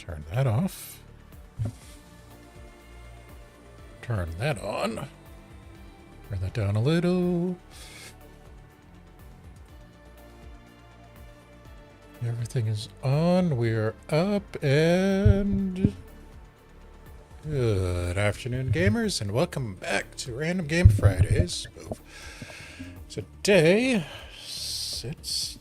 Turn that off. Turn that on. Turn that down a little. Everything is on. We're up and... Good afternoon, gamers, and welcome back to Random Game Fridays. Today, sit still.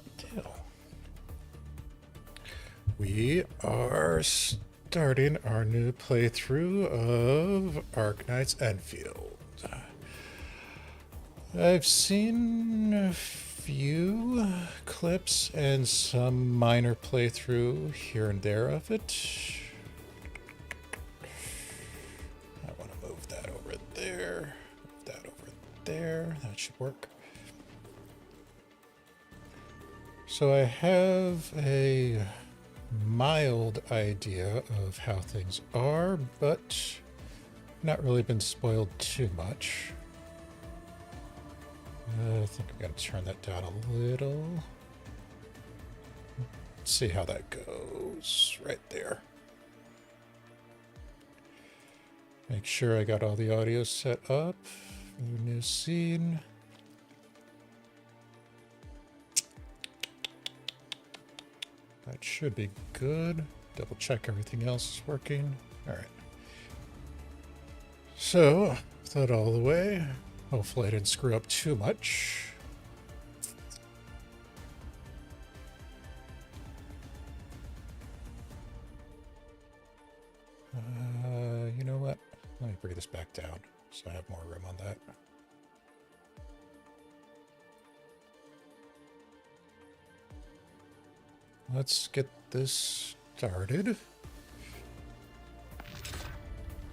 We are starting our new playthrough of Arknights Endfield. I've seen a few clips and some minor playthrough here and there of it. I want to move that over there, move that over there. That should work. So I have a mild idea of how things are, but not really been spoiled too much. I think I'm going to turn that down a little. Let's see how that goes right there. Make sure I got all the audio set up. New scene. That should be good. Double check everything else is working. All right. So, with that all the way, hopefully I didn't screw up too much. You know what? Let me bring this back down so I have more room on that. Let's get this started.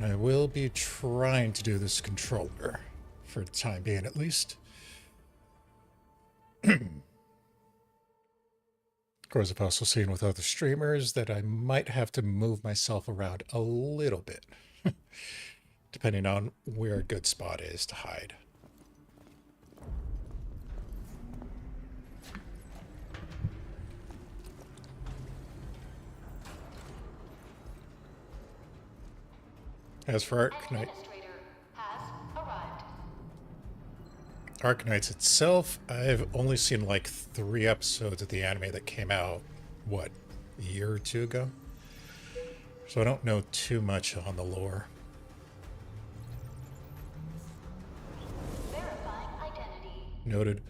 I will be trying to do this controller for the time being, at least. Of course, I've also seen with other streamers that I might have to move myself around a little bit, depending on where a good spot is to hide. As for Arknights itself, I've only seen like 3 episodes of the anime that came out, what, a year or 2 ago? So I don't know too much on the lore. Verifying identity. Noted.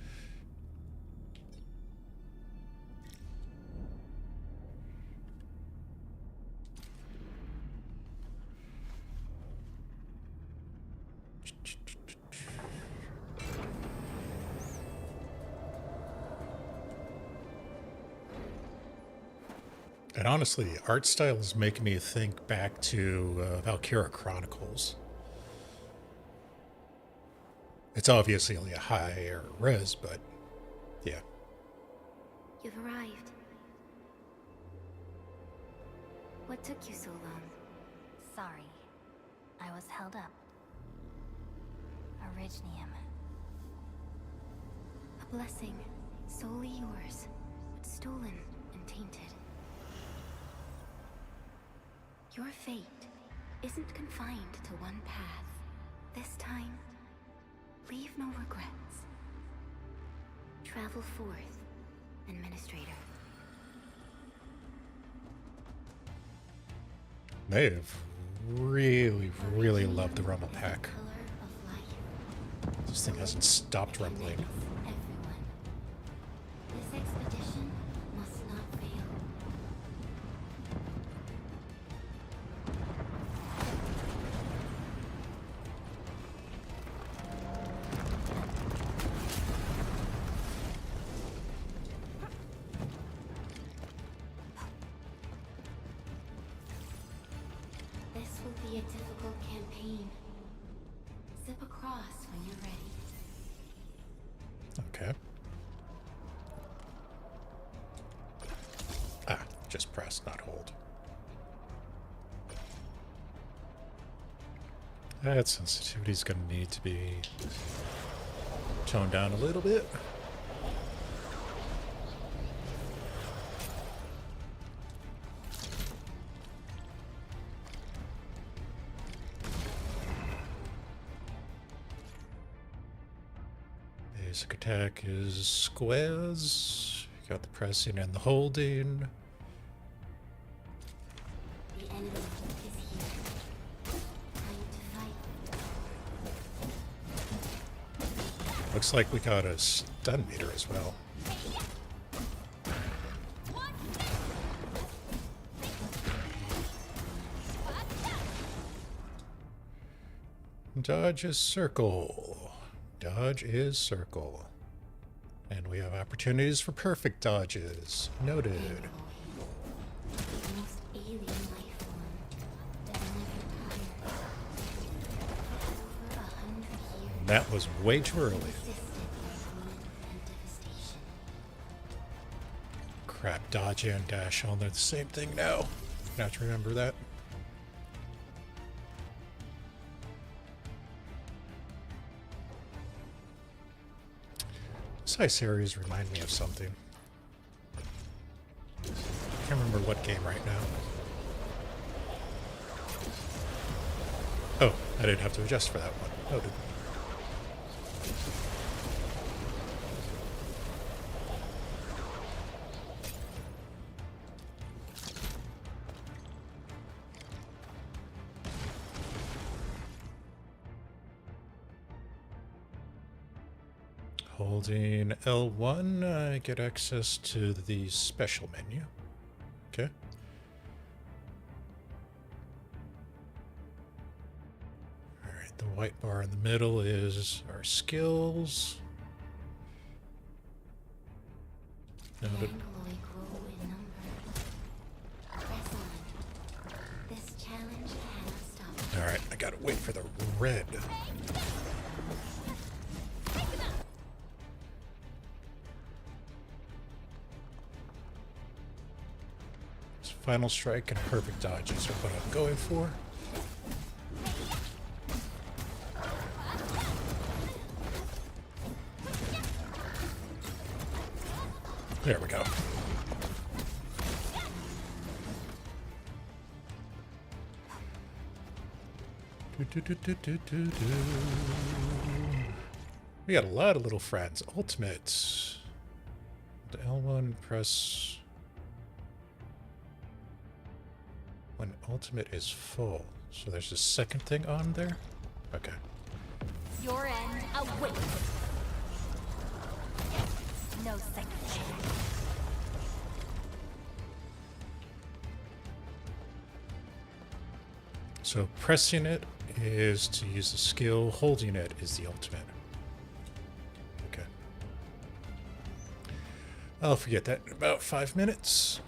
And honestly, the art style is making me think back to Valkyria Chronicles. It's obviously only a higher res, but yeah. You've arrived. What took you so long? Sorry. I was held up. Orignium. A blessing, solely yours, but stolen and tainted. Your fate isn't confined to one path. This time, leave no regrets. Travel forth, Administrator. They have really loved the Rumble Pack. This thing hasn't stopped rumbling. Everyone. This expedition must not fail. This will be a difficult campaign. Zip across when you're ready. Okay. Ah, just press, not hold. That sensitivity is going to need to be toned down a little bit. Basic attack is squares. You got the pressing and the holding. The enemy is here. Time to fight. Looks like we got a stun meter as well. Dodge is circle. Dodge is circle. And we have opportunities for perfect dodges. Noted. The most alien life form that never tire. For over 100 years, That was way too early. resisted ruin and devastation. Crap, dodge and dash on. They're the same thing now. You have to remember that. These ice areas remind me of something. I can't remember what game right now. Oh, I didn't have to adjust for that one. Noted. Holding L1, I get access to the special menu. Okay. Alright, the white bar in the middle is our skills. Noted. And will grow in number. Press on. This challenge cannot stop. Alright, I gotta wait for the red. Final strike and perfect dodges are what I'm going for. There we go. We got a lot of little friends. Ultimates. The L1 press when ultimate is full. So there's a second thing on there? Okay. Your end awaits. No second chance. So pressing it is to use the skill, holding it is the ultimate. Okay. I'll forget that in about 5 minutes.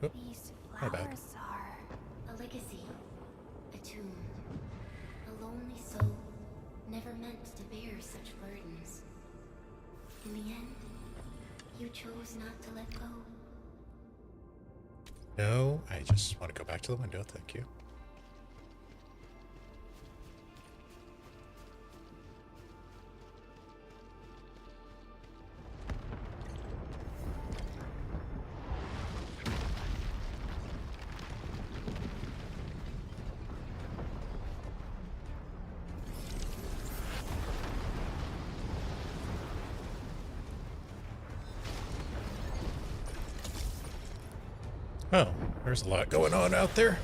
Oh, These my bad. flowers are A legacy. A tomb. A lonely soul. Never meant to bear such burdens. In the end, you chose not to let go. No, I just want to go back to the window, thank you. Oh, there's a lot going on out there.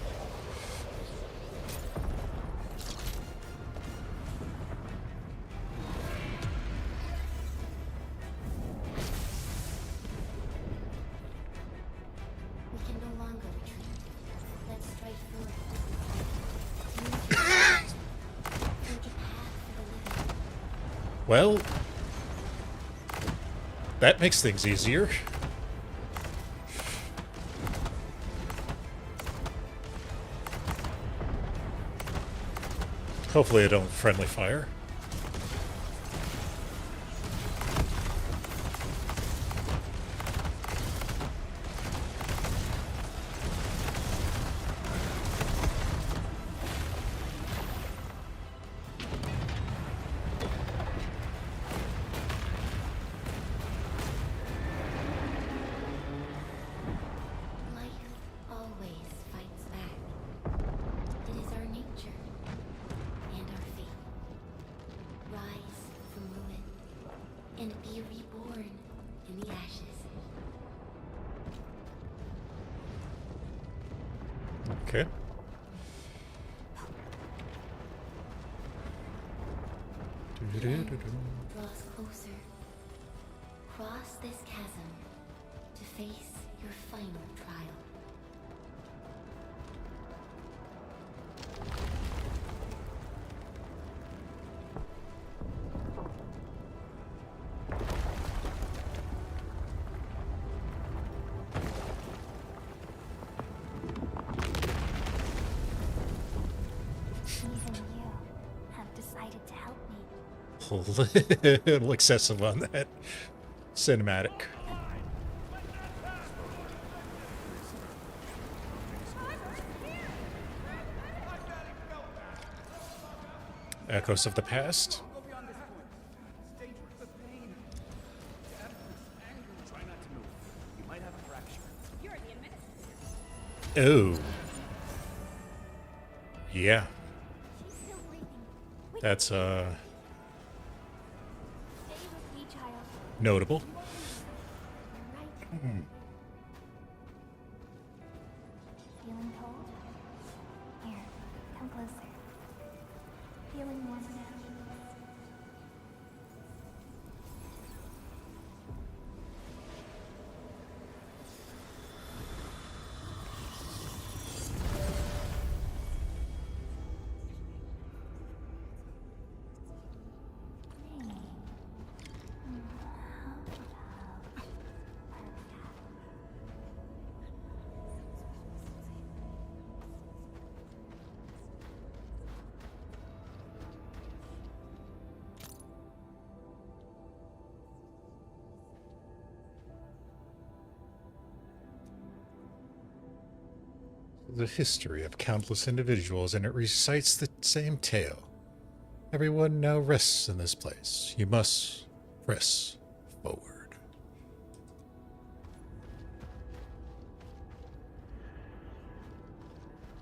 We can no longer retreat. Let's strike forward. Forge a path for the living. Well, that makes things easier. Hopefully I don't friendly fire. Life always and be reborn in the ashes. Okay. The end draws closer. Cross this chasm to face your final trial. Even you have decided to help me. A little excessive on that cinematic. Echoes of the past. Oh. Yeah. She's still breathing. Wait, That's stay with me, child. notable. You're right. Feeling cold? Here, come closer. Feeling warmer now? The history of countless individuals, and it recites the same tale. Everyone now rests in this place. You must press forward.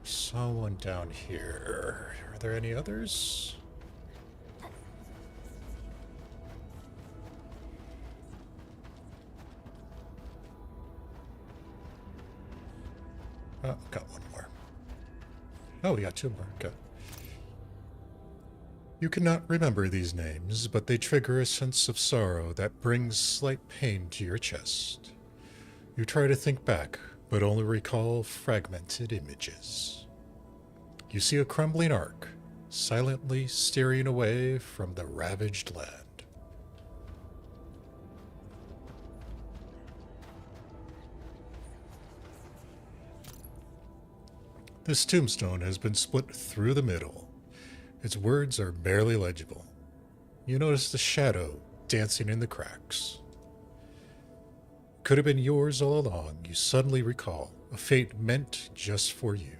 Saw one down here. Are there any others? Oh, got one more. Oh, we got two more. Okay. You cannot remember these names, but they trigger a sense of sorrow that brings slight pain to your chest. You try to think back, but only recall fragmented images. You see a crumbling ark, silently steering away from the ravaged land. This tombstone has been split through the middle. Its words are barely legible. You notice the shadow dancing in the cracks. Could have been yours all along, you suddenly recall, a fate meant just for you.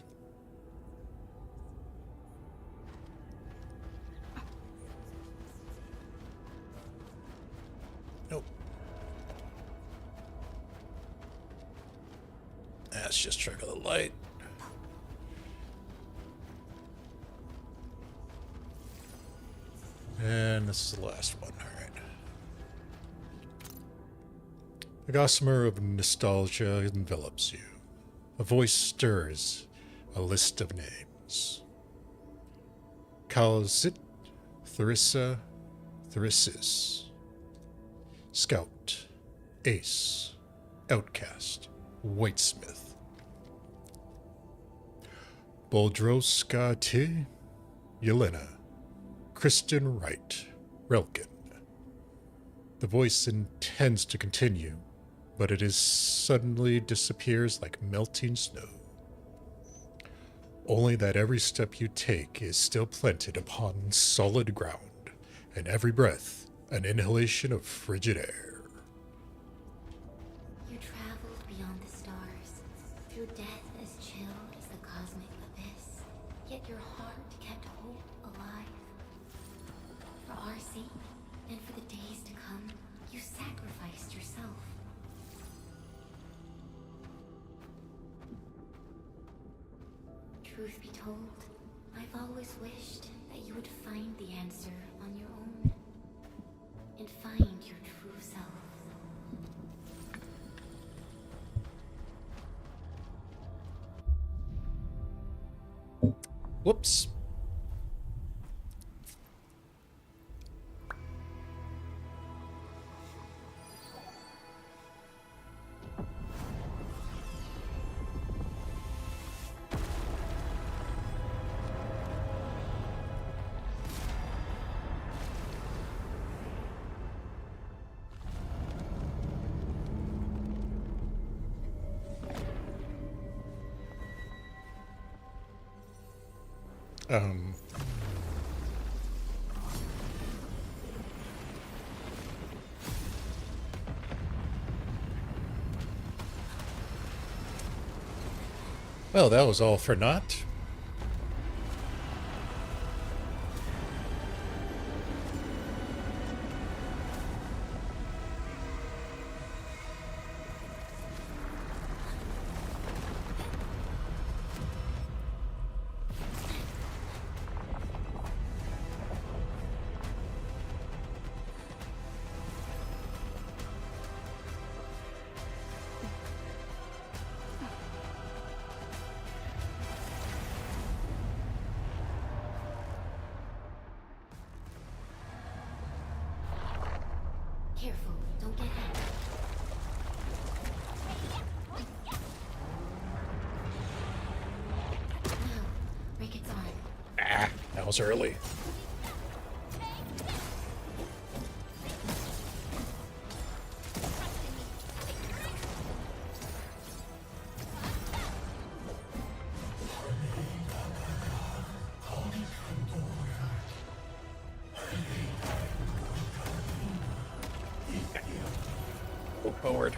Nope. That's just trick of the light. And this is the last one, alright. A gossamer of nostalgia envelops you. A voice stirs a list of names. Kalzit, Therissa, Therissis, Scout, Ace, Outcast, Whitesmith, Boldroska T, Yelena, Kristen Wright, Relkin. The voice intends to continue, but it is suddenly disappears like melting snow. Only that every step you take is still planted upon solid ground, and every breath an inhalation of frigid air. You traveled beyond the stars, through death as chill as the cosmic abyss, yet your heart kept hope alive. For our sake, and for the days to come, you sacrificed yourself. Truth be told, I've always wished that you would find the answer on your own, and find your truth. Whoops. Um... Well, that was all for naught. Careful, don't get hit. Now, Ricketts on. Ah, that was early. Go forward.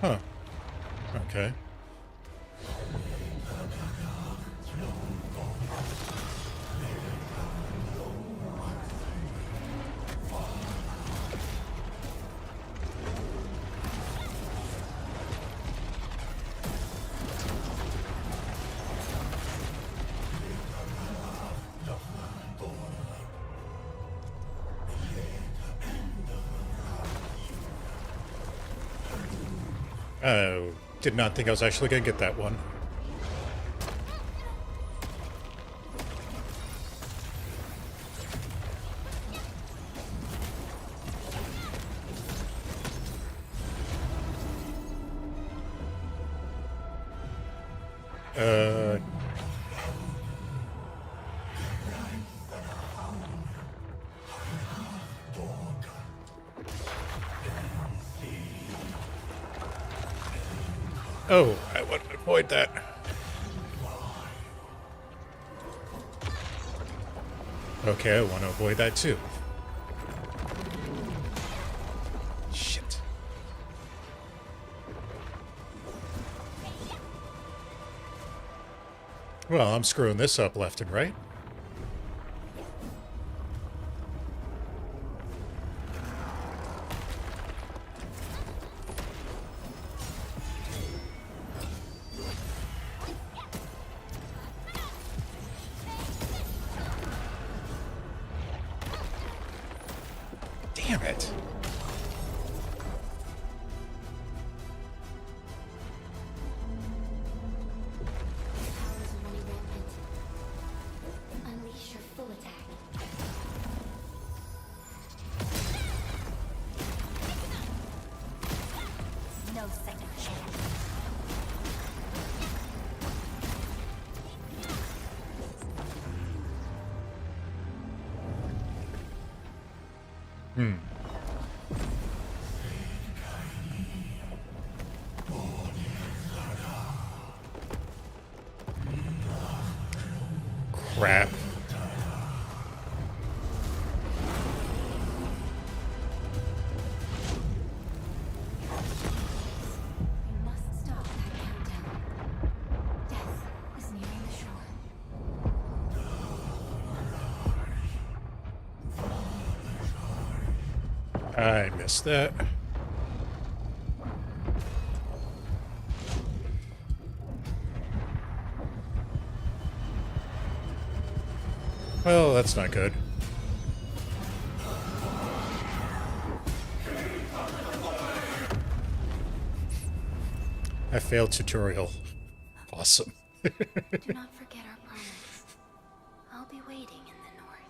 Huh. Okay. Oh, did not think I was actually going to get that one. Uh... Oh, I want to avoid that. Okay, I want to avoid that too. Shit. Well, I'm screwing this up left and right. Damn it. Powers are running rampant. Unleash your full attack. No second chance. Crap. We must stop that countdown. Death is nearing the shore. I missed that. Well, that's not good. I failed tutorial. Awesome. Do not forget our promise. I'll be waiting in the north.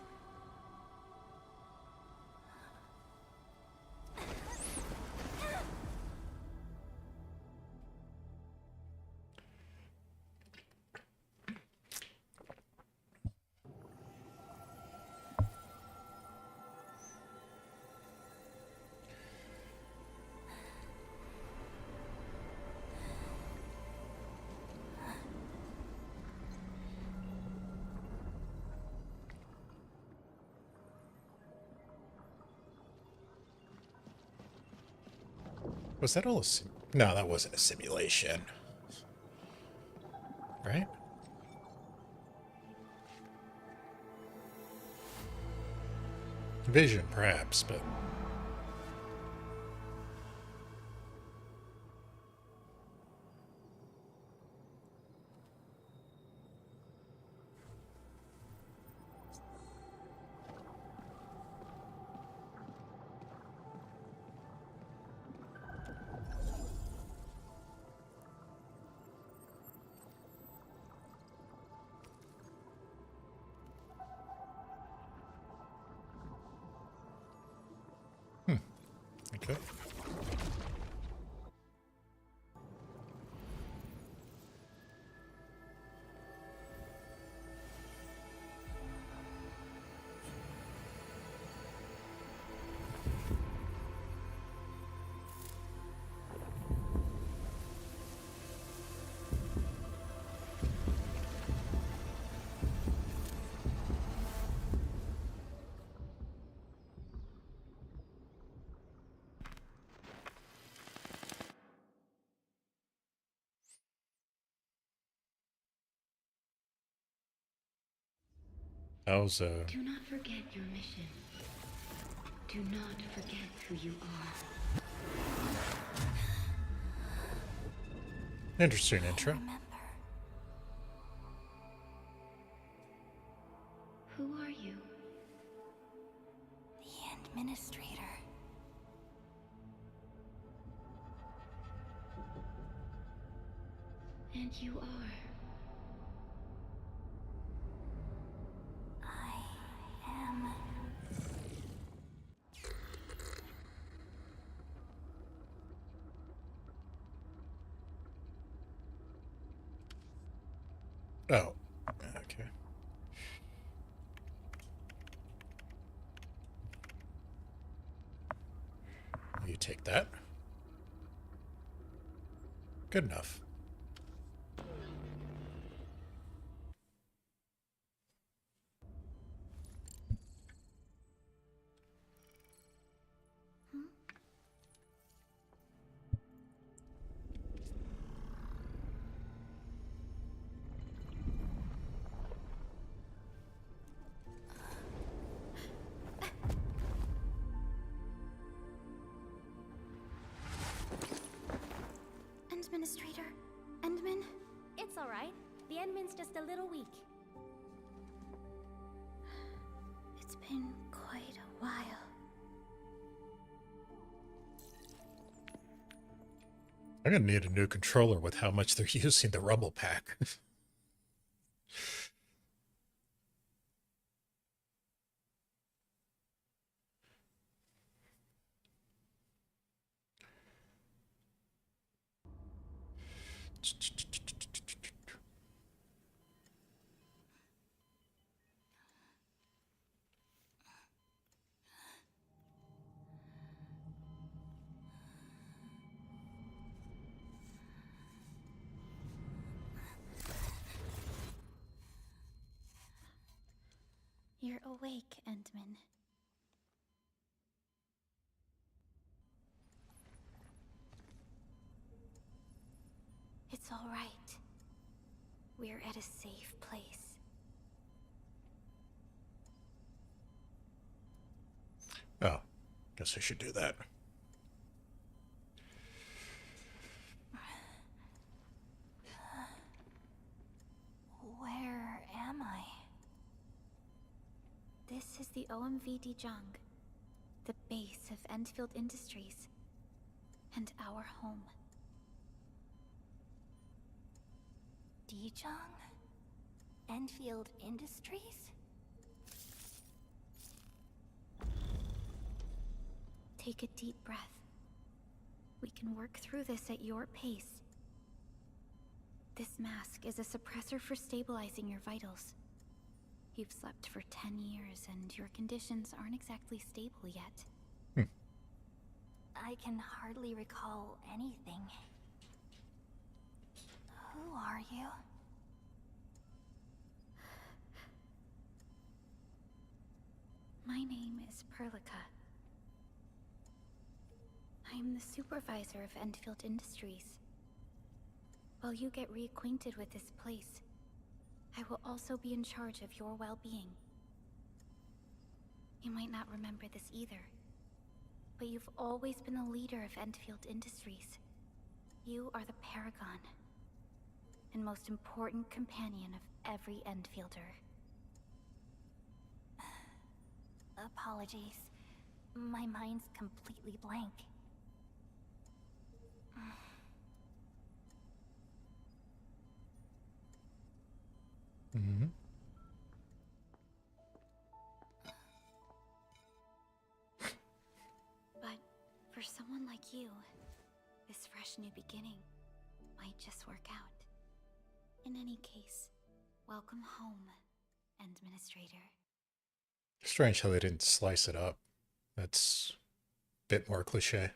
Was that all a no, that wasn't a simulation. Right? Vision, perhaps, but... Okay. How's, Do not forget your mission. Do not forget who you are. interesting intro. Remember. Who are you? The Administrator. And you are. I am... Oh. Okay. You take that. Good enough. Administrator? Endman? It's all right. The Endman's just a little weak. It's been quite a while. I'm gonna need a new controller with how much they're using the rumble pack. You're awake, Endman. It's all right. We're at a safe place. Oh, guess I should do that. Where am I? This is the OMVD Jung, the base of Endfield Industries, and our home. Dijong? Endfield Industries? Take a deep breath. We can work through this at your pace. This mask is a suppressor for stabilizing your vitals. You've slept for 10 years and your conditions aren't exactly stable yet. I can hardly recall anything. Who are you? My name is Perlica. I am the supervisor of Endfield Industries. While you get reacquainted with this place, I will also be in charge of your well-being. You might not remember this either, but you've always been the leader of Endfield Industries. You are the paragon and most important companion of every Endfielder. Apologies. My mind's completely blank. Mm-hmm. But for someone like you, this fresh new beginning might just work out. In any case, welcome home, Administrator. Strange how they didn't slice it up. That's a bit more cliche.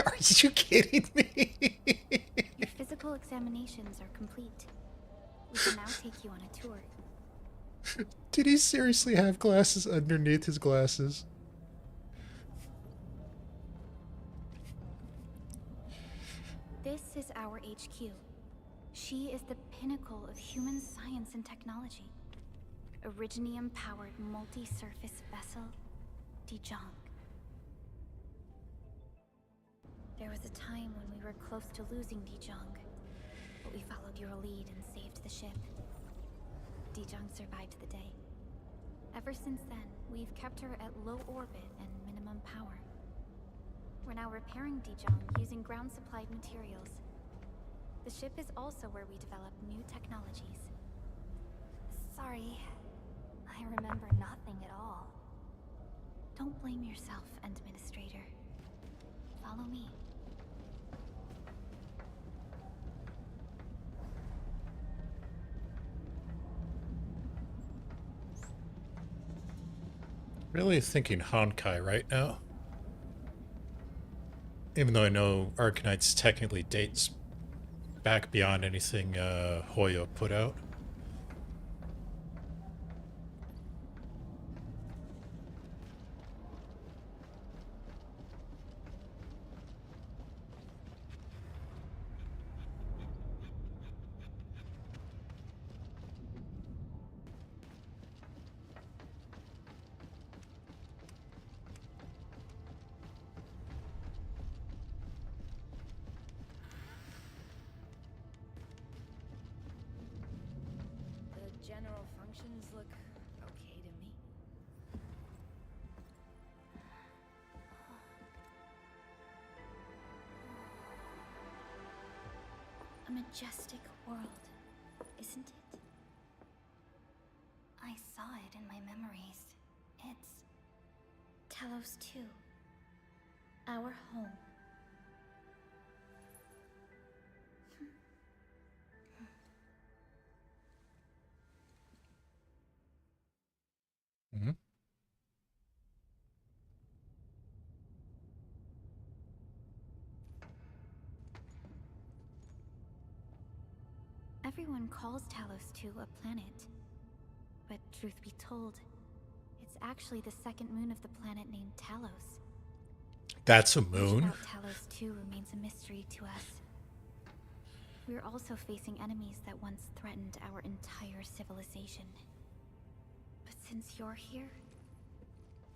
Are you kidding me? Your physical examinations are complete. We can now take you on a tour. Did he seriously have glasses underneath his glasses? This is our HQ. She is the pinnacle of human science and technology. Originium-powered multi-surface vessel, Dijong. There was a time when we were close to losing Dijong, but we followed your lead and saved the ship. Dijong survived the day. Ever since then, we've kept her at low orbit and minimum power. We're now repairing Dijong using ground-supplied materials. The ship is also where we develop new technologies. Sorry. I remember nothing at all. Don't blame yourself, Administrator. Follow me. Really thinking Honkai right now. Even though I know Arknights technically dates back beyond anything Hoyo put out. The general functions look okay to me. A majestic world, isn't it? I saw it in my memories. It's... Talos 2. Our home. Mm-hmm. Everyone calls Talos 2 a planet. But truth be told, it's actually the second moon of the planet named Talos. That's a Much moon? about Talos 2 remains a mystery to us. We're also facing enemies that once threatened our entire civilization. But since you're here,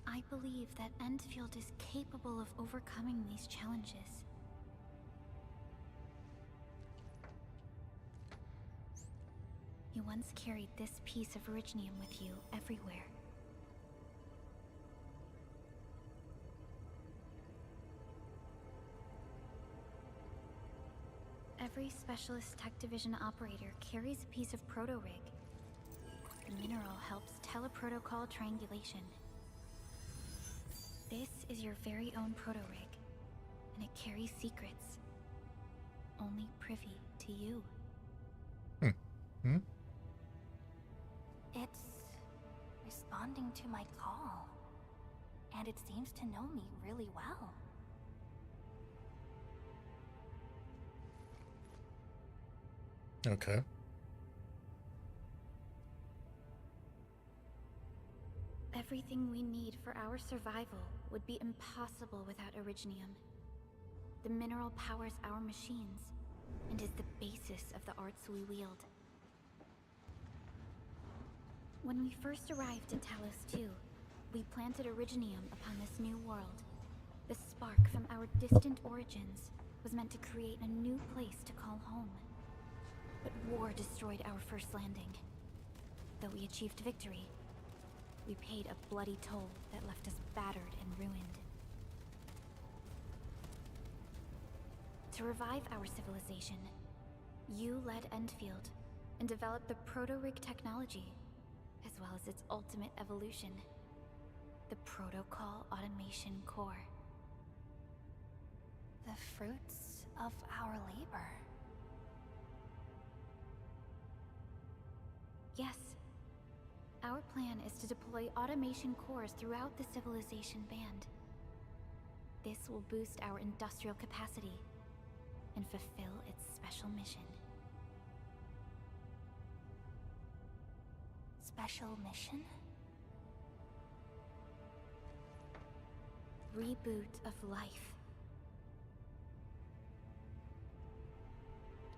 I believe that Endfield is capable of overcoming these challenges. You once carried this piece of Originium with you everywhere. Every Specialist Tech Division operator carries a piece of proto-rig. The mineral helps teleprotocol triangulation. This is your very own proto-rig, and it carries secrets. Only privy to you. Hmm? It's responding to my call, and it seems to know me really well. Okay. Everything we need for our survival would be impossible without Originium. The mineral powers our machines, and is the basis of the arts we wield. When we first arrived at Talos II, we planted Originium upon this new world. The spark from our distant origins was meant to create a new place to call home. But war destroyed our first landing. Though we achieved victory, we paid a bloody toll that left us battered and ruined. To revive our civilization, you led Endfield and developed the proto-rig technology, as well as its ultimate evolution, the Protocol Automation Core. The fruits of our labor. Yes. Our plan is to deploy automation cores throughout the civilization band. This will boost our industrial capacity and fulfill its special mission. Special mission? Reboot of life.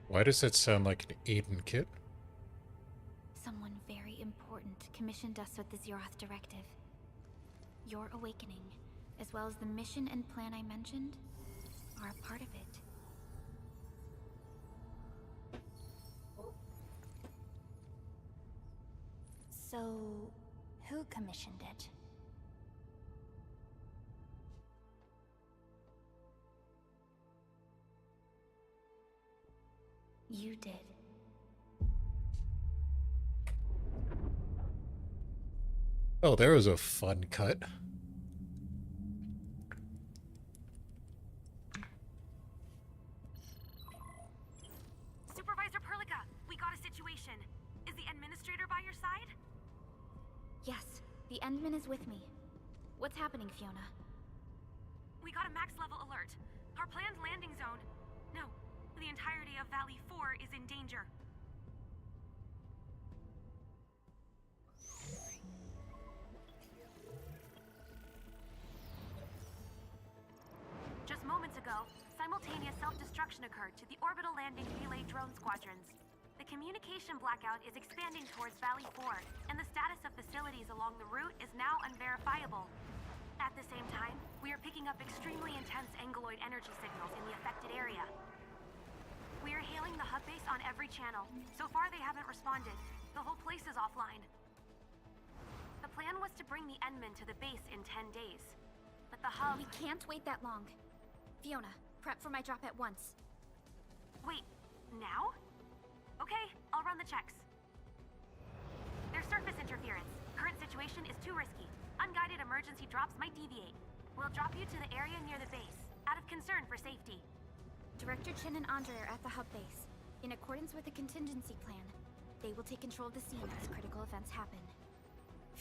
Why does that sound like an Eden kit? Someone very important commissioned us with the Zeroth Directive. Your awakening, as well as the mission and plan I mentioned, are a part of it. So, who commissioned it? You did. Oh, there was a fun cut. Supervisor Perlica, we got a situation. Is the administrator by your side? Yes, the Endman is with me. What's happening, Fiona? We got a max level alert. Our planned landing zone. No, the entirety of Valley 4 is in danger. Just moments ago, simultaneous self-destruction occurred to the orbital landing relay drone squadrons. The communication blackout is expanding towards Valley 4, and the status of facilities along the route is now unverifiable. At the same time, we are picking up extremely intense angeloid energy signals in the affected area. We are hailing the hub base on every channel. So far, they haven't responded. The whole place is offline. The plan was to bring the Endman to the base in 10 days. But the hub... We can't wait that long. Fiona, prep for my drop at once. Wait, now? Okay, I'll run the checks. There's surface interference. Current situation is too risky. Unguided emergency drops might deviate. We'll drop you to the area near the base, out of concern for safety. Director Chen and Andre are at the hub base. In accordance with the contingency plan, they will take control of the scene as critical events happen.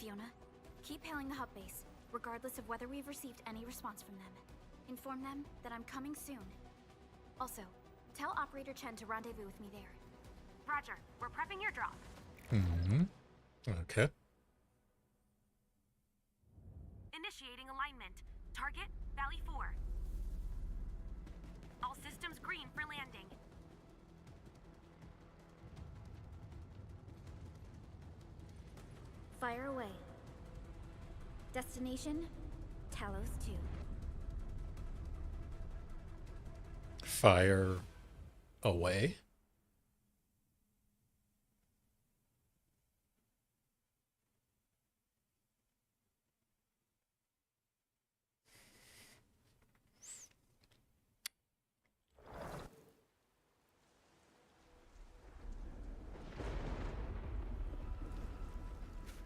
Fiona, keep hailing the hub base, regardless of whether we've received any response from them. Inform them that I'm coming soon. Also, tell Operator Chen to rendezvous with me there. Roger, we're prepping your drop. Okay. Initiating alignment. Target, Valley 4. All systems green for landing. Fire away. Destination? Talos 2. Fire away.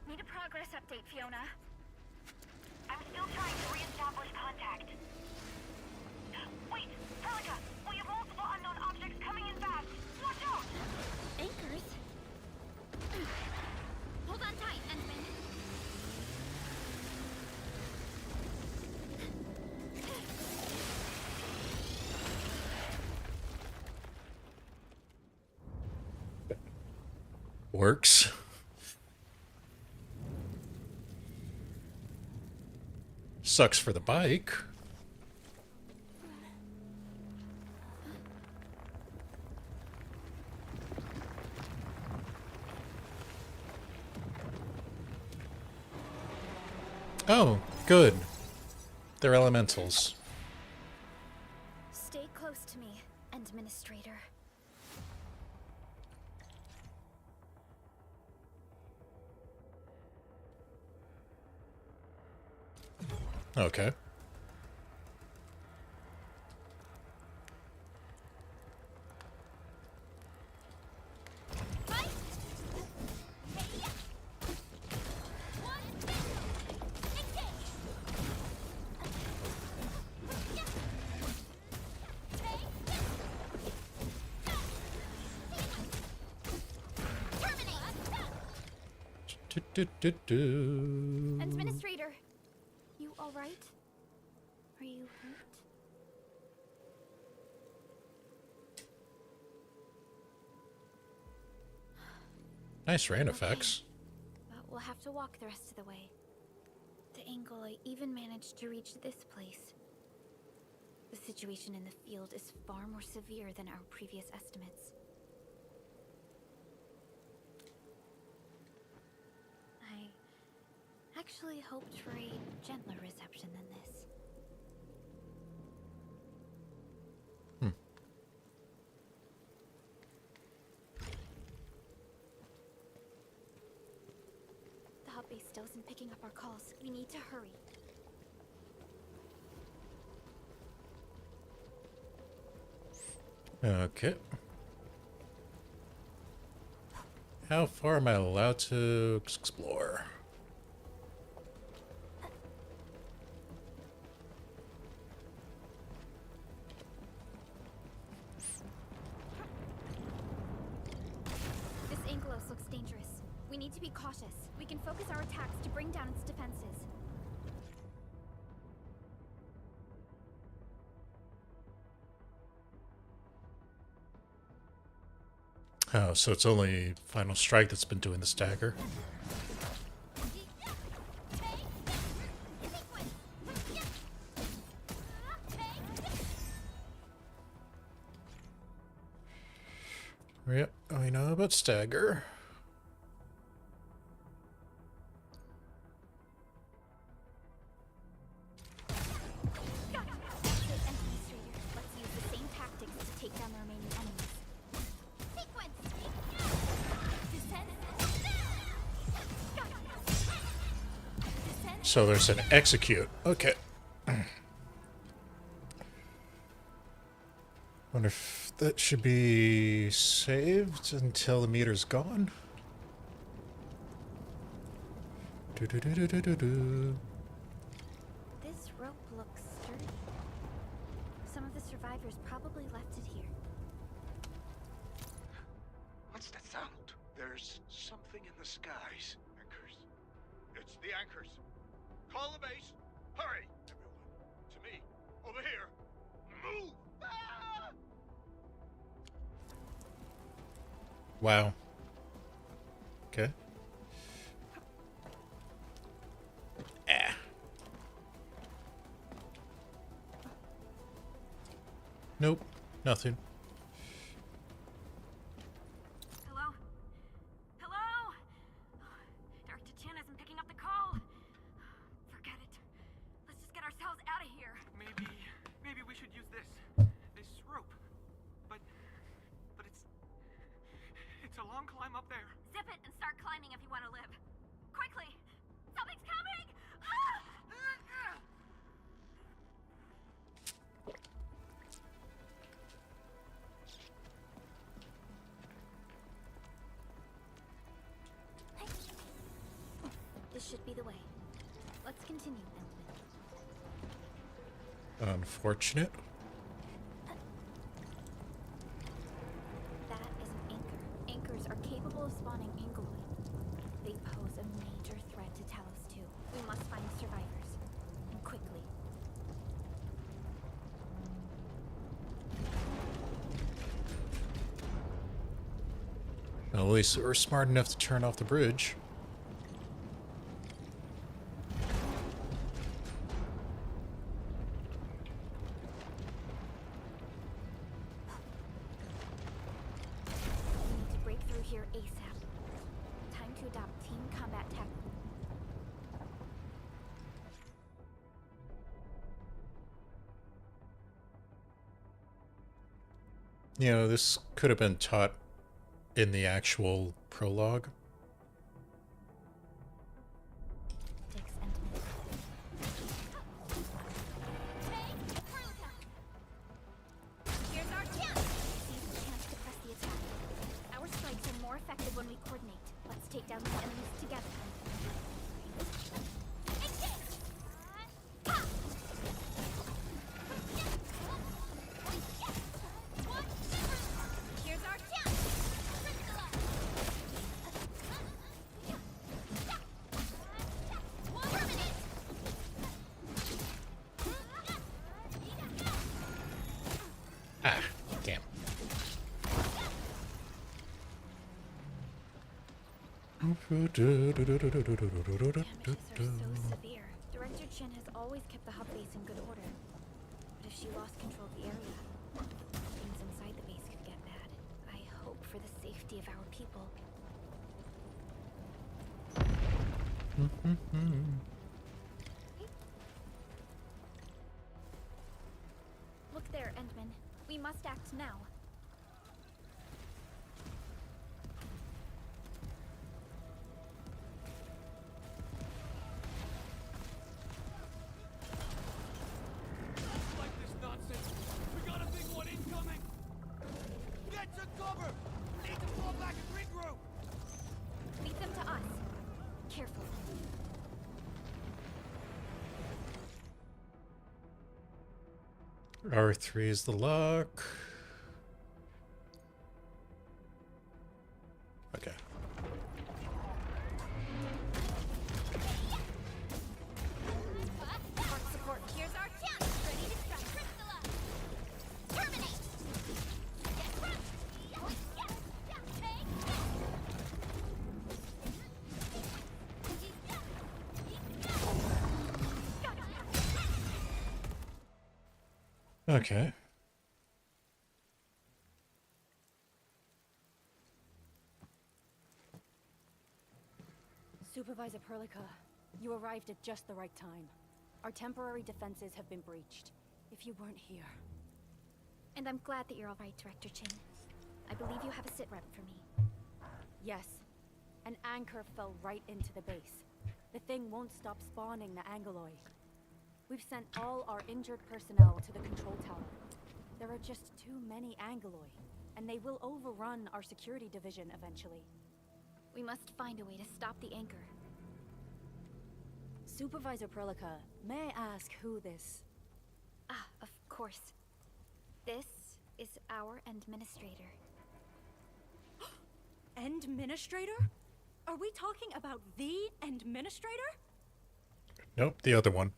Need a progress update, Fiona. I'm still trying to re-establish contact. Wait, Pelica, we have multiple unknown objects coming in fast. Watch out! Anchors? Hold on tight, Endman. Works. Sucks for the bike. Oh, good. They're elementals. Stay close to me, Administrator. Okay. Do. Administrator, you all right? Are you hurt? Nice rain effects. But we'll have to walk the rest of the way. The angle I even managed to reach this place. The situation in the field is far more severe than our previous estimates. I actually hoped for a gentler reception than this. The hub base still isn't picking up our calls. We need to hurry. Okay. How far am I allowed to explore? This Angelos looks dangerous. We need to be cautious. We can focus our attacks to bring down its defenses. Oh, so it's only Final Strike that's been doing the stagger. Yep, we know about stagger. Let's use the same tactics to take down the remaining enemies. Sequence! Descend. So there's an execute. Okay. Wonder if that should be saved until the meter's gone. Do. This rope looks sturdy. Some of the survivors probably left it here. What's that sound? There's something in the skies. Anchors. It's the anchors. Call the base. Hurry, everyone. To me. Over here. Move! Ah! Wow. Okay. Ah. Nope. Nothing. Hello? Hello? Dr. Chen isn't picking up the call. this rope. But it's a long climb up there. Zip it and start climbing if you want to live. Quickly! Something's coming! Ah! This should be the way. Let's continue, Endman. Unfortunate. That is an anchor. Anchors are capable of spawning Angloid. They pose a major threat to Talos too. We must find survivors. And quickly. Well, at least we're smart enough to turn off the bridge. We need to break through here ASAP. Time to adopt team combat tactics. You know, this could have been taught in the actual prologue. Endman. Here's our chance! Seize the chance to press the attack. Our strikes are more effective when we coordinate. Let's take down these enemies together. Here's our chance! Terminate! Ah, damn. Damages are so severe. Director Chin has always kept the hub base in good order. But if she lost control of the area, things inside the base could get bad. I hope for the safety of our people. Look there, Endman. We must act now. Like this nonsense. We got a big one incoming. Get to cover. Need to fall back and regroup. Lead them to us. Careful. R3 is the lock. Okay. Support. Here's our chance! Ready to strike. Crystalla! Terminate! Get front! Okay. Supervisor Perlica, you arrived at just the right time. Our temporary defenses have been breached. If you weren't here... And I'm glad that you're all right, Director Chin. I believe you have a sit rep for me. Yes. An anchor fell right into the base. The thing won't stop spawning the Angoloi. We've sent all our injured personnel to the control tower. There are just too many Angoloi, and they will overrun our security division eventually. We must find a way to stop the anchor. Supervisor Perlica, may I ask who this... Ah, of course. This is our administrator. Administrator? Are we talking about the administrator? Nope, the other one.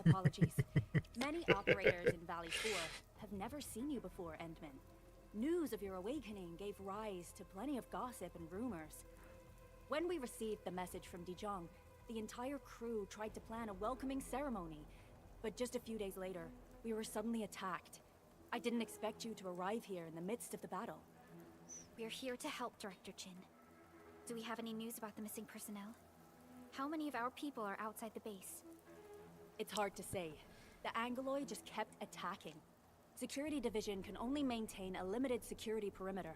Apologies. Many operators in Valley 4 have never seen you before, Endman. News of your awakening gave rise to plenty of gossip and rumors. When we received the message from Dijon, the entire crew tried to plan a welcoming ceremony. But just a few days later, we were suddenly attacked. I didn't expect you to arrive here in the midst of the battle. We're here to help, Director Chin. Do we have any news about the missing personnel? How many of our people are outside the base? It's hard to say. The Angloid just kept attacking. Security Division can only maintain a limited security perimeter.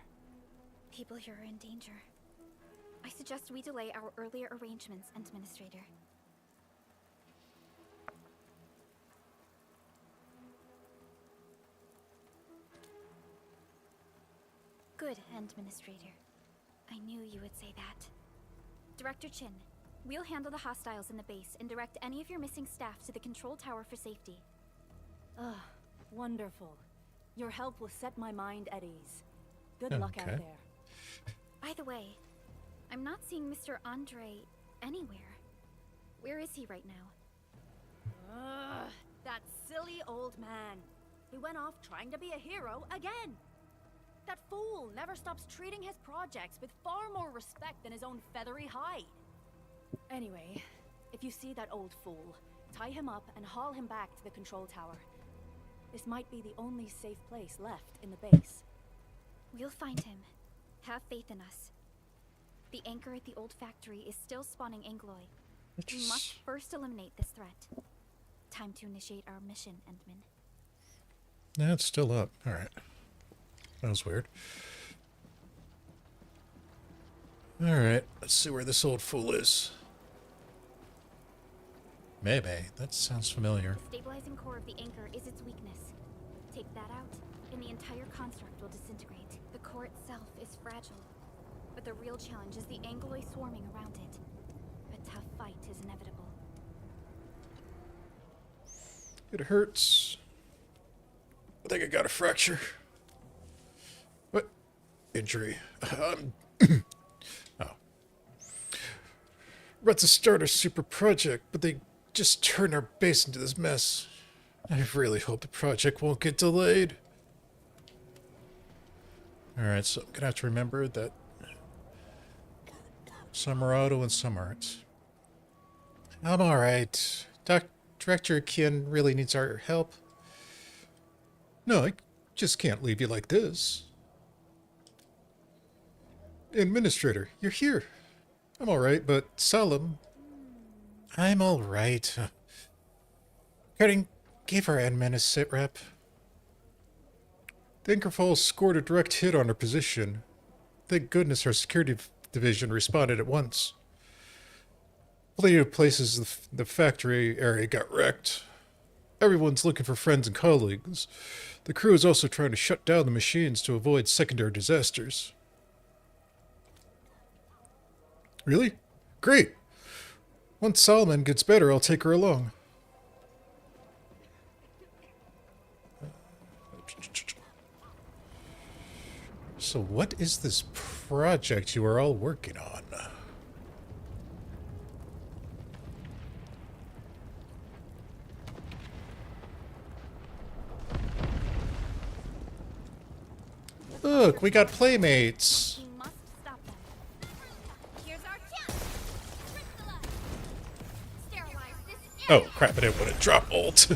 People here are in danger. I suggest we delay our earlier arrangements, Administrator. Good, Administrator. I knew you would say that. Director Chin, we'll handle the hostiles in the base and direct any of your missing staff to the control tower for safety. Ugh, wonderful. Your help will set my mind at ease. Good luck out Okay. there. By the way, I'm not seeing Mr. Andre anywhere. Where is he right now? Ugh, that silly old man. He went off trying to be a hero again. That fool never stops treating his projects with far more respect than his own feathery hide. Anyway, if you see that old fool, tie him up and haul him back to the control tower. This might be the only safe place left in the base. We'll find him. Have faith in us. The anchor at the old factory is still spawning Angloy. We must first eliminate this threat. Time to initiate our mission, Endman. Yeah, it's still up. Alright. That was weird. Alright, let's see where this old fool is. Maybe. That sounds familiar. The stabilizing core of the anchor is its weakness. Take that out, and the entire construct will disintegrate. The core itself is fragile, but the real challenge is the Angloy swarming around it. A tough fight is inevitable. It hurts. I think I got a fracture. What? Injury. Oh. We're about to start our super project, but they just turned our base into this mess. I really hope the project won't get delayed. Alright, so I'm gonna have to remember that some are auto and some aren't. I'm alright. Director Kien really needs our help. No, I just can't leave you like this. Administrator, you're here. I'm alright, but Salim... I'm alright. Cutting gave our admin a sit rep. The Anchorfall scored a direct hit on our position. Thank goodness our security division responded at once. Plenty of places the factory area got wrecked. Everyone's looking for friends and colleagues. The crew is also trying to shut down the machines to avoid secondary disasters. Really? Great! Once Solomon gets better, I'll take her along. So what is this project you are all working on? Look, we got playmates. We must stop them. Here's our chance. Priscilla. Sterilize this Oh, crap, I didn't want to drop ult.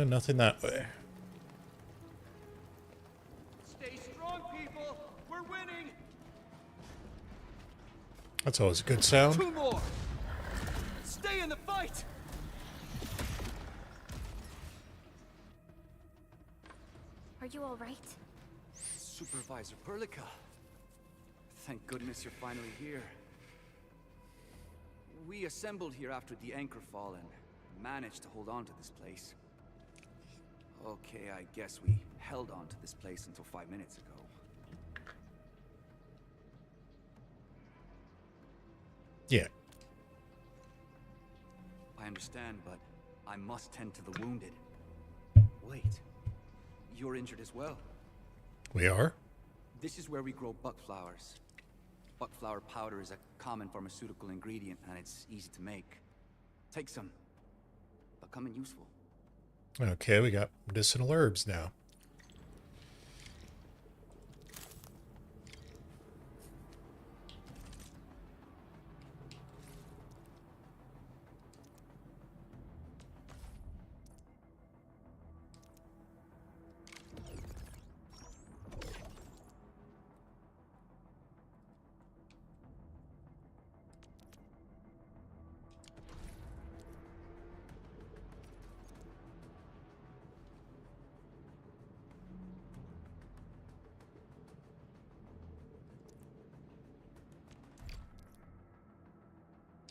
Nothing that way. Stay strong, people. We're winning. That's always a good sound. 2 more. Stay in the fight. Are you all right? Supervisor Perlica. Thank goodness you're finally here. We assembled here after the anchor fall and managed to hold on to this place. Okay, I guess we held on to this place until 5 minutes ago. Yeah. I understand, but I must tend to the wounded. Wait, you're injured as well. We are? This is where we grow buck flowers. Buckflower powder is a common pharmaceutical ingredient, and it's easy to make. Take some. They'll come in useful. Okay, we got medicinal herbs now.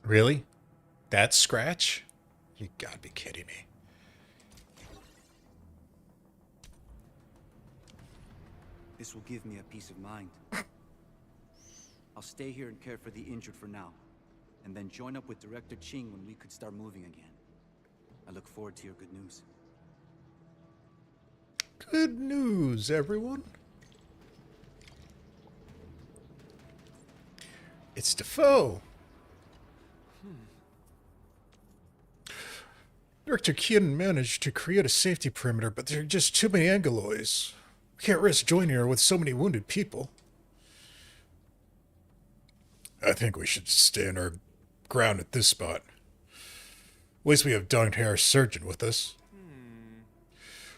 Really? That scratch? You gotta be kidding me. This will give me a peace of mind. I'll stay here and care for the injured for now, and then join up with Director Ching when we could start moving again. I look forward to your good news. Good news, everyone. It's Defoe. Director Kien managed to create a safety perimeter, but there are just too many Angalois. We can't risk joining her with so many wounded people. I think we should stand our ground at this spot. At least we have Donged Hair Surgeon with us.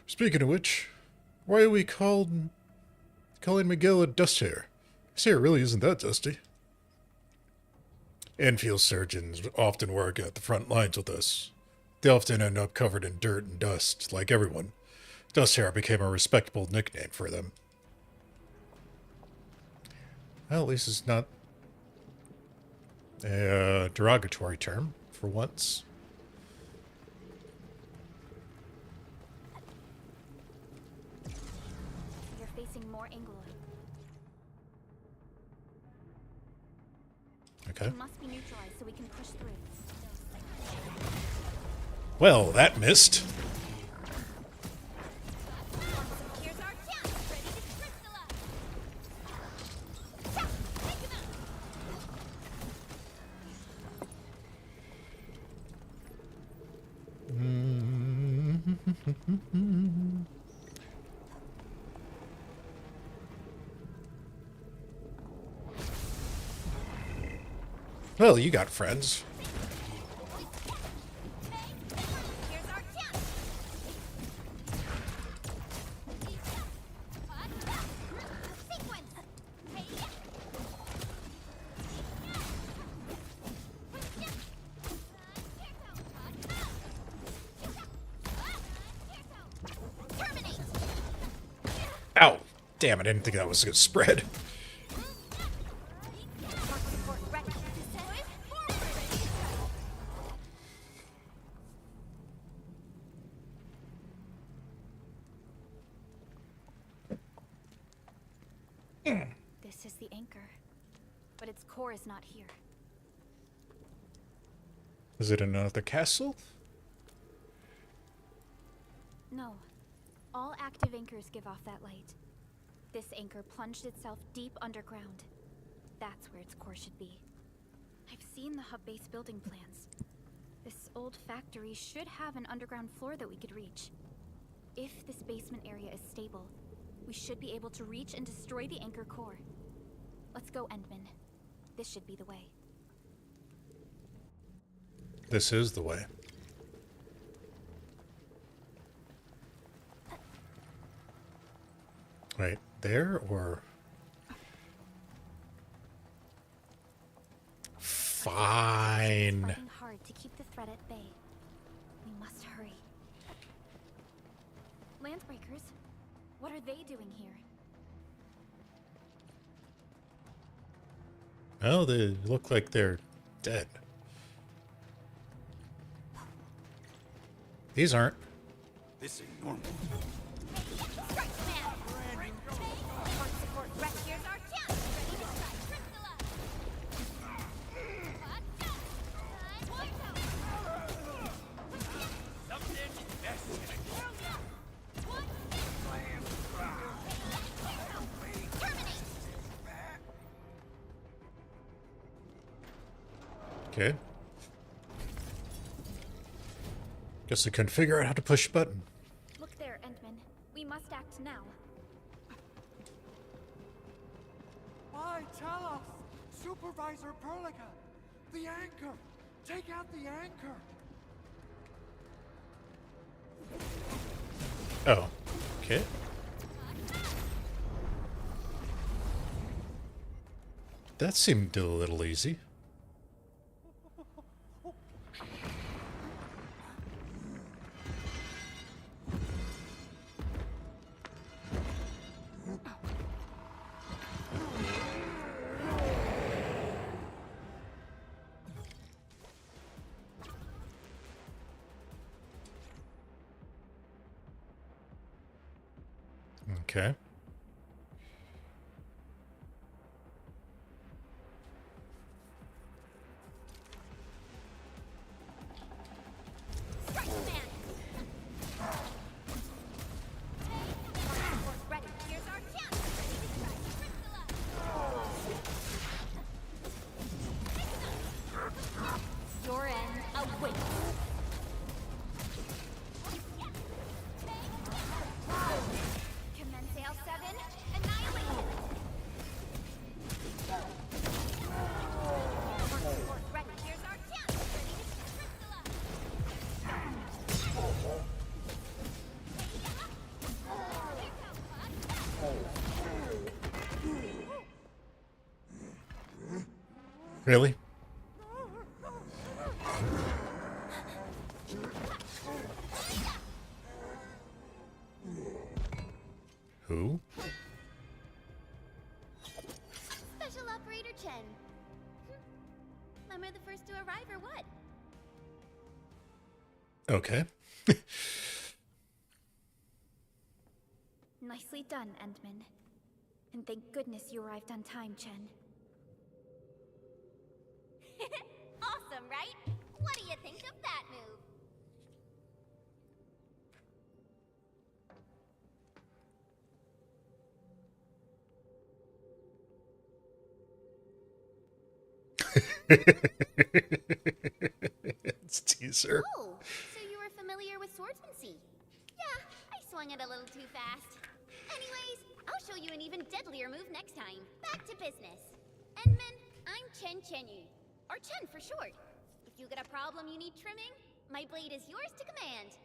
Speaking of which, why are we calling Miguel a dust hair? His hair really isn't that dusty. Enfield surgeons often work at the front lines with us. They often end up covered in dirt and dust, like everyone. Dust hair became a respectable nickname for them. Well, at least it's not a derogatory term, for once. You're facing more Angloid. Okay. You must be neutralized so we can push through. Well, that missed. Here's our chance, ready to crystallize. Take him out. Well, you got friends. Here's our chance. Sequence. Terminate. Ow! Damn, I didn't think that was a good spread. Support ready. This is the anchor, but its core is not here. Is it another castle? No. All active anchors give off that light. This anchor plunged itself deep underground. That's where its core should be. I've seen the hub base building plans. This old factory should have an underground floor that we could reach. If this basement area is stable, we should be able to reach and destroy the anchor core. Let's go, Endman. This should be the way. This is the way. Right there, or... Fine. Fighting hard to keep the threat at bay. We must hurry. Landbreakers, what are they doing here? Oh, they look like they're dead. These aren't. This ain't normal. Strike command. Support ready. Here's our chance, ready to strike. Crystallize. Okay. Guess I couldn't figure out how to push a button. Look there, Endman. We must act now. Why, tell us! Supervisor Perlica! The anchor! Take out the anchor! Oh. Okay. That seemed a little easy. Okay. Strike command! Force ready. Here's our chance! Ready to strike. Crystalla! Your end awaits. Commence L7. Annihilation! Force ready. Here's our chance! Ready to Crystalla! Really? Who? Special Operator Chen. Am I the first to arrive or what? Okay. Nicely done, Endman. And thank goodness you arrived on time, Chen. Awesome, right? What do you think of that move? It's teaser. Oh, so you were familiar with swordsmancy? Yeah, I swung it a little too fast. Anyways, I'll show you an even deadlier move next time. Back to business. Endman, I'm Chen Chenyu, or Chen for short. If you got a problem you need trimming, my blade is yours to command.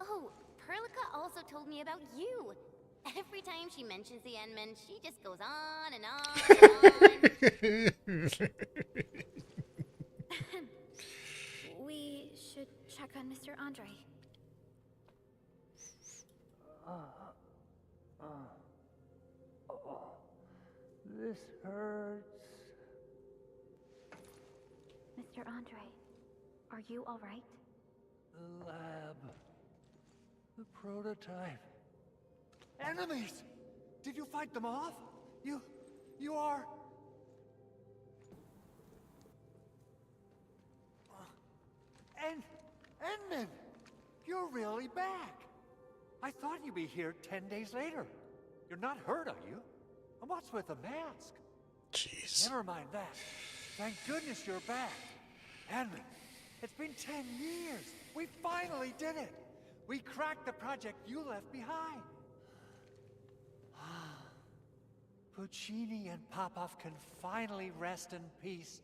Oh, Perlica also told me about you. Every time she mentions the Endman, she just goes on and on and on. We should check on Mr. Andre. This hurts. Mr. Andre, are you all right? The lab. The prototype. Enemies! Did you fight them off? You are... Endman! You're really back! I thought you'd be here 10 days later. You're not hurt, are you? And what's with the mask? Jeez. Never mind that. Thank goodness you're back. Endman, it's been 10 years. We finally did it. We cracked the project you left behind. Puccini and Popov can finally rest in peace.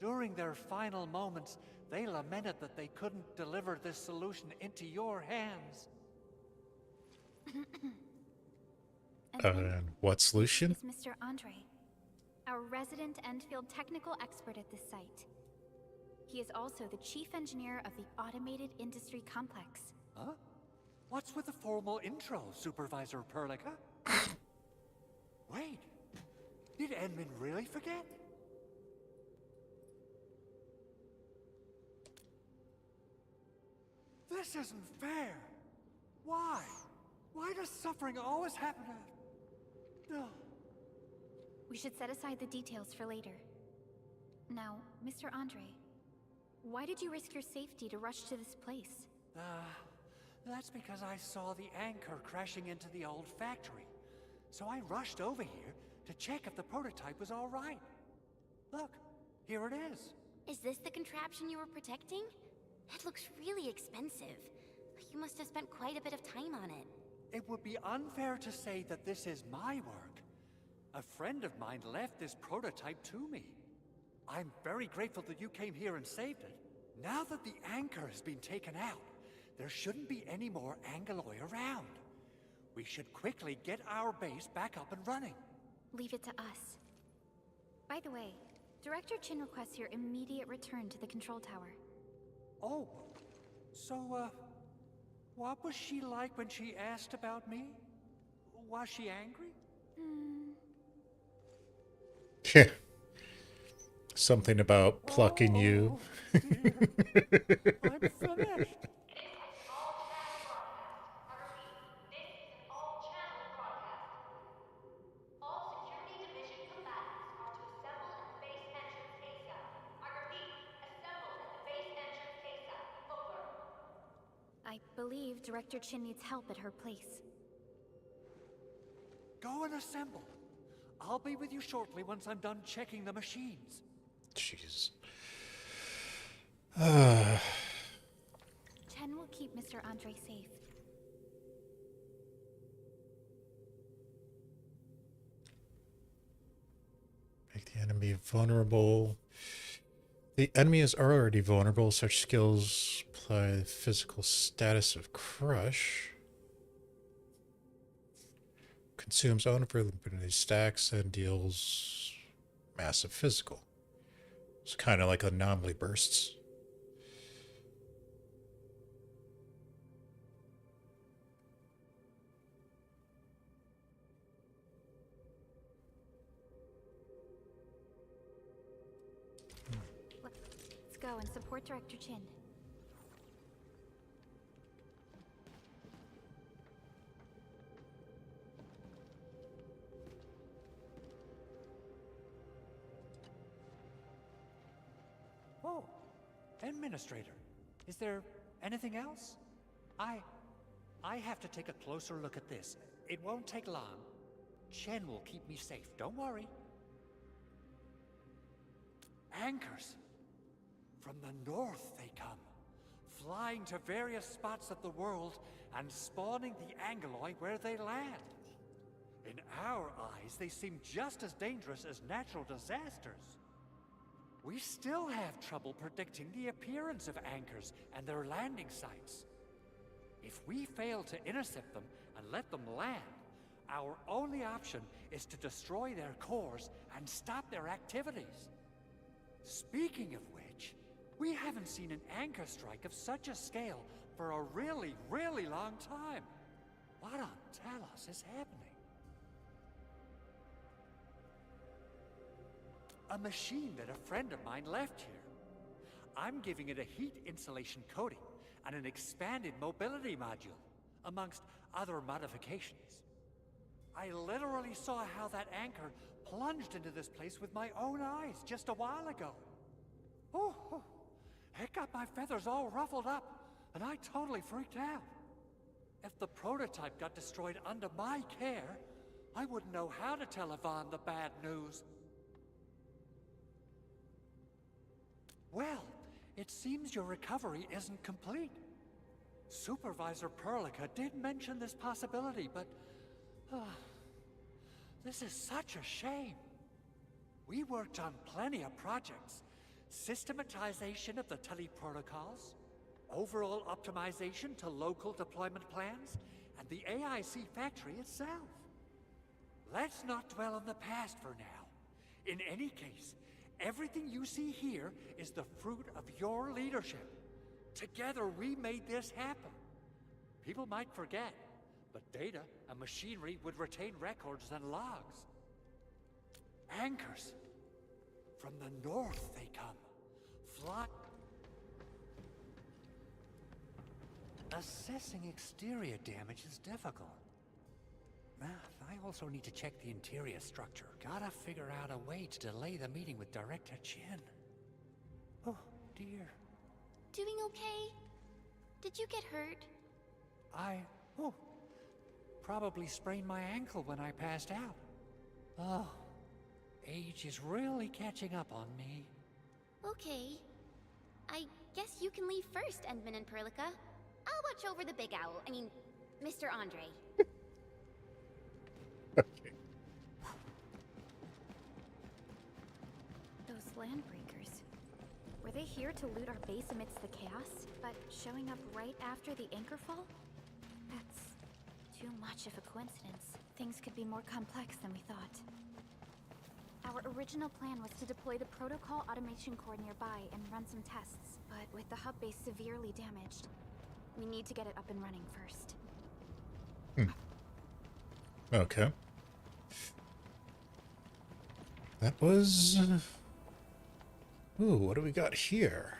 During their final moments, they lamented that they couldn't deliver this solution into your hands. Endman, What solution? is Mr. Andre, our resident Endfield technical expert at this site. He is also the chief engineer of the Automated Industry Complex. Huh? What's with the formal intro, Supervisor Perlica? Wait, did Endman really forget? This isn't fair. Why? Why does suffering always happen to... No. We should set aside the details for later. Now, Mr. Andre, why did you risk your safety to rush to this place? That's because I saw the anchor crashing into the old factory. So I rushed over here to check if the prototype was all right. Look, here it is. Is this the contraption you were protecting? It looks really expensive. You must have spent quite a bit of time on it. It would be unfair to say that this is my work. A friend of mine left this prototype to me. I'm very grateful that you came here and saved it. Now that the anchor has been taken out, there shouldn't be any more Angoloi around. We should quickly get our base back up and running. Leave it to us. By the way, Director Chin requests your immediate return to the control tower. Oh, so, what was she like when she asked about me? Was she angry? Something about plucking you. Dear. I'm finished. believe Director Chin needs help at her place. Go and assemble. I'll be with you shortly once I'm done checking the machines. Jeez. Chen will keep Mr. Andre safe. Make the enemy vulnerable. The enemy is already vulnerable. Such skills apply the physical status of Crush. Consumes unlimited stacks and deals massive physical. It's kind of like anomaly bursts. Let's go and support Director Chin. Oh, Administrator, is there anything else? I have to take a closer look at this. It won't take long. Chen will keep me safe, don't worry. Anchors. From the north they come, flying to various spots of the world and spawning the Angeloi where they land. In our eyes, they seem just as dangerous as natural disasters. We still have trouble predicting the appearance of anchors and their landing sites. If we fail to intercept them and let them land, our only option is to destroy their cores and stop their activities. Speaking of which, we haven't seen an anchor strike of such a scale for a really, really long time. What on Talos is happening? A machine that a friend of mine left here. I'm giving it a heat insulation coating and an expanded mobility module, amongst other modifications. I literally saw how that anchor plunged into this place with my own eyes just a while ago. Oh, it got my feathers all ruffled up, and I totally freaked out. If the prototype got destroyed under my care, I wouldn't know how to tell Yvonne the bad news. Well, it seems your recovery isn't complete. Supervisor Perlica did mention this possibility, but this is such a shame. We worked on plenty of projects. Systematization of the tele-protocols, overall optimization to local deployment plans, and the AIC factory itself. Let's not dwell on the past for now. In any case, everything you see here is the fruit of your leadership. Together we made this happen. People might forget, but data and machinery would retain records and logs. Anchors. From the north they come. Fly. Assessing exterior damage is difficult. I also need to check the interior structure. Gotta figure out a way to delay the meeting with Director Chin. Oh, dear. Doing okay? Did you get hurt? Probably sprained my ankle when I passed out. Oh, age is really catching up on me. Okay. I guess you can leave first, Endman and Perlica. I'll watch over the big owl. I mean, Mr. Andre. Okay. Those landbreakers. Were they here to loot our base amidst the chaos, but showing up right after the anchor fall? That's too much of a coincidence. Things could be more complex than we thought. Our original plan was to deploy the protocol automation core nearby and run some tests, but with the hub base severely damaged, we need to get it up and running first. Okay. That was... Ooh, what do we got here?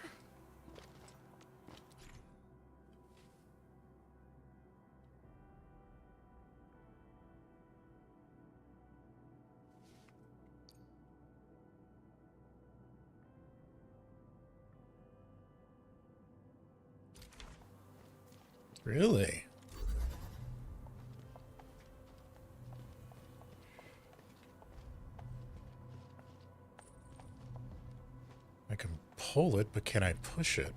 Really? I can pull it, but can I push it?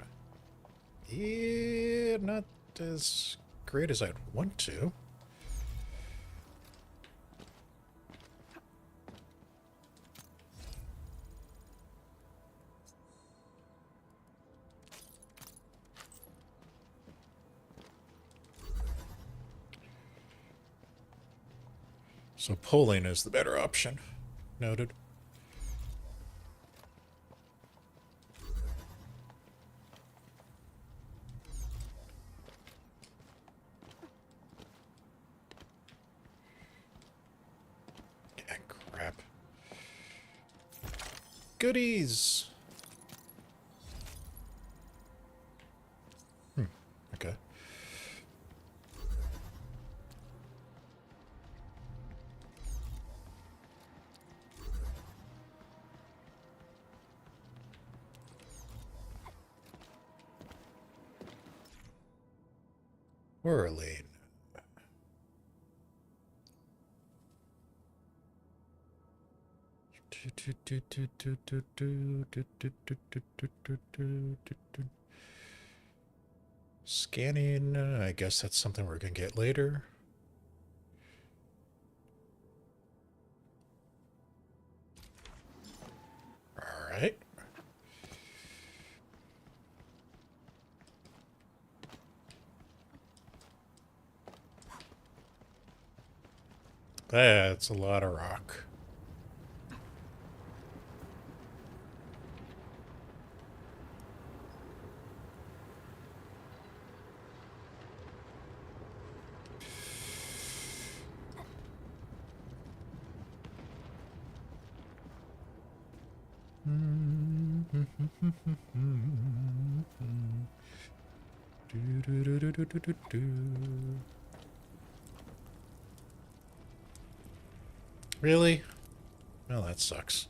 Yeah, not as great as I'd want to. So pulling is the better option. Noted. Ah, crap. Goodies! Okay. Whirling. Scanning, I guess that's something we're gonna get later. Alright. That's a lot of rock. Really? Well, that sucks.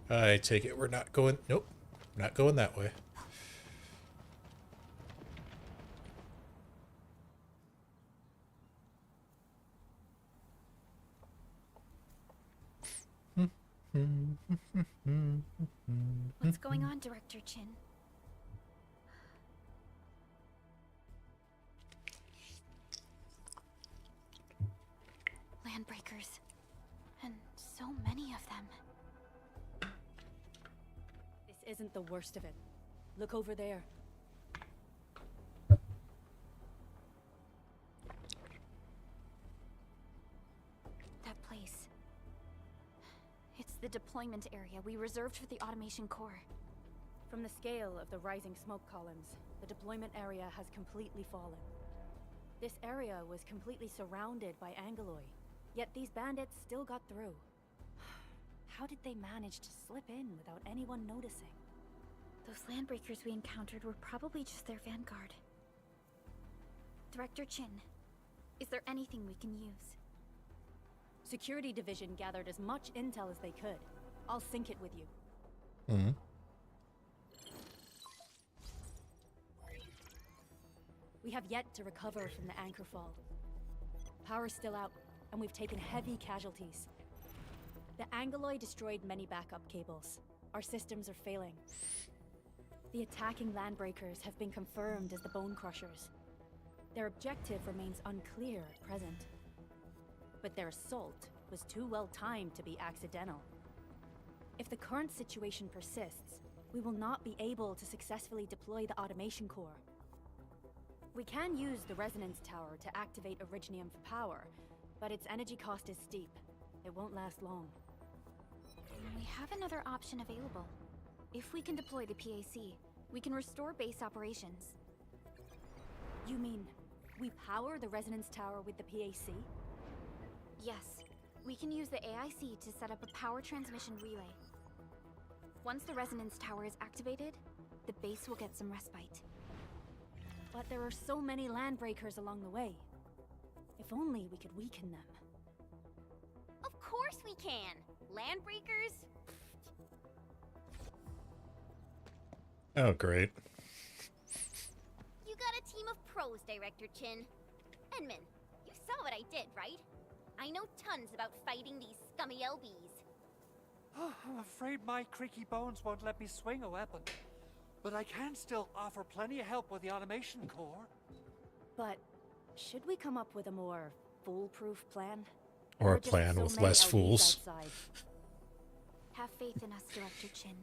I take it we're not going... Nope. Not going that way. What's going on, Director Chin? Landbreakers. And so many of them. This isn't the worst of it. Look over there. That place. It's the deployment area we reserved for the automation core. From the scale of the rising smoke columns, the deployment area has completely fallen. This area was completely surrounded by Angeloi, yet these bandits still got through. How did they manage to slip in without anyone noticing? Those landbreakers we encountered were probably just their vanguard. Director Chin, is there anything we can use? Security Division gathered as much intel as they could. I'll sync it with you. Mm-hmm. We have yet to recover from the anchor fall. Power's still out, and we've taken heavy casualties. The Angeloi destroyed many backup cables. Our systems are failing. The attacking landbreakers have been confirmed as the Bone Crushers. Their objective remains unclear at present. But their assault was too well timed to be accidental. If the current situation persists, we will not be able to successfully deploy the automation core. We can use the resonance tower to activate Originium for power, but its energy cost is steep. It won't last long. We have another option available. If we can deploy the PAC, we can restore base operations. You mean, we power the resonance tower with the PAC? Yes, we can use the AIC to set up a power transmission relay. Once the resonance tower is activated, the base will get some respite. But there are so many landbreakers along the way. If only we could weaken them. Of course we can! Landbreakers? Oh, great. You got a team of pros, Director Chin. Enman, you saw what I did, right? I know tons about fighting these scummy LBs. I'm afraid my creaky bones won't let me swing a weapon. But I can still offer plenty of help with the automation core. But should we come up with a more foolproof plan? Or a just plan so with many less LBs fools. outside? Have faith in us, Director Chin.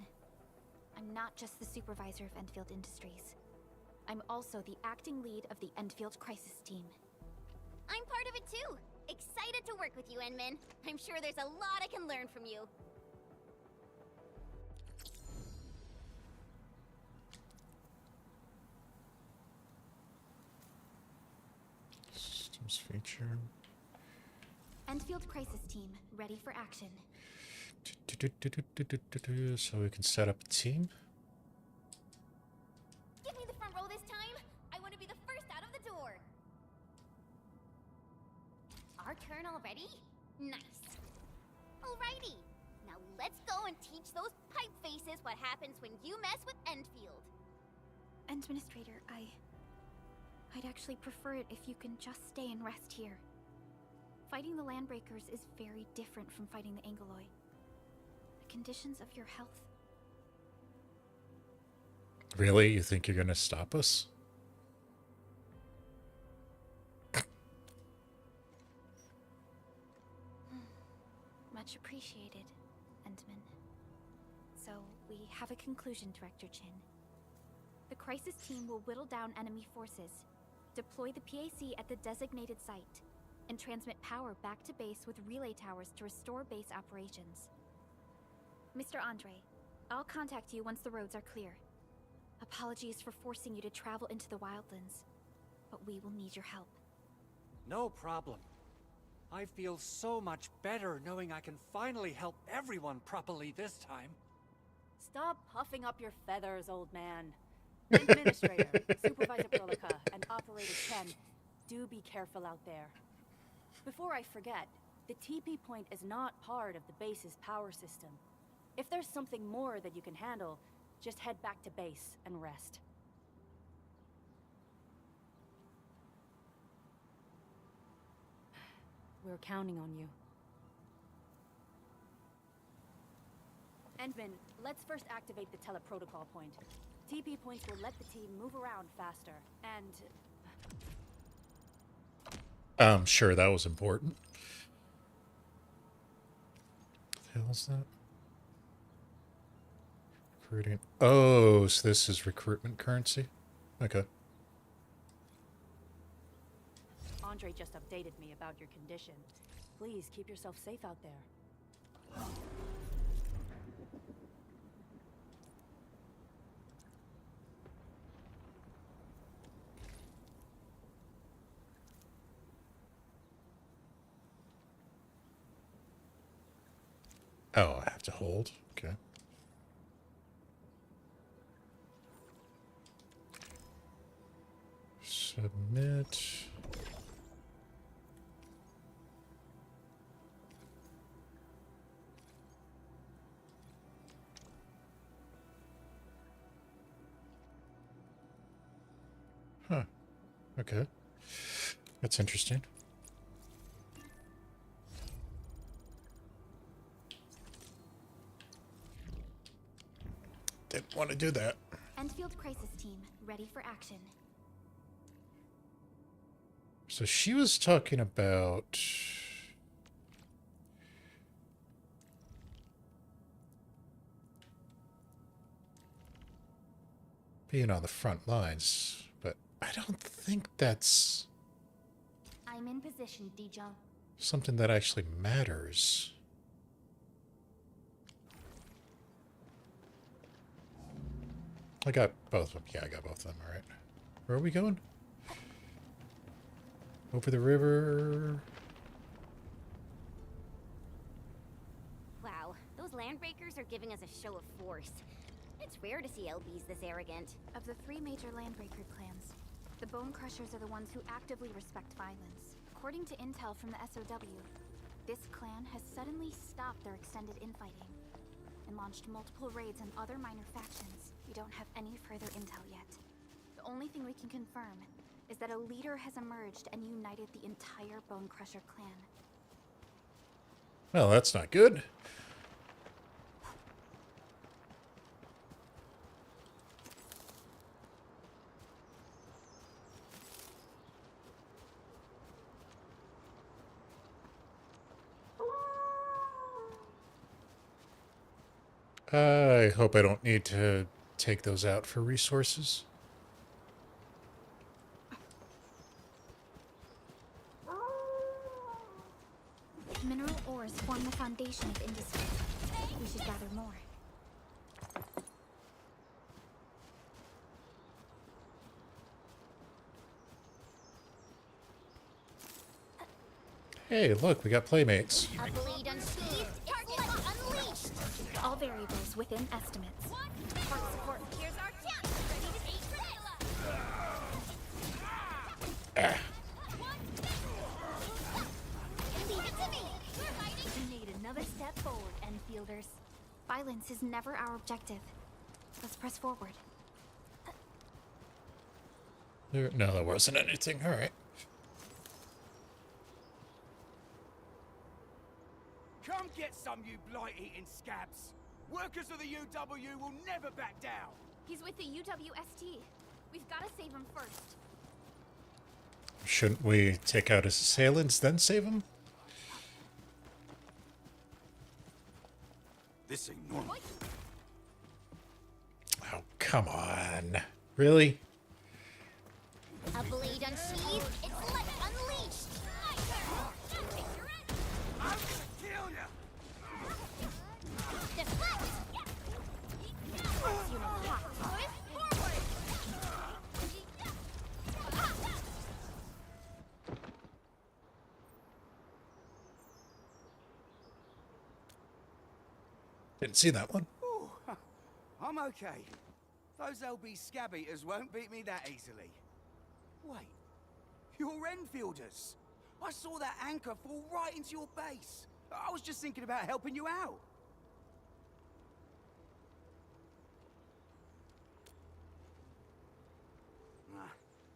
I'm not just the supervisor of Endfield Industries. I'm also the acting lead of the Endfield Crisis Team. I'm part of it too. Excited to work with you, Enman. I'm sure there's a lot I can learn from you. Systems feature. Endfield Crisis Team, ready for action. So we can set up a team. Give me the front row this time. I want to be the first out of the door. Our turn already? Nice. Alrighty. Now let's go and teach those pipe faces what happens when you mess with Endfield. Administrator, I'd actually prefer it if you can just stay and rest here. Fighting the Landbreakers is very different from fighting the Angoloi. The conditions of your health... Really? You think you're gonna stop us? Much appreciated, Endman. So, we have a conclusion, Director Chin. The Crisis Team will whittle down enemy forces, deploy the PAC at the designated site, and transmit power back to base with relay towers to restore base operations. Mr. Andre, I'll contact you once the roads are clear. Apologies for forcing you to travel into the wildlands, but we will need your help. No problem. I feel so much better knowing I can finally help everyone properly this time. Stop puffing up your feathers, old man. Administrator, Supervisor Prolica, and Operator Chen, do be careful out there. Before I forget, the TP point is not part of the base's power system. If there's something more that you can handle, just head back to base and rest. We're counting on you. Endman, let's first activate the teleprotocol point. TP points will let the team move around faster, and... Sure, that was important. What the hell is that? Recruiting. Oh, so this is recruitment currency? Okay. Andre just updated me about your condition. Please keep yourself safe out there. Oh, I have to hold. Okay. Submit. Huh. Okay. That's interesting. Didn't want to do that. Endfield Crisis Team, ready for action. So she was talking about being on the front lines, but I don't think that's I'm in position, Dijon. something that actually matters. I got both of them. Yeah, I got both of them. All right. Where are we going? Over the river. Wow, those Landbreakers are giving us a show of force. It's rare to see LBs this arrogant. Of the three major Landbreaker clans, The Bone Crushers are the ones who actively respect violence. According to intel from the SOW, this clan has suddenly stopped their extended infighting and launched multiple raids on other minor factions. We don't have any further intel yet. The only thing we can confirm is that a leader has emerged and united the entire Bone Crusher clan. Well, that's not good. I hope I don't need to take those out for resources. Mineral ores form the foundation of industry. We should gather more. Hey, look, we got playmates. A blade unsheathed, target unleashed. All variables within estimates. Support. Here's our chance. Ready to take Leave it to me. We're fighting. We need another step forward, Enfielders. Violence is never our objective. Let's press forward. No, there wasn't anything. All right. Come get some, you blight-eating scabs! Workers of the UW will never back down! He's with the UWST. We've got to save him first. Shouldn't we take out his assailants, then save him? This ain't normal. Oh, come on. Really? A blade unsheathed, its light unleashed. I'm gonna kill ya! Deflect. Didn't see that one. Ooh, I'm okay. Those LB scab eaters won't beat me that easily. Wait, you're Enfielders. I saw that anchor fall right into your base. I was just thinking about helping you out.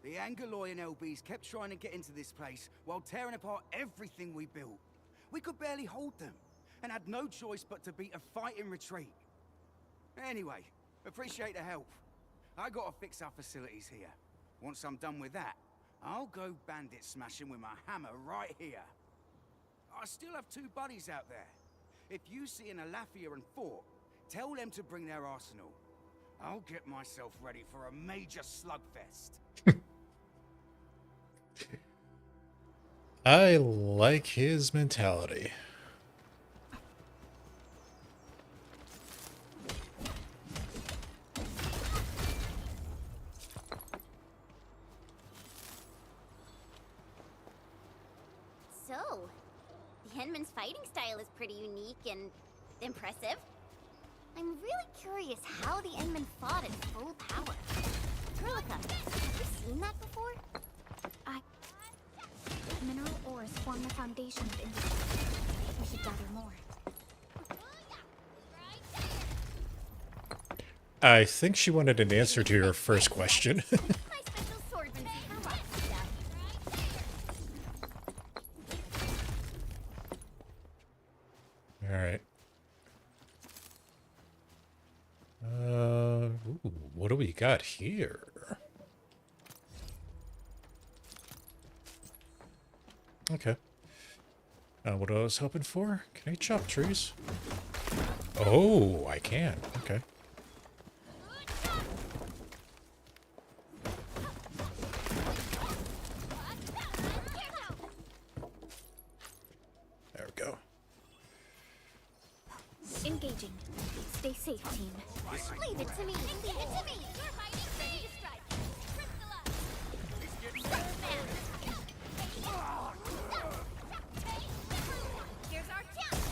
The Angaloy and LBs kept trying to get into this place while tearing apart everything we built. We could barely hold them, and had no choice but to beat a fighting retreat. Anyway, appreciate the help. I gotta fix our facilities here. Once I'm done with that, I'll go bandit smashing with my hammer right here. I still have 2 buddies out there. If you see an Alafia and Fort, tell them to bring their arsenal. I'll get myself ready for a major slugfest. I like his mentality. So, the Henman's fighting style is pretty unique and impressive. I'm really curious how the Endmen fought at full power. Kurlika, have you seen that before? Mineral ores form the foundation of industry. We should gather more. I think she wanted an answer to your first question. My special swordmanship for rough stuff. All right. Ooh, what do we got here? Okay. What I was hoping for? Can I chop trees? Oh, I can. Okay. There we go. Engaging. Stay safe, team. Leave it to me. Leave it to me. You're fighting. Ready to strike. Here's our chance.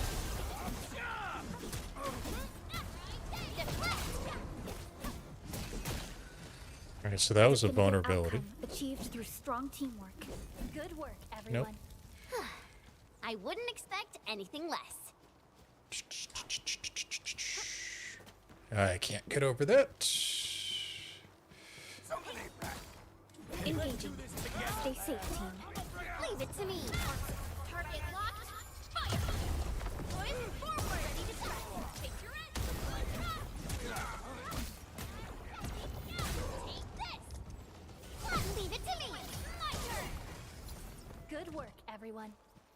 Okay, so that was a Definitive vulnerability. outcome achieved through strong teamwork. Good work, everyone. I wouldn't expect anything less. I can't get over that. Engaging. Stay safe, team. Leave it to me. Target locked. Fire. Push forward. Ready to strike. Take your end. Take this. Leave it to me. My turn. Good work, everyone.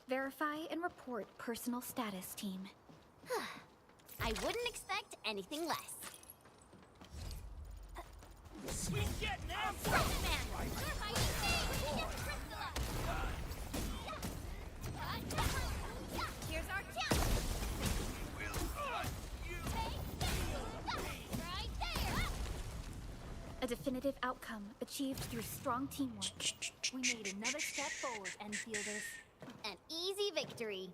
Verify and report personal status, team. I wouldn't expect anything less. Here's our chance. Right there. A definitive outcome achieved through strong teamwork. We made another step forward, Enfielders. An easy victory.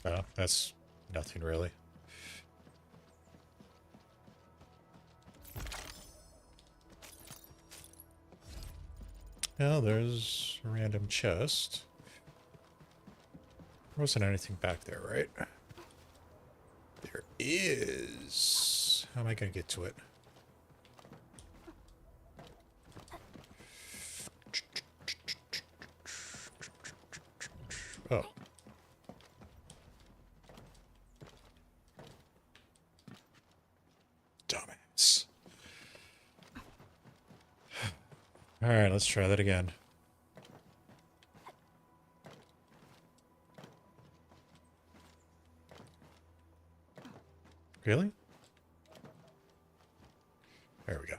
Oh, that's nothing really. Well, there's a random chest. There wasn't anything back there, right? There is. How am I going to get to it? Oh. Dumbass. Alright, let's try that again. Really? There we go.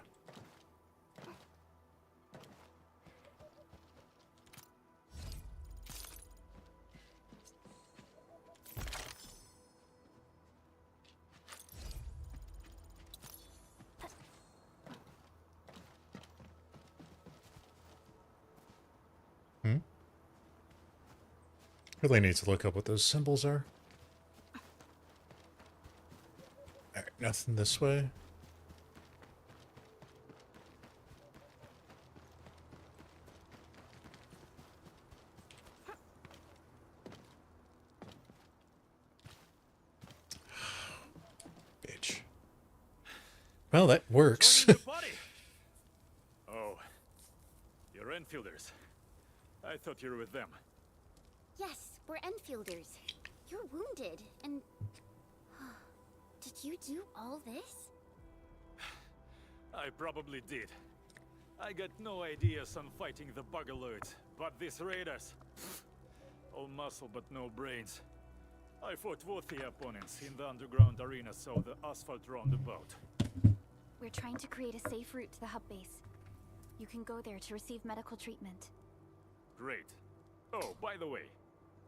Really need to look up what those symbols are. Alright, nothing this way. Bitch. Well, that works. Oh, you're Enfielders. I thought you were with them. Yes, we're Enfielders. You're wounded, and... Did you do all this? I probably did. I got no ideas on fighting the buggerloads, but these raiders... all muscle but no brains. I fought worthy opponents in the underground arena, so the asphalt roundabout. We're trying to create a safe route to the hub base. You can go there to receive medical treatment. Great. Oh, by the way,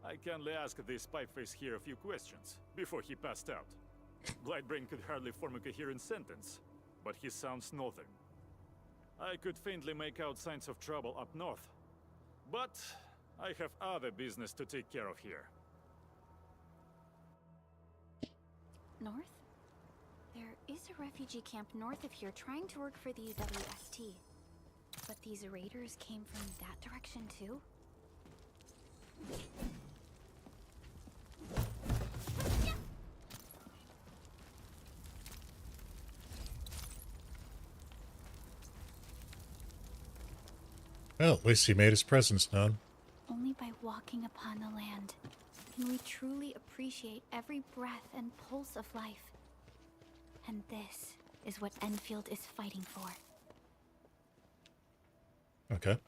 I kindly asked this pipeface here a few questions before he passed out. Blightbrain could hardly form a coherent sentence, but he sounds northern. I could faintly make out signs of trouble up north, but I have other business to take care of here. North? There is a refugee camp north of here trying to work for the UWST. But these raiders came from that direction too? Well, at least he made his presence known. Only by walking upon the land can we truly appreciate every breath and pulse of life. And this is what Enfield is fighting for. Okay.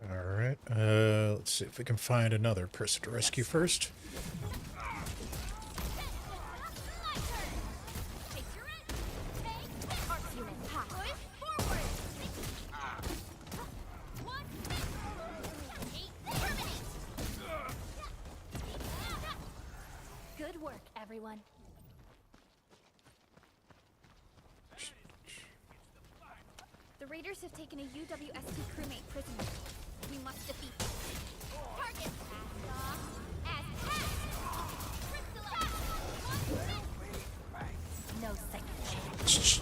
Alright, let's see if we can find another person to rescue first. raiders have taken a UWST crewmate prisoner. We must defeat them. Target passed off as passed. No second chance.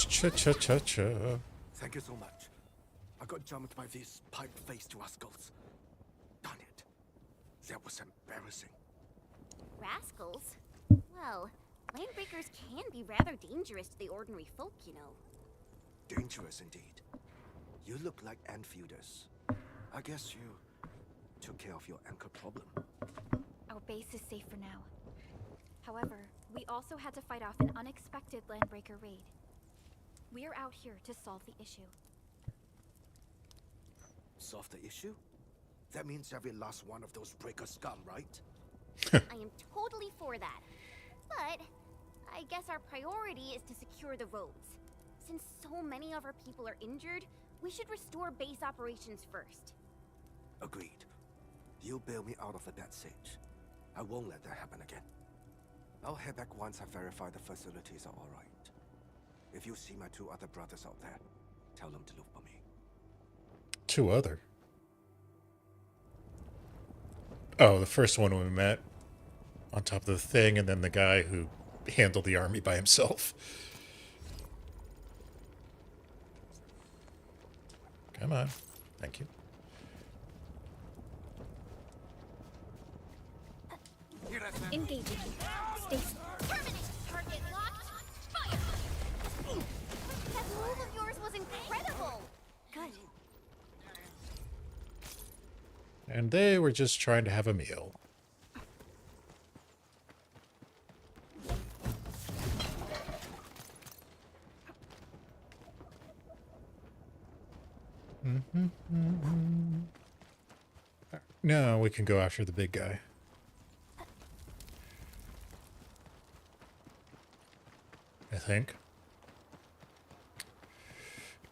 Cha-cha-cha-cha. Thank you so much. I got jumped by these pipe-faced rascals. Darn it. That was embarrassing. Rascals? Well, landbreakers can be rather dangerous to the ordinary folk, you know. Dangerous indeed. You look like Enfielders. I guess you took care of your anchor problem. Our base is safe for now. However, we also had to fight off an unexpected landbreaker raid. We're out here to solve the issue. Solve the issue? That means every last one of those breaker scum, right? I am totally for that. But I guess our priority is to secure the roads. Since so many of our people are injured, we should restore base operations first. Agreed. You'll bail me out of the death siege. I won't let that happen again. I'll head back once I verify the facilities are alright. If you see my 2 other brothers out there, tell them to look for me. 2 other? Oh, the first one we met on top of the thing, and then the guy who handled the army by himself. Come on. Thank you. Engaging. Stay. Terminate! Target locked! Fire! That move of yours was incredible! Good. And they were just trying to have a meal. Now we can go after the big guy. I think.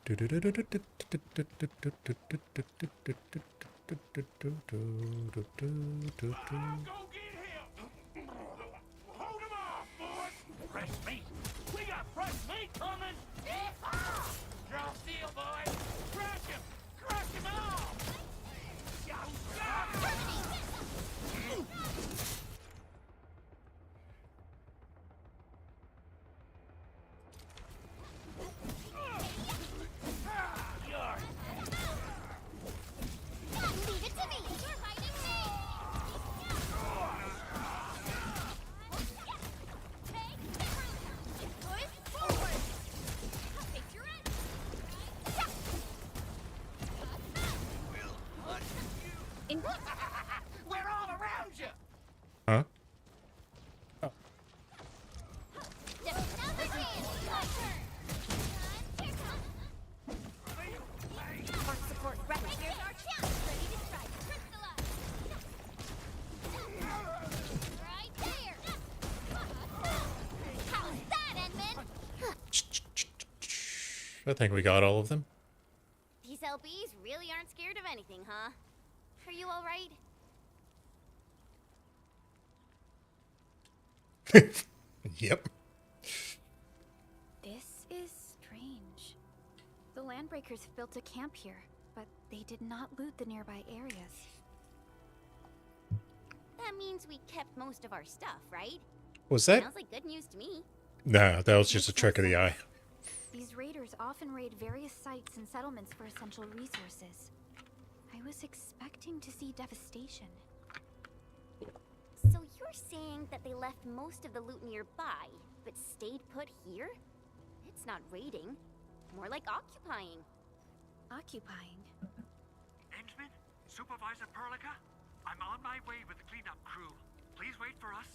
Hold him off, boys! Fresh meat! We got fresh meat coming! Draw steel, boys! Crush him! Crush him all! Leave it to me! You're fighting me! Push forward! Take your end! We're all around you! Huh? Another hand! Hard support ready. Here's our chance! Ready to strike! Crystallize! Right there! How's that, Edmund? I think we got all of them. These LBs really aren't scared of anything, huh? Are you alright? Yep. This is strange. The landbreakers built a camp here, but they did not loot the nearby areas. That means we kept most of our stuff, right? Was that? Sounds like good news to me. Nah, that was just a trick of the eye. These raiders often raid various sites and settlements for essential resources. I was expecting to see devastation. So you're saying that they left most of the loot nearby, but stayed put here? It's not raiding. More like occupying. Occupying? Endman? Supervisor Perlica? I'm on my way with the cleanup crew. Please wait for us.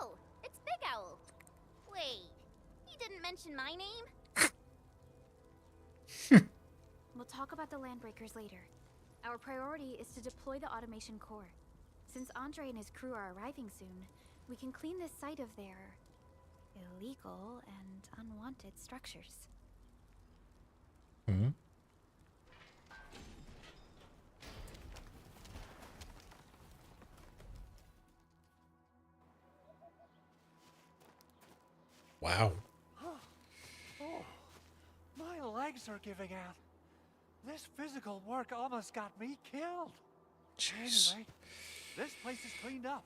Oh, it's Big Owl. Wait, he didn't mention my name? We'll talk about the landbreakers later. Our priority is to deploy the automation core. Since Andre and his crew are arriving soon, we can clean this site of their illegal and unwanted structures. Hmm? Wow. legs are giving out. This physical work almost got me killed. Jeez. Anyway, this place is cleaned up.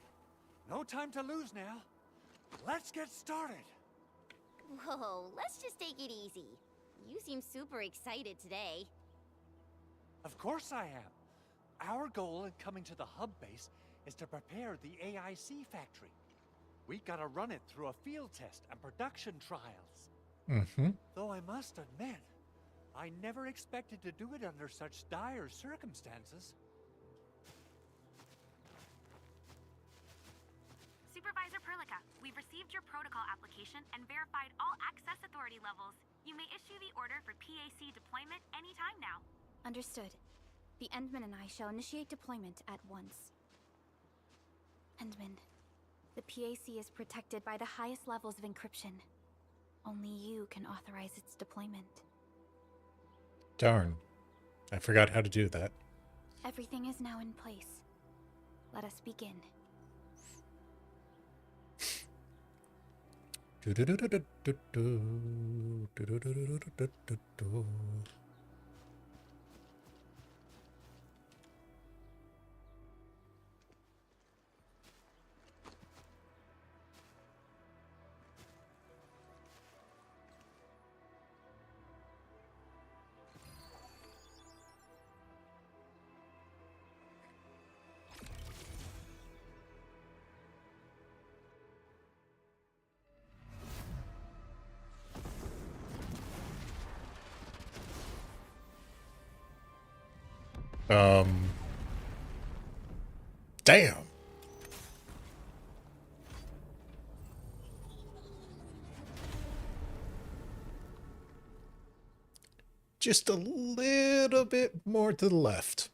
No time to lose now. Let's get started. Whoa, let's just take it easy. You seem super excited today. Of course I am. Our goal in coming to the hub base is to prepare the AIC factory. We gotta run it through a field test and production trials. Mm-hmm. Though I must admit, I never expected to do it under such dire circumstances. Supervisor Perlica, we've received your protocol application and verified all access authority levels. You may issue the order for PAC deployment anytime now. Understood. The Endman and I shall initiate deployment at once. Endman, the PAC is protected by the highest levels of encryption. Only you can authorize its deployment. Darn. I forgot how to do that. Everything is now in place. Let us begin. Damn. Just a little bit more to the left.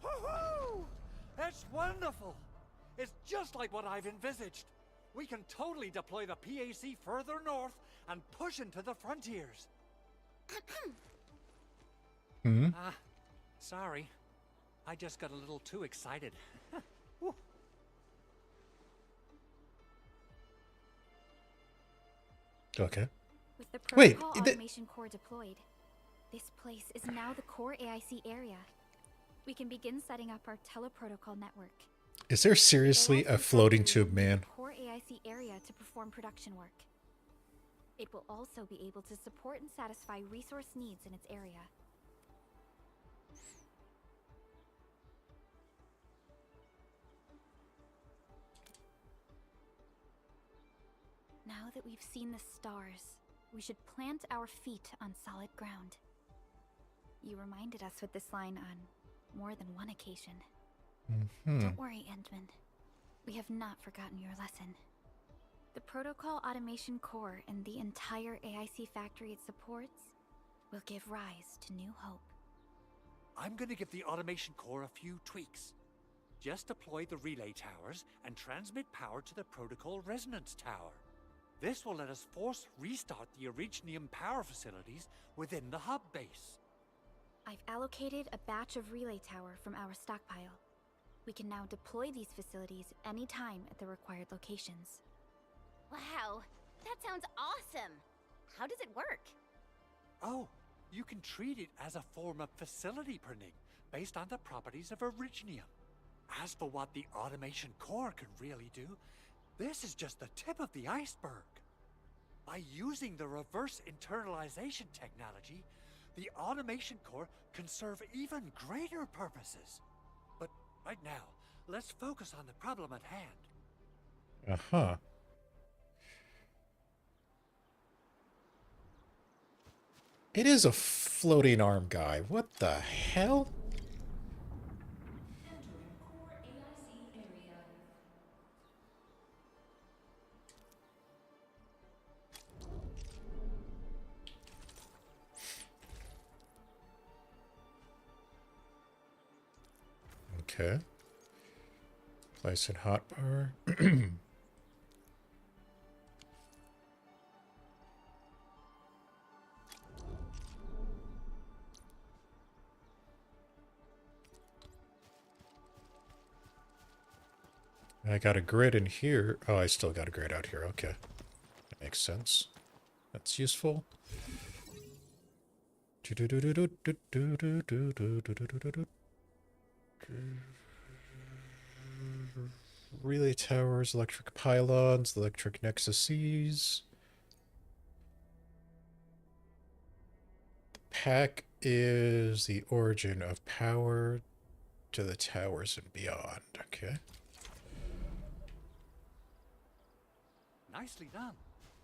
Woohoo! That's wonderful! It's just like what I've envisaged. We can totally deploy the PAC further north and push into the frontiers. Hmm? Sorry. I just got a little too excited. Woo. Okay. With the Wait, protocol automation core deployed, this place is now the core AIC area. We can begin setting up our teleprotocol network. Is there seriously a floating tube man? Core AIC area to perform production work. It will also be able to support and satisfy resource needs in its area. Now that we've seen the stars, we should plant our feet on solid ground. You reminded us with this line on more than one occasion. Don't worry, Endman. We have not forgotten your lesson. The protocol automation core and the entire AIC factory it supports will give rise to new hope. I'm gonna give the automation core a few tweaks. Just deploy the relay towers and transmit power to the protocol resonance tower. This will let us force restart the Originium power facilities within the hub base. I've allocated a batch of relay tower from our stockpile. We can now deploy these facilities anytime at the required locations. Wow, that sounds awesome. How does it work? Oh, you can treat it as a form of facility printing based on the properties of Originium. As for what the automation core can really do, this is just the tip of the iceberg. By using the reverse internalization technology, the automation core can serve even greater purposes. But right now, let's focus on the problem at hand. Uh-huh. It is a floating arm guy. What the hell? Okay. Place in hotbar. I got a grid in here. Oh, I still got a grid out here. Okay. That makes sense. That's useful. Relay towers, electric pylons, electric nexuses. The pack is the origin of power to the towers and beyond. Okay. Nicely done.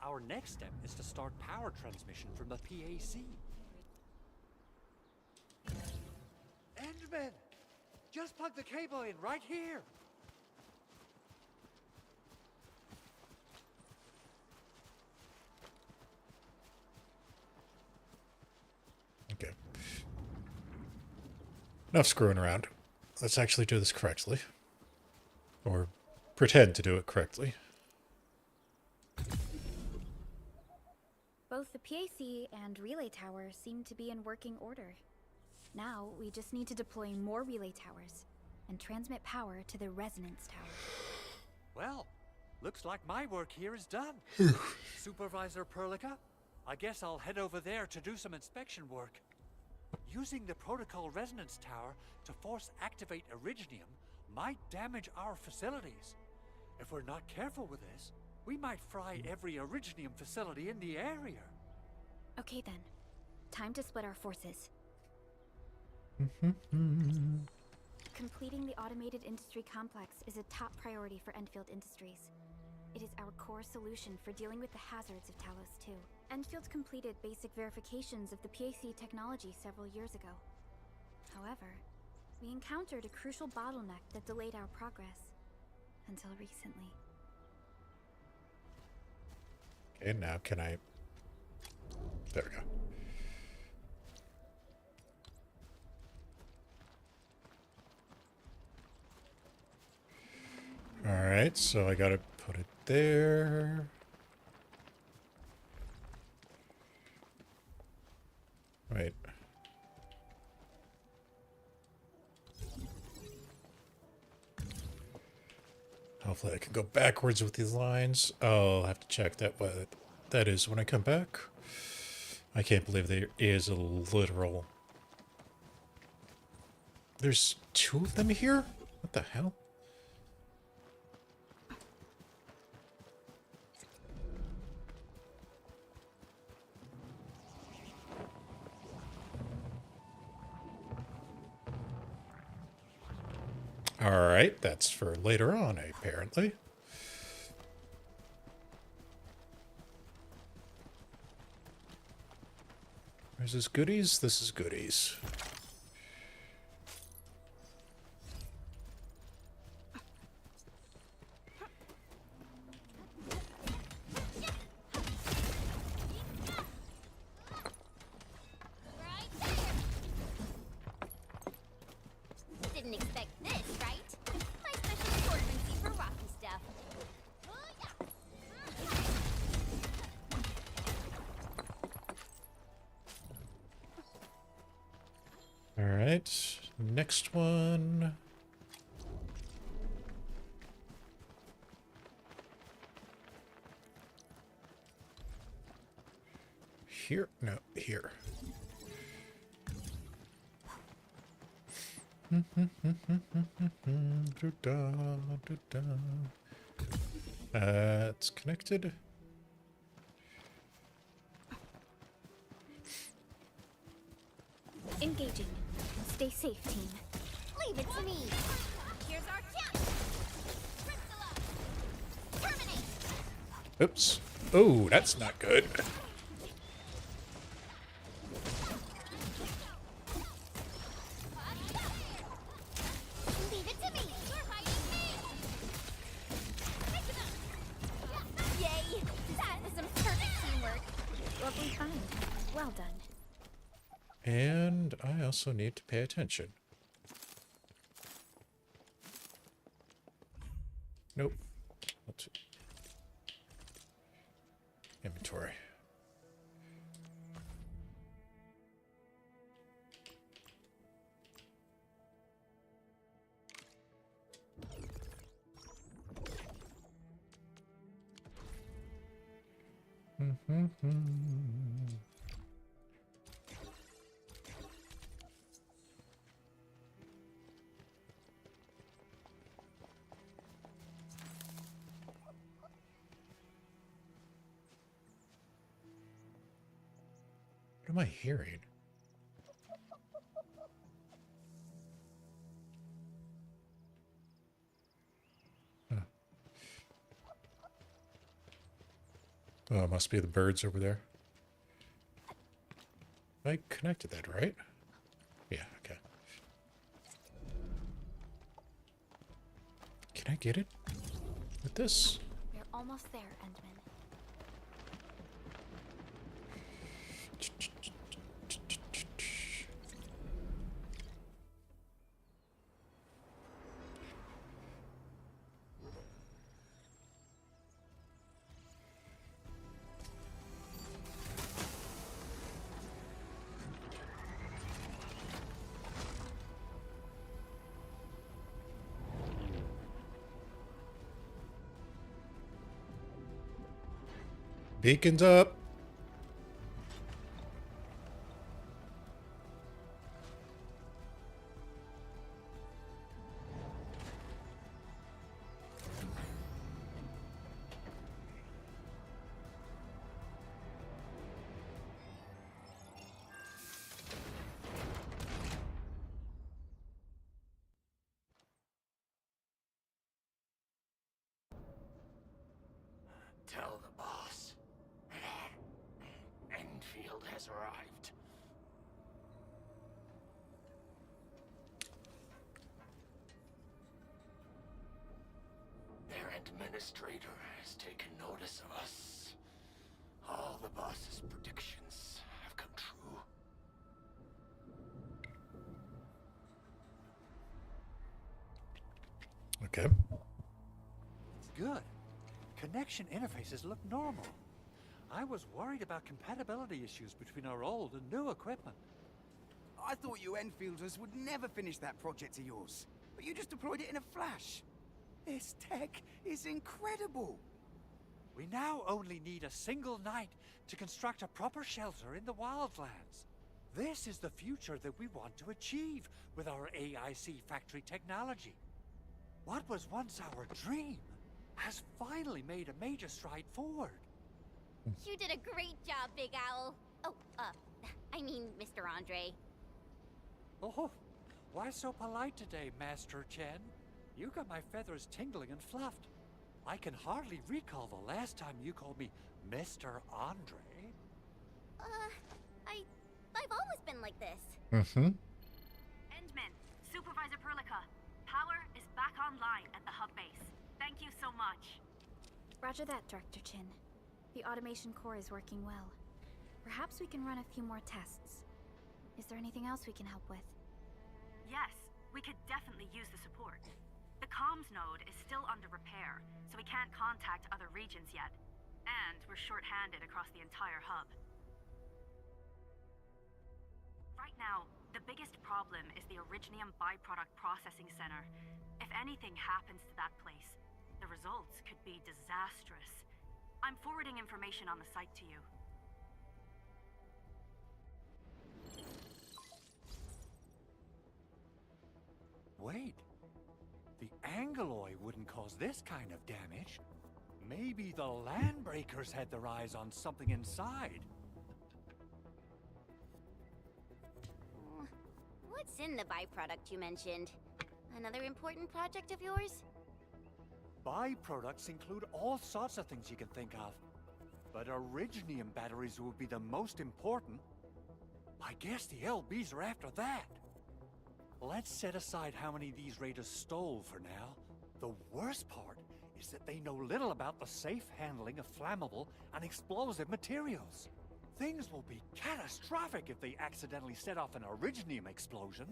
Our next step is to start power transmission from the PAC. Endman! Just plug the cable in right here! Okay. Enough screwing around. Let's actually do this correctly. Or pretend to do it correctly. Both the PAC and relay tower seem to be in working order. Now, we just need to deploy more relay towers and transmit power to the resonance tower. Well, looks like my work here is done. Supervisor Perlica, I guess I'll head over there to do some inspection work. Using the protocol resonance tower to force activate Originium might damage our facilities. If we're not careful with this, we might fry every Originium facility in the area. Okay then. Time to split our forces. Completing the automated industry complex is a top priority for Endfield Industries. It is our core solution for dealing with the hazards of Talos 2. Endfield completed basic verifications of the PAC technology several years ago. However, we encountered a crucial bottleneck that delayed our progress. Until recently. Okay, now can I... There we go. Alright, so I gotta put it there. Wait. Hopefully I can go backwards with these lines. I'll have to check that what that is when I come back. I can't believe there is a literal... There's two of them here? What the hell? Alright, that's for later on, apparently. Where's this goodies? This is goodies. Didn't expect this, right? My special absorbency for rocky stuff. Alright, next one. Here? No, here. It's connected. Engaging. Stay safe, team. Leave it to me. Here's our chance. Crystalla. Terminate. Oops. Oh, that's not good. Leave it to me. You're hiding me. Yay! That was some perfect teamwork. Lovely find. Well done. And I also need to pay attention. Nope. Let's... Inventory. What am I hearing? Huh. Oh, it must be the birds over there. I connected that, right? Yeah, okay. Can I get it with this? We're almost there, Endman. Beacons up! Tell the boss. Endfield has arrived. Their administrator has taken notice of us. All the boss's predictions have come true. Okay. Good. Connection interfaces look normal. I was worried about compatibility issues between our old and new equipment. I thought you Enfielders would never finish that project of yours, but you just deployed it in a flash. This tech is incredible. We now only need a single night to construct a proper shelter in the wildlands. This is the future that we want to achieve with our AIC factory technology. What was once our dream has finally made a major stride forward. You did a great job, Big Owl. Oh, I mean, Mr. Andre. Oh, why so polite today, Master Chen? You got my feathers tingling and fluffed. I can hardly recall the last time you called me Mr. Andre. I've always been like this. Mm-hmm. Endman, Supervisor Perlica, power is back online at the hub base. Thank you so much. Roger that, Director Chin. The automation core is working well. Perhaps we can run a few more tests. Is there anything else we can help with? Yes, we could definitely use the support. The comms node is still under repair, so we can't contact other regions yet. And we're short-handed across the entire hub. Right now, the biggest problem is the Originium byproduct processing center. If anything happens to that place, the results could be disastrous. I'm forwarding information on the site to you. Wait. The Angeloy wouldn't cause this kind of damage. Maybe the Landbreakers had their eyes on something inside. What's in the byproduct you mentioned? Another important project of yours? Byproducts include all sorts of things you can think of. But Originium batteries will be the most important. I guess the LBs are after that. Let's set aside how many these raiders stole for now. The worst part is that they know little about the safe handling of flammable and explosive materials. Things will be catastrophic if they accidentally set off an Originium explosion.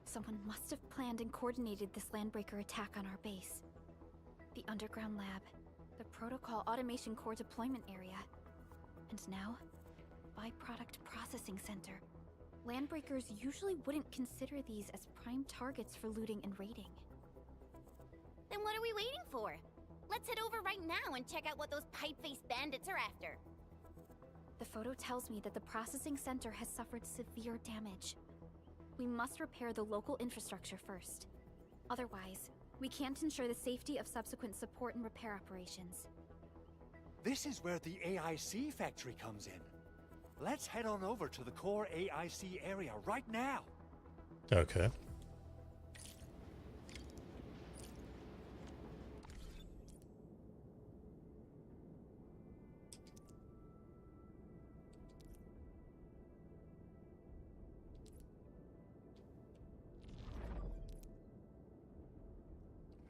Someone must have planned and coordinated this Landbreaker attack on our base. The underground lab, the protocol automation core deployment area, and now, byproduct processing center. Landbreakers usually wouldn't consider these as prime targets for looting and raiding. Then what are we waiting for? Let's head over right now and check out what those pipe-faced bandits are after. The photo tells me that the processing center has suffered severe damage. We must repair the local infrastructure first. Otherwise, we can't ensure the safety of subsequent support and repair operations. This is where the AIC factory comes in. Let's head on over to the core AIC area right now. Okay.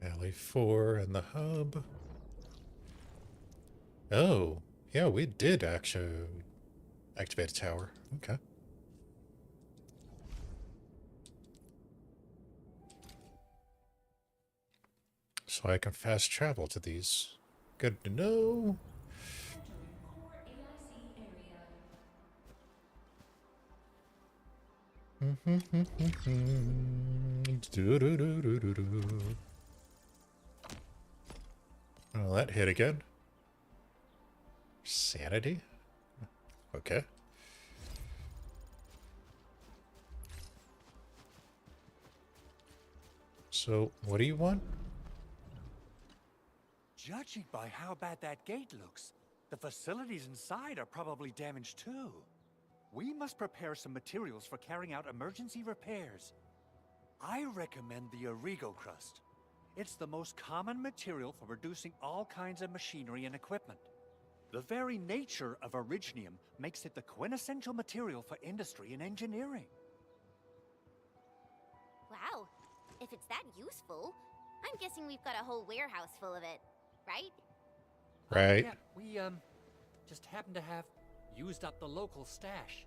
Valley 4 and the hub. Oh, yeah, we did actually activate a tower. Okay. So I can fast travel to these. Good to know. Oh, that hit again. Sanity? Okay. So, what do you want? Judging by how bad that gate looks, the facilities inside are probably damaged too. We must prepare some materials for carrying out emergency repairs. I recommend the Origo crust. It's the most common material for producing all kinds of machinery and equipment. The very nature of originium makes it the quintessential material for industry and engineering. Wow, if it's that useful, I'm guessing we've got a whole warehouse full of it, right? Right. Yeah, we, just happen to have used up the local stash.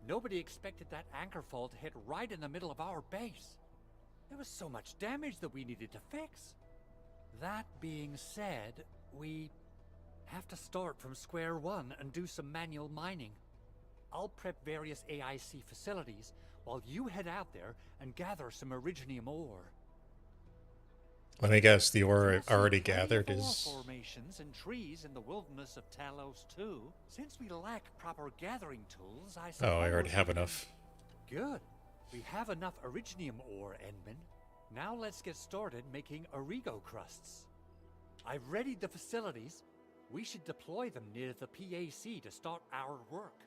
Nobody expected that anchor fall to hit right in the middle of our base. There was so much damage that we needed to fix. That being said, we have to start from square one and do some manual mining. I'll prep various AIC facilities while you head out there and gather some originium ore. Let me guess, the ore You'll see already plenty of gathered ore is... formations and trees in the wilderness of Talos too. Since we lack proper gathering tools, I suppose... Oh, I already have enough. Good. We have enough originium ore, Endman. Now let's get started making Origo crusts. I've readied the facilities. We should deploy them near the PAC to start our work.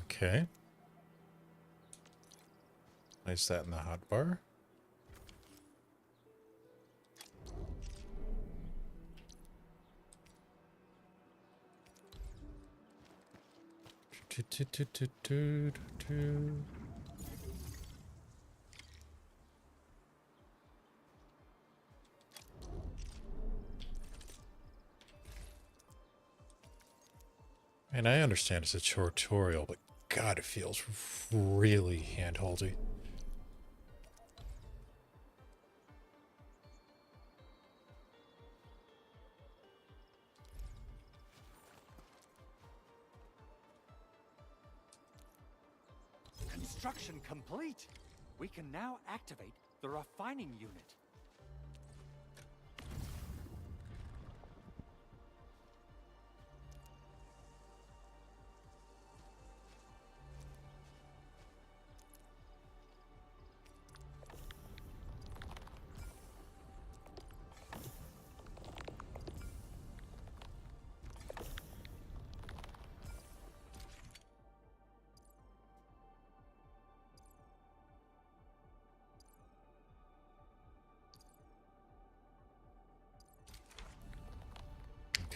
Okay. Place that in the hotbar. And I understand it's a tutorial, but God, it feels really hand-holdy. Construction complete. We can now activate the refining unit.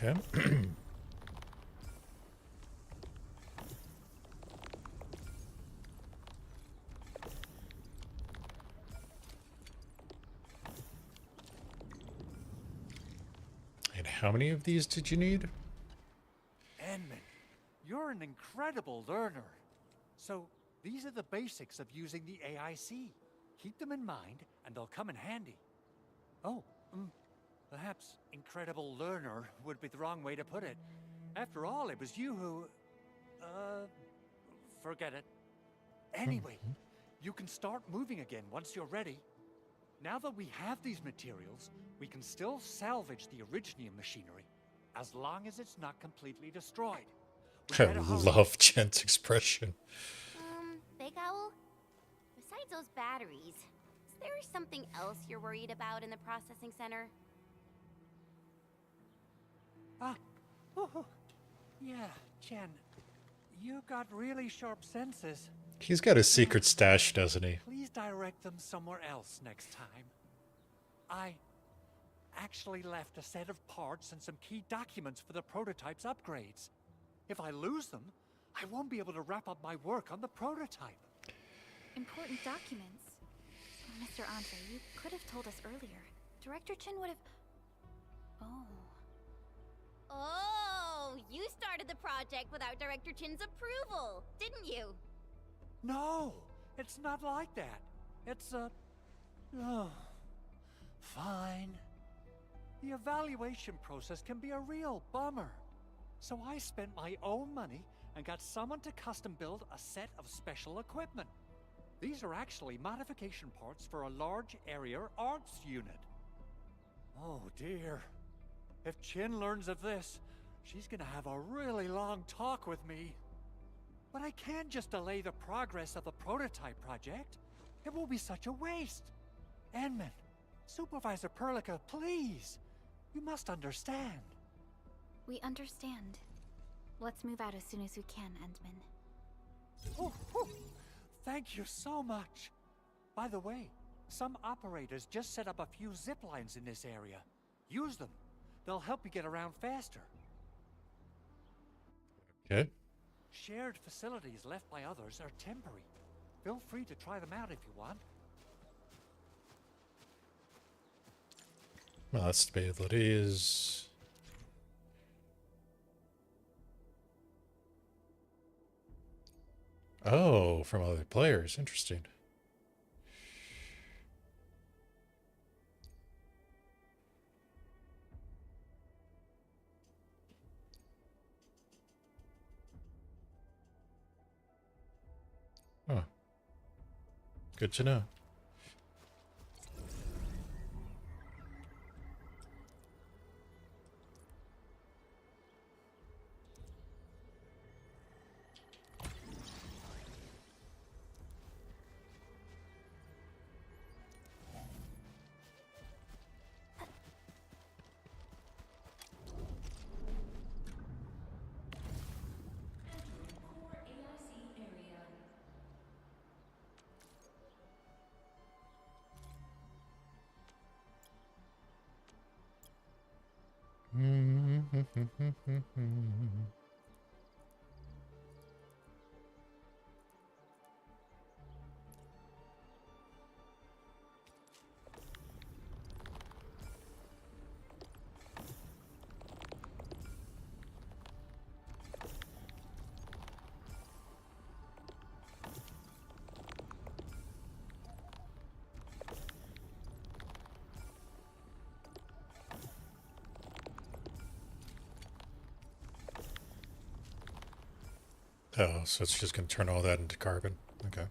Okay. And how many of these did you need? Endman, you're an incredible learner. So, these are the basics of using the AIC. Keep them in mind, and they'll come in handy. Oh, perhaps incredible learner would be the wrong way to put it. After all, it was you who... forget it. Anyway, You can start moving again once you're ready. Now that we have these materials, we can still salvage the Originium machinery, as long as it's not completely destroyed. We I better hurry. love Jen's expression. Big Owl? Besides those batteries, is there something else you're worried about in the processing center? Yeah, Jen. You got really sharp senses. He's got a secret stash, doesn't he? Please direct them somewhere else next time. I actually left a set of parts and some key documents for the prototype's upgrades. If I lose them, I won't be able to wrap up my work on the prototype. Important documents. Mr. Andre, you could have told us earlier. Director Chin would have... Oh, you started the project without Director Chin's approval, didn't you? No, it's not like that. It's fine. The evaluation process can be a real bummer. So I spent my own money and got someone to custom build a set of special equipment. These are actually modification parts for a large area arts unit. Oh dear. If Chin learns of this, she's gonna have a really long talk with me. But I can't just delay the progress of the prototype project. It will be such a waste. Enman, Supervisor Perlica, please. You must understand. We understand. Let's move out as soon as we can, Endman. Oh, thank you so much. By the way, some operators just set up a few zip lines in this area. Use them. They'll help you get around faster. Okay. Shared facilities left by others are temporary. Feel free to try them out if you want. Well, that's abilities. Oh, from other players. Interesting. Oh. Good to know. Oh, so it's just going to turn all that into carbon. Okay.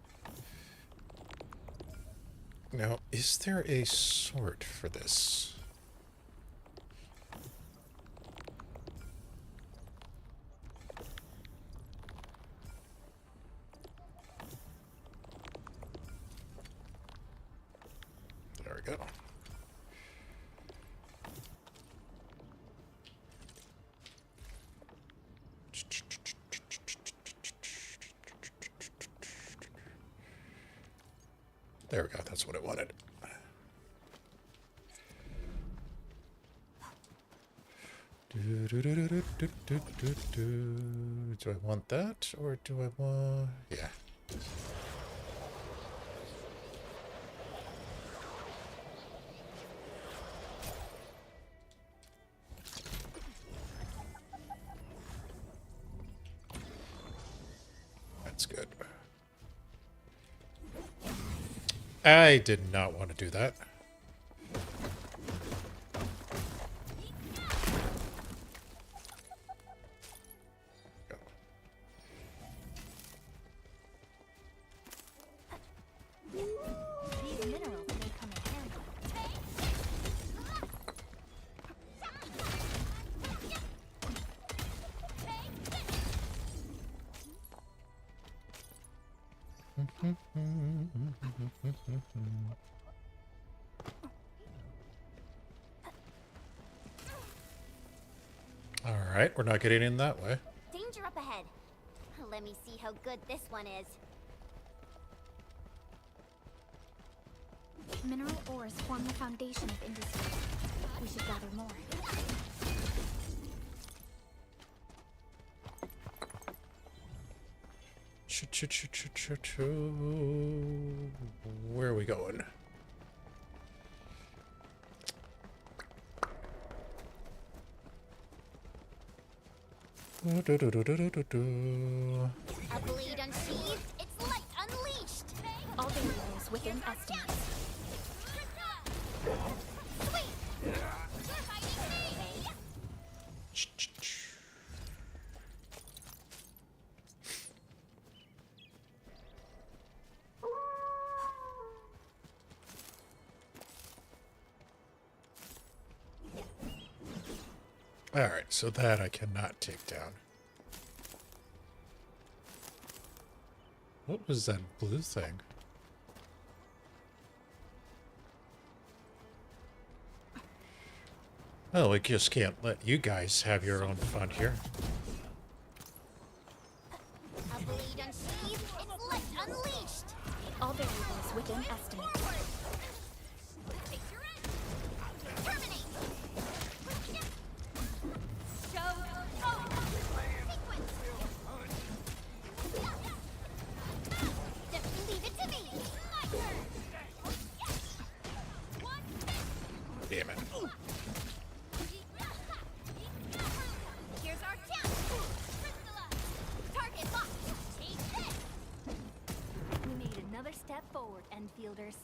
Now, is there a sort for this? There we go. There we go, that's what I wanted. Do I want that, or do I want... Yeah. That's good. I did not want to do that. All right, we're not getting in that way. Danger up ahead. Let me see how good this one is. Mineral ores form the foundation of industry. We should gather more. Where are we going? A blade unsheathed, its light unleashed. All variables within estimates. Sweet! You're fighting me! All right, so that I cannot take down. What was that blue thing? Well, we just can't let you guys have your own fun here. A blade unsheathed, its light unleashed. All variables within estimates. Terminate! Show sequence! Just leave it to me! My turn! Damn it. Here's our chance! Target locked! Take this! We made another step forward, Endfielders.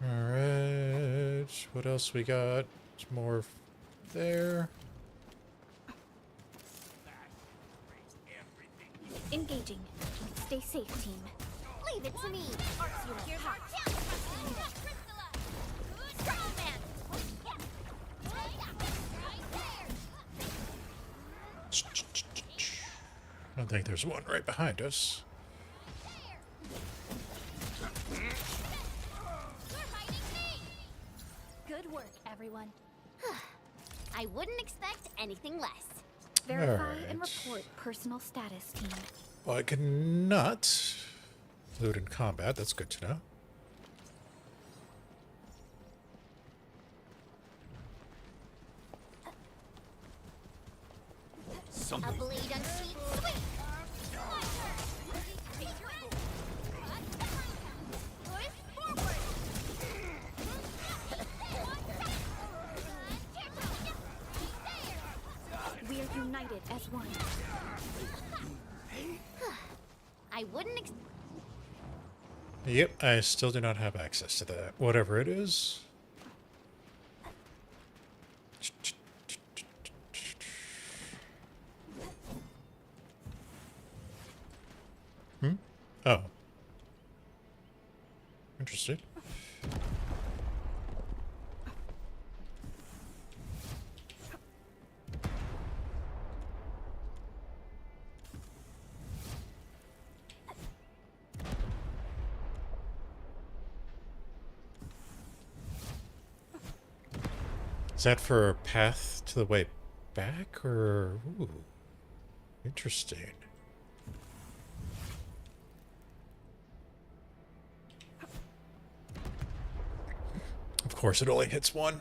All right, what else we got? More there. Engaging. Stay safe, team. Leave it to me! Here's our chance! Strong man! I don't think there's one right behind us. Good work, everyone. I wouldn't expect anything less. Verify and Alright. report personal status, team. Well, I cannot loot in combat. That's good to know. A blade unsheathed. Sweet! My turn! Push forward! We are united as one. I wouldn't Yep, I still do not have access to that. Whatever it is. Oh. Interesting. Is that for a path to the way back, or... Ooh, interesting. Of course, it only hits one.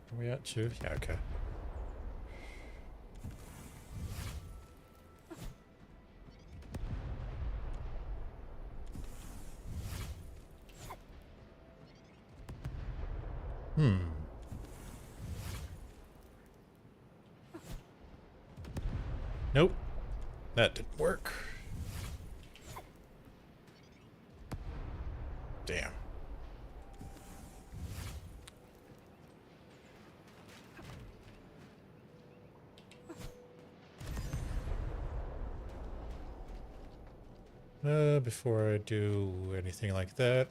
Are we at two? Yeah, okay. Nope. That didn't work. Damn. Before I do anything like that,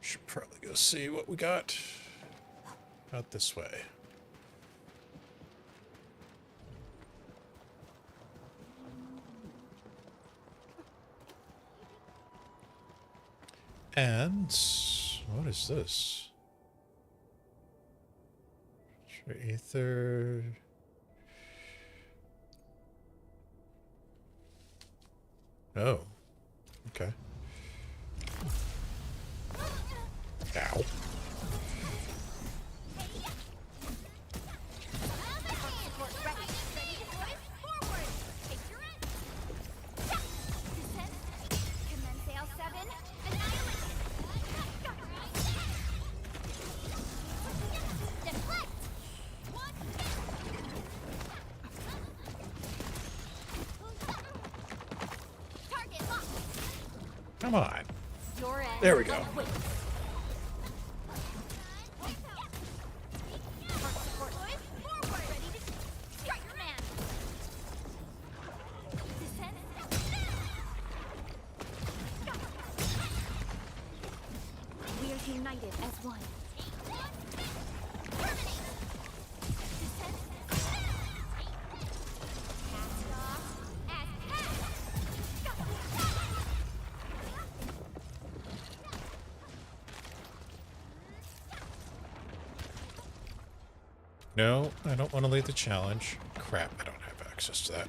should probably go see what we got out this way. And what is this? Ether. Oh, okay. Ow. Come on. There we go. We are united as one. No, I don't want to lead the challenge. Crap, I don't have access to that.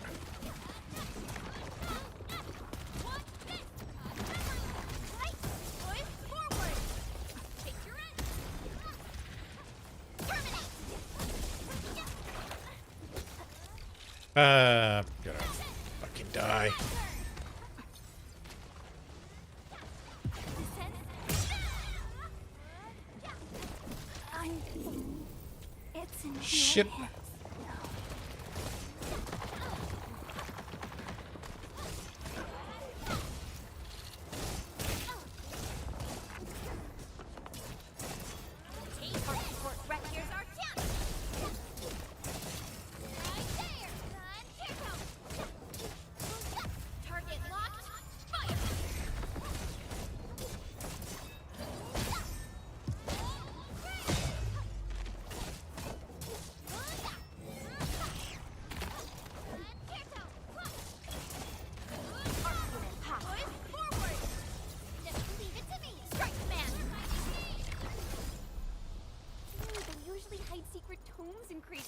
Gonna fucking die. It's in Shit. your hands.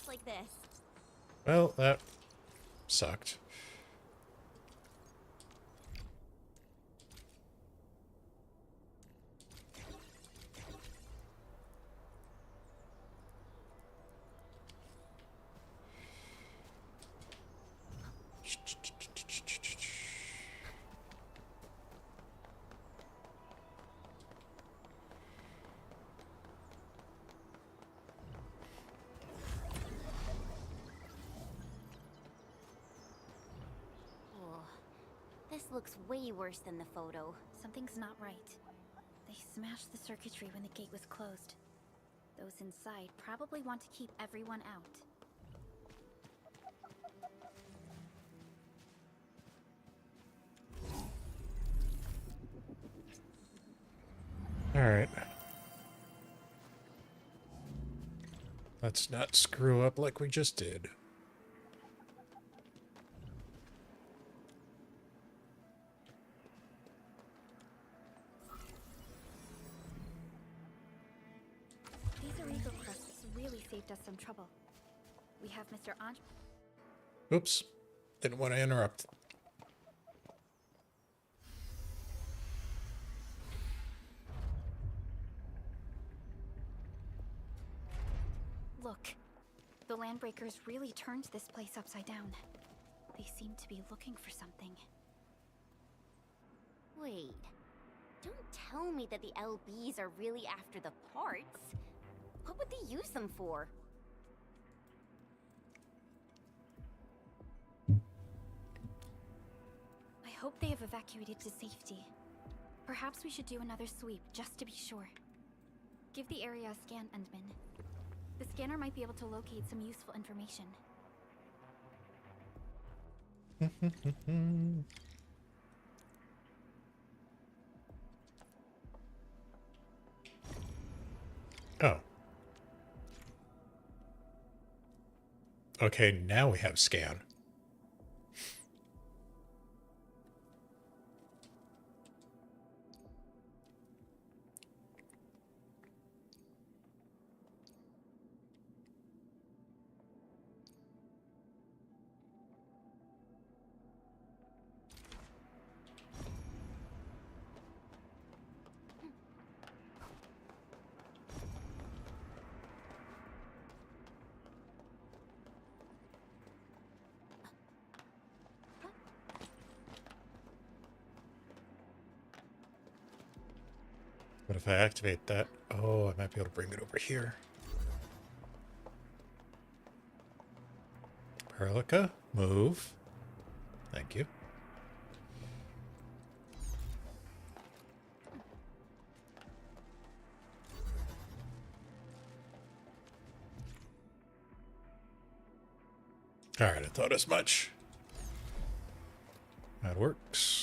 Like this. Well, that sucked. This looks way worse than the photo. Something's not right. They smashed the circuitry when the gate was closed. Those inside probably want to keep everyone out. All right. Let's not screw up like we just did. Saved us some trouble. We have Mr. Anj. Oops. Didn't want to interrupt. Look. The Landbreakers really turned this place upside down. They seem to be looking for something. Wait. Don't tell me that the LBs are really after the parts. What would they use them for? I hope they have evacuated to safety. Perhaps we should do another sweep, just to be sure. Give the area a scan, Endman. The scanner might be able to locate some useful information. Oh. Okay, now we have scan. But if I activate that, oh, I might be able to bring it over here. Perlica, move. Thank you. Alright, I thought as much. That works.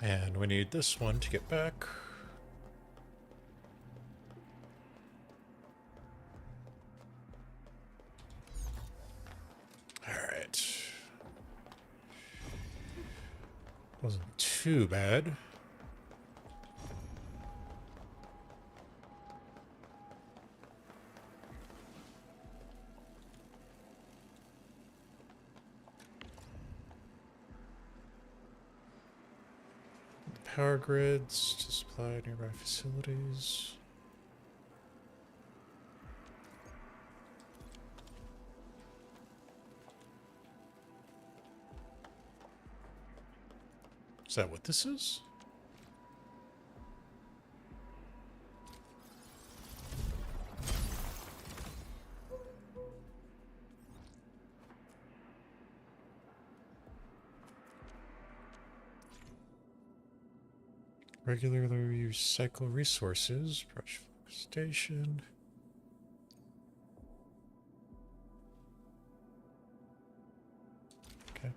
And we need this one to get back. Alright. Wasn't too bad. Power grids to supply nearby facilities. Is that what this is? Regularly recycle resources. Brush station. Okay.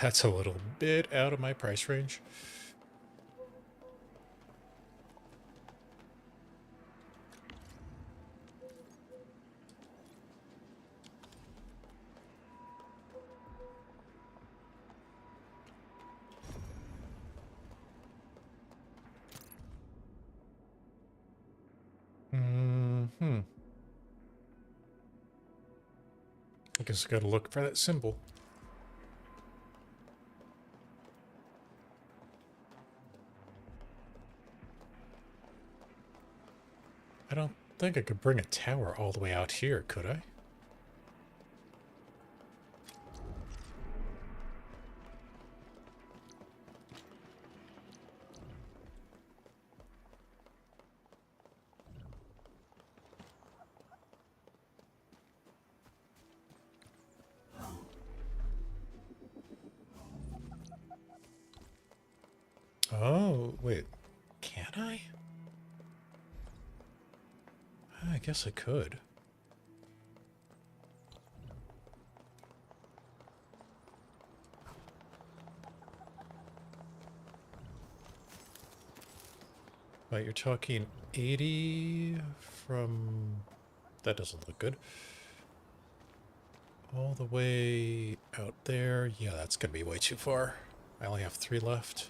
That's a little bit out of my price range. I guess I gotta look for that symbol. I don't think I could bring a tower all the way out here, could I? Oh, wait. Can I? I guess I could. But you're talking 80 from... That doesn't look good. All the way out there. Yeah, that's going to be way too far. I only have 3 left.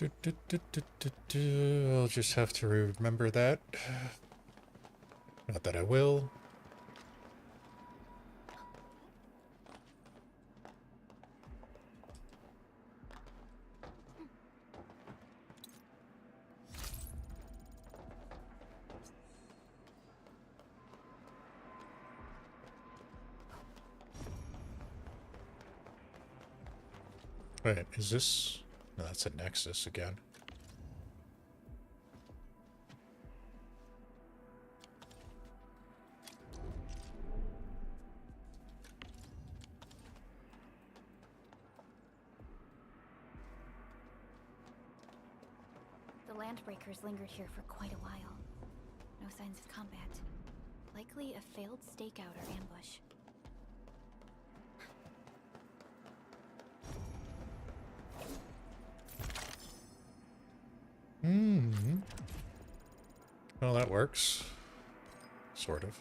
I'll just have to remember that. Not that I will. Wait, is this... No, that's a Nexus again. The Landbreakers lingered here for quite a while. No signs of combat. Likely a failed stakeout or ambush. Well, that works. Sort of.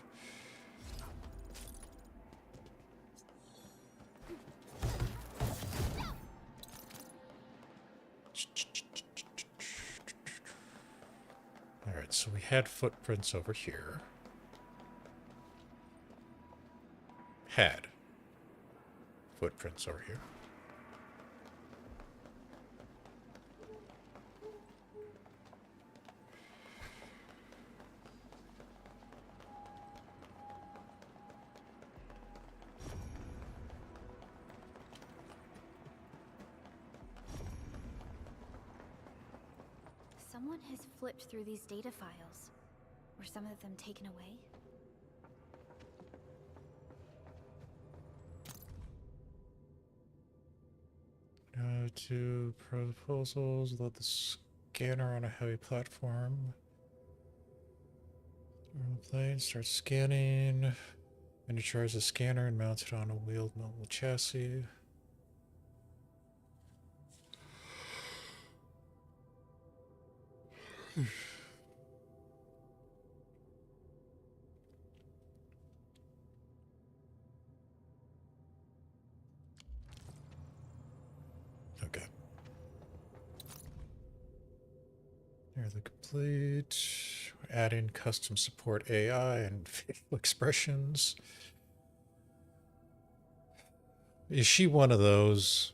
Alright, so we had footprints over here. Had footprints over here. Someone has flipped through these data files. Were some of them taken away? To proposals, load the scanner on a heavy platform. Plane, start scanning. Miniaturize the scanner and mount it on a wheeled mobile chassis. Okay. There's the complete. Add in custom support AI and facial expressions. Is she one of those?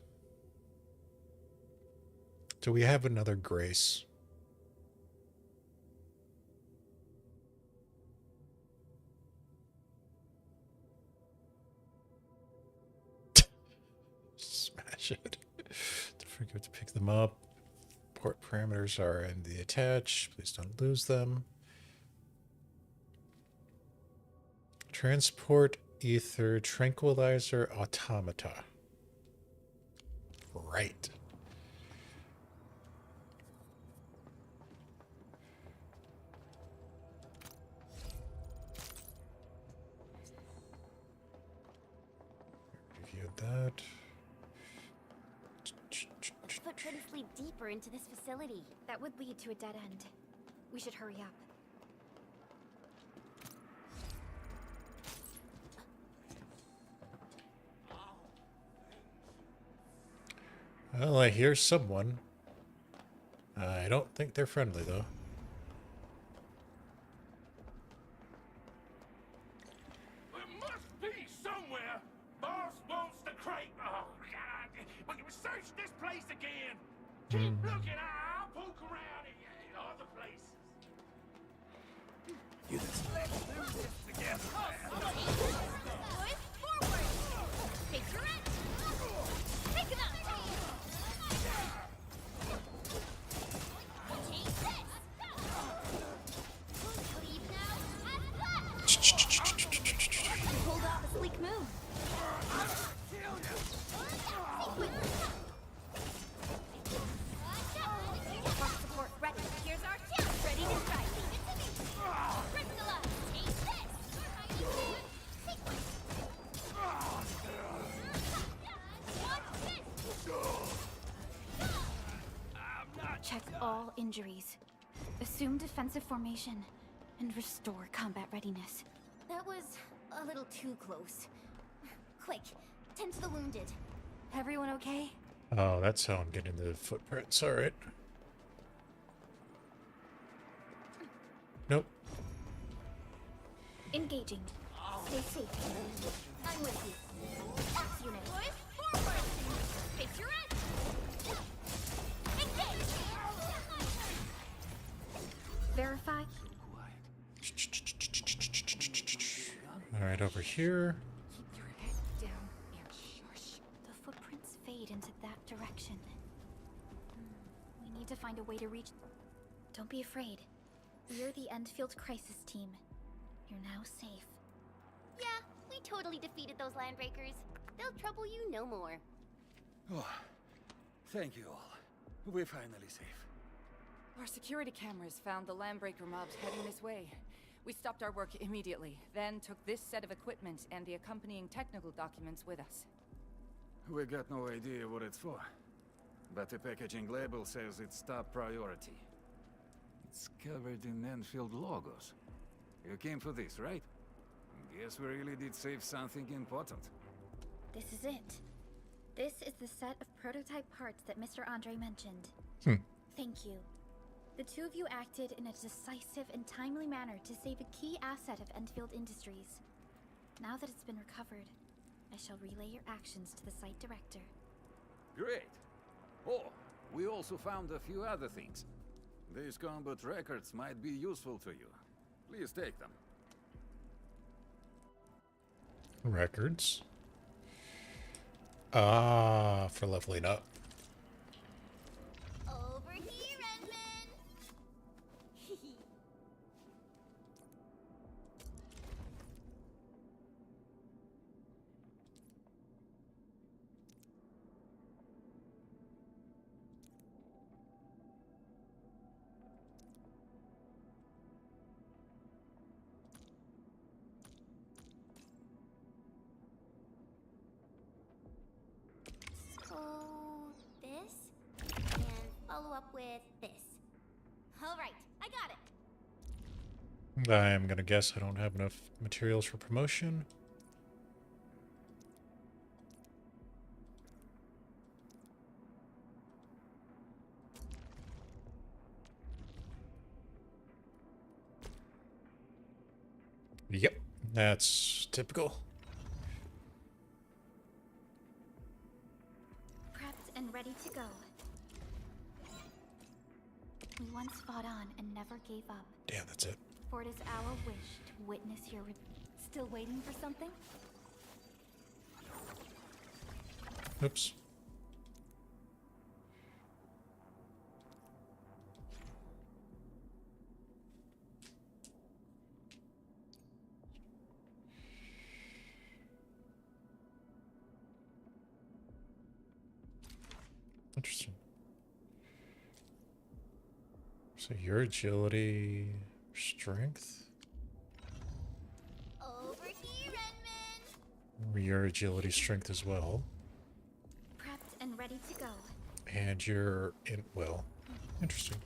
Do we have another Grace? Smash it. Don't forget to pick them up. Port parameters are in the attach. Please don't lose them. Transport ether tranquilizer automata. Right. Reviewed that. Footprints lead deeper into this facility. That would lead to a dead end. We should hurry up. Well, I hear someone. I don't think they're friendly, though. There must be somewhere. Boss wants the crate. Oh, God. But you search this place again. Keep looking. I'll poke around in other places. Let's do this together. Boys, forward! Picture it! Pick it up! Take this! Leave now and left! Pulled off a sleek move. Rock support ready. Here's our chance. Ready to strike. Priscilla, take this! Sequence! Check all injuries. Assume defensive formation. And restore combat readiness. That was a little too close. Quick, tend to the wounded. Everyone okay? Oh, that's how I'm getting the footprints. All right. Nope. Engaging. Stay safe. I'm with you. Axe unit. Boys, forward! Picture it! Engage! Verify. All right, over here. Keep your head down and shush. The footprints fade into that direction. We need to find a way to reach... Don't be afraid. We're the Endfield crisis team. You're now safe. Yeah, we totally defeated those landbreakers. They'll trouble you no more. Oh, thank you all. We're finally safe. Our security cameras found the Landbreaker mobs heading this way. We stopped our work immediately, then took this set of equipment and the accompanying technical documents with us. We got no idea what it's for, but the packaging label says it's top priority. It's covered in Enfield logos. You came for this, right? Guess we really did save something important. This is it. This is the set of prototype parts that Mr. Andre mentioned. Thank you. The two of you acted in a decisive and timely manner to save a key asset of Endfield Industries. Now that it's been recovered, I shall relay your actions to the site director. Great. Oh, we also found a few other things. These combat records might be useful to you. Please take them. Records. Ah, for leveling up. Over here, Edmund! So, this, and follow up with this. Alright, I got it! I am gonna guess I don't have enough materials for promotion. Yep, that's typical. Prepped and ready to go. We once fought on and never gave up. Damn, that's it. For it is our wish to witness your Still waiting for something? Oops. Interesting. So your agility, strength? Over here, Edmund! Your agility, strength as well. Prepped and ready to go. And your well, interesting.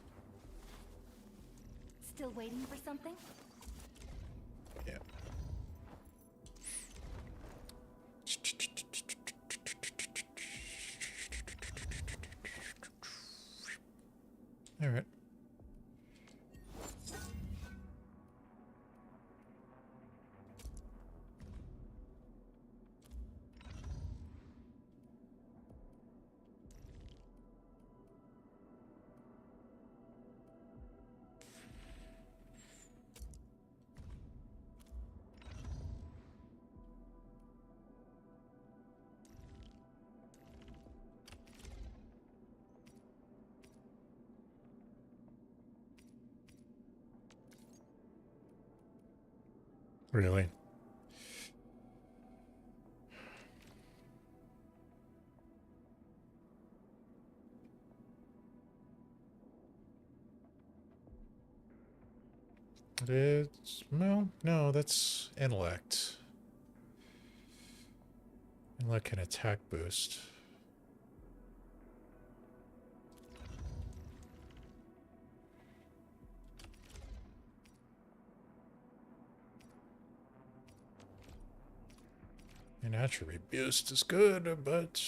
Still waiting for something? Yeah. All right. Really? It's, well, no, that's intellect. Intellect can attack boost. An attribute boost is good, but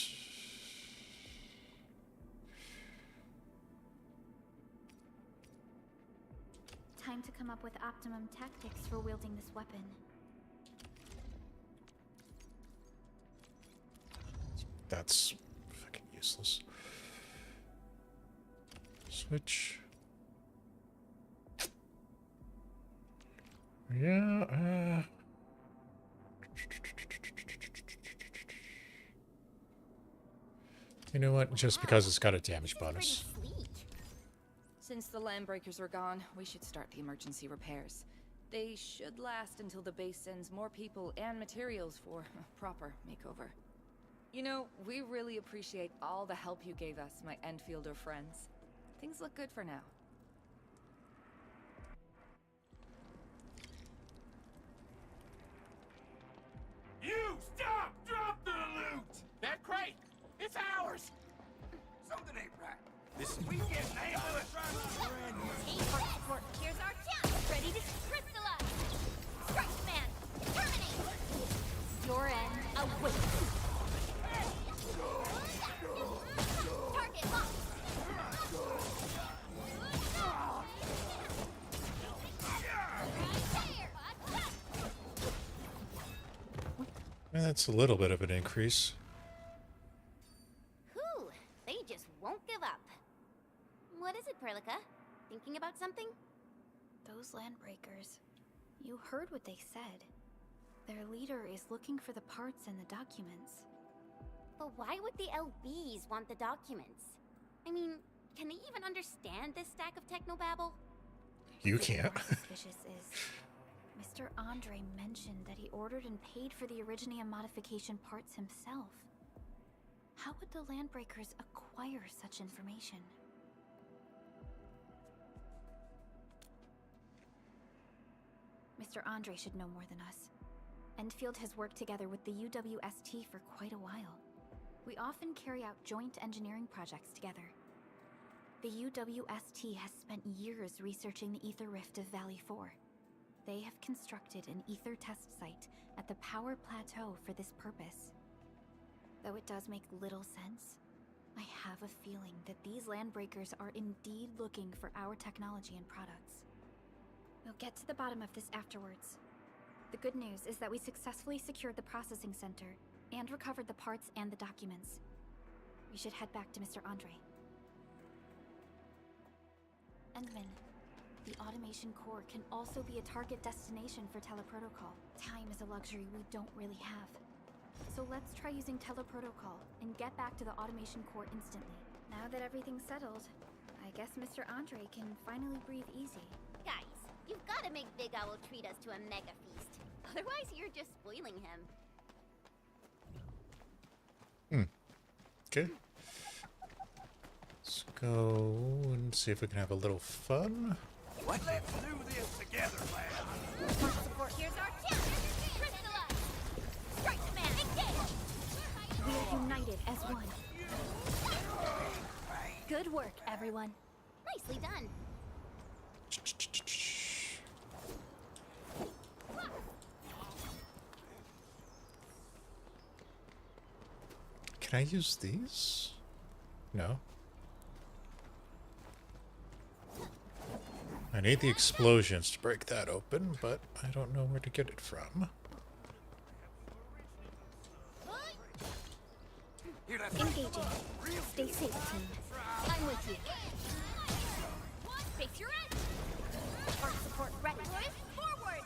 Time to come up with optimum tactics for wielding this weapon. that's fucking useless. Switch. Yeah, you know what? Just because it's got a damage bonus. Since the Landbreakers are gone, we should start the emergency repairs. They should last until the base sends more people and materials for a proper makeover. You know, we really appreciate all the help you gave us, my Enfielder friends. Things look good for now. Stop! Drop the loot! That crate! It's ours! Something ain't right. Listen. We get nailed in Team support, here's our chance! Ready to crystallize! Strike man! Terminate! Your end awaits! Target locked! And that's a little bit of an increase. Whew, they just won't give up. What is it, Perlica? Thinking about something? Those landbreakers. You heard what they said. Their leader is looking for the parts and the documents. But why would the LBs want the documents? I mean, can they even understand this stack of technobabble? You can't. What's suspicious is Mr. Andre mentioned that he ordered and paid for the Originium modification parts himself. How would the landbreakers acquire such information? Mr. Andre should know more than us. Endfield has worked together with the UWST for quite a while. We often carry out joint engineering projects together. The UWST has spent years researching the ether rift of Valley 4. They have constructed an ether test site at the power plateau for this purpose. Though it does make little sense, I have a feeling that these landbreakers are indeed looking for our technology and products. We'll get to the bottom of this afterwards. The good news is that we successfully secured the processing center and recovered the parts and the documents. We should head back to Mr. Andre. Endman, the automation core can also be a target destination for teleprotocol. Time is a luxury we don't really have. So let's try using teleprotocol and get back to the automation core instantly. Now that everything's settled, I guess Mr. Andre can finally breathe easy. Guys, you've got to make Big Owl treat us to a mega feast. Otherwise, you're just spoiling him. Okay. Let's go and see if we can have a little fun. What? Let's do this together, lad. Support, here's our chance! Crystallize! Strike the man! Engage! We are united as one. Good work, everyone. Nicely done. Can I use these? No. I need the explosions to break that open, but I don't know where to get it from. Engaging. Stay safe, team. I'm with you. Face your end! Arc support ready. Forward!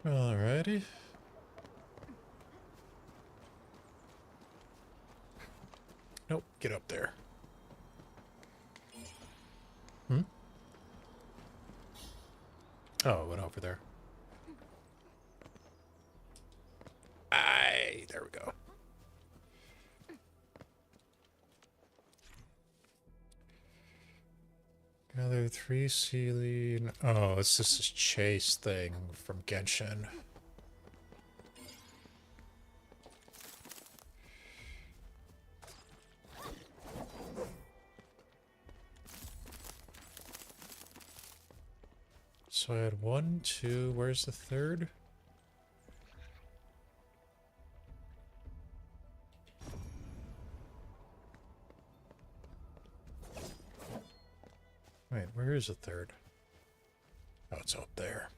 Alrighty. Nope, get up there. Oh, it went over there. Aye, there we go. Gather 3 ceiling. Oh, it's just this chase thing from Genshin. So I had 1, 2. Where's the third? Wait, where is the third? Oh, it's up there.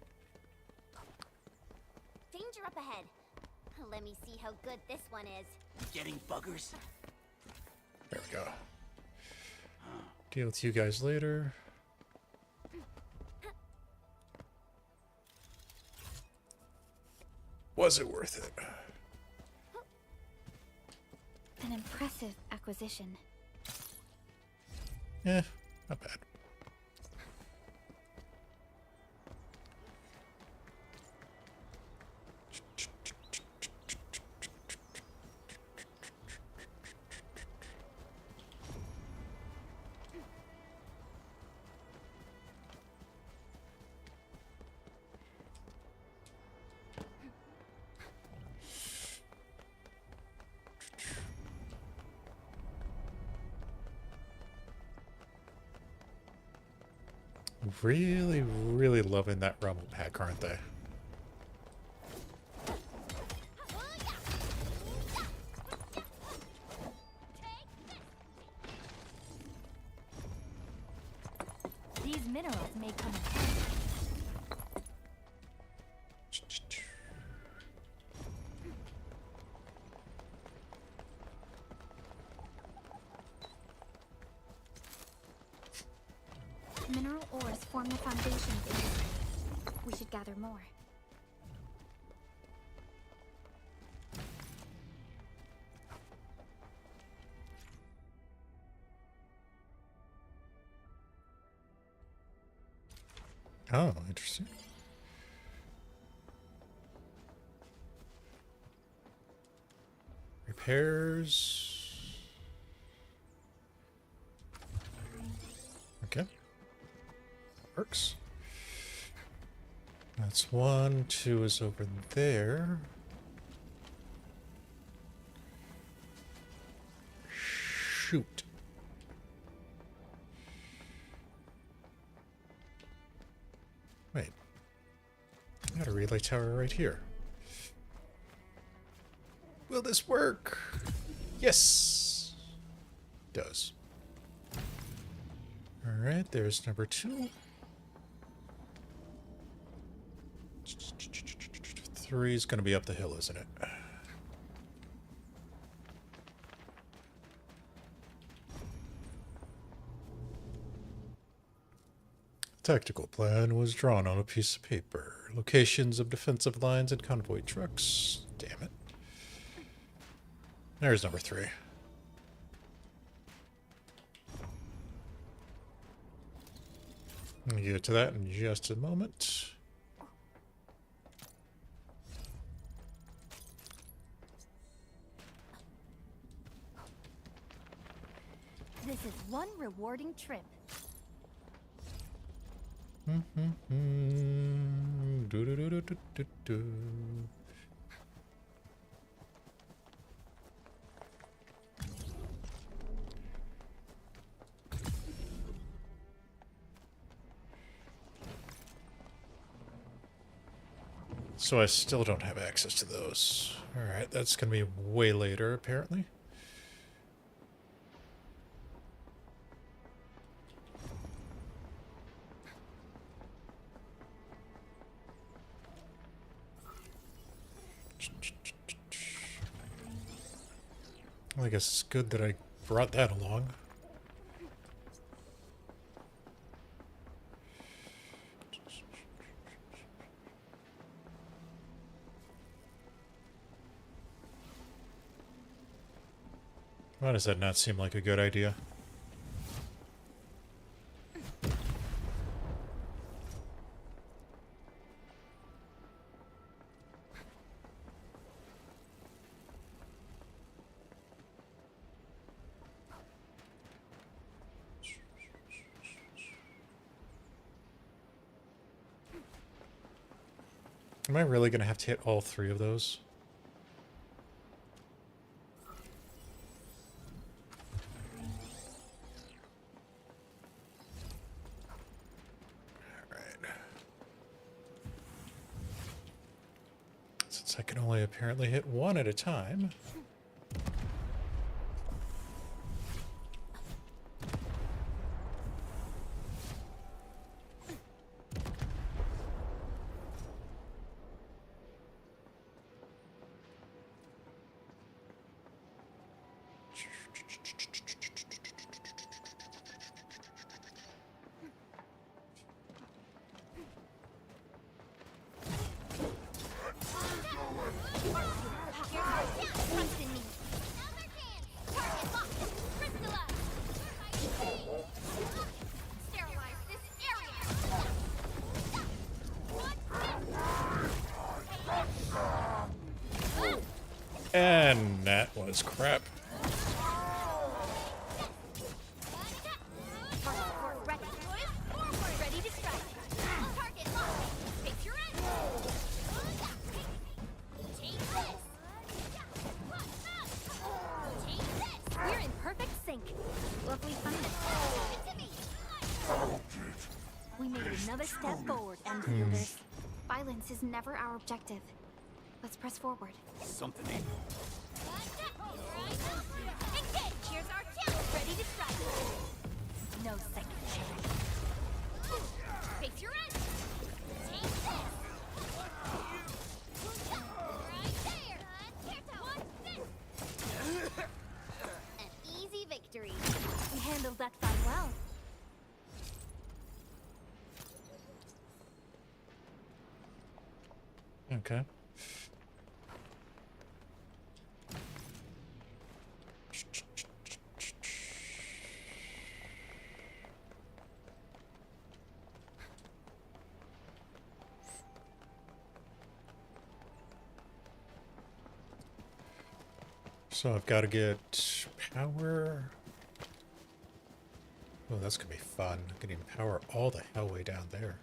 Danger up ahead. Let me see how good this one is. Getting buggers? There we go. Deal with you guys later. Was it worth it? An impressive acquisition. Eh, not bad. really, really loving that rumble pack, aren't they? These minerals may come in handy. Mineral ores form the foundation of industry. We should gather more. Oh, interesting. Repairs. Okay. Works. That's 1, 2 is over there. Shoot. Wait. I got a relay tower right here. Will this work? Yes. It does. Alright, there's number 2. 3 is going to be up the hill, isn't it? Tactical plan was drawn on a piece of paper. Locations of defensive lines and convoy trucks. Damn it. There's number 3. I'll get to that in just a moment. This is one rewarding trip. Do-do-do-do-do-do-do. So I still don't have access to those. Alright, that's going to be way later, apparently. Well, I guess it's good that I brought that along. Why does that not seem like a good idea? Am I really going to have to hit all 3 of those? Since I can only apparently hit 1 at a time. And that was crap. Ready to strike. Target locked. Picture it. Take this. Take this. We're in perfect sync. Lovely fun. Give it to me. We made Another step forward, Endfielders. Violence is never our objective. Let's press forward. Something ain't. Engage! Here's our challenge! Ready to strike! No second chance. Face your end! Take this! Right there! What's this? An easy victory. We handled that fight well. Okay. So I've got to get power. Oh, that's gonna be fun. Getting power all the hell way down there.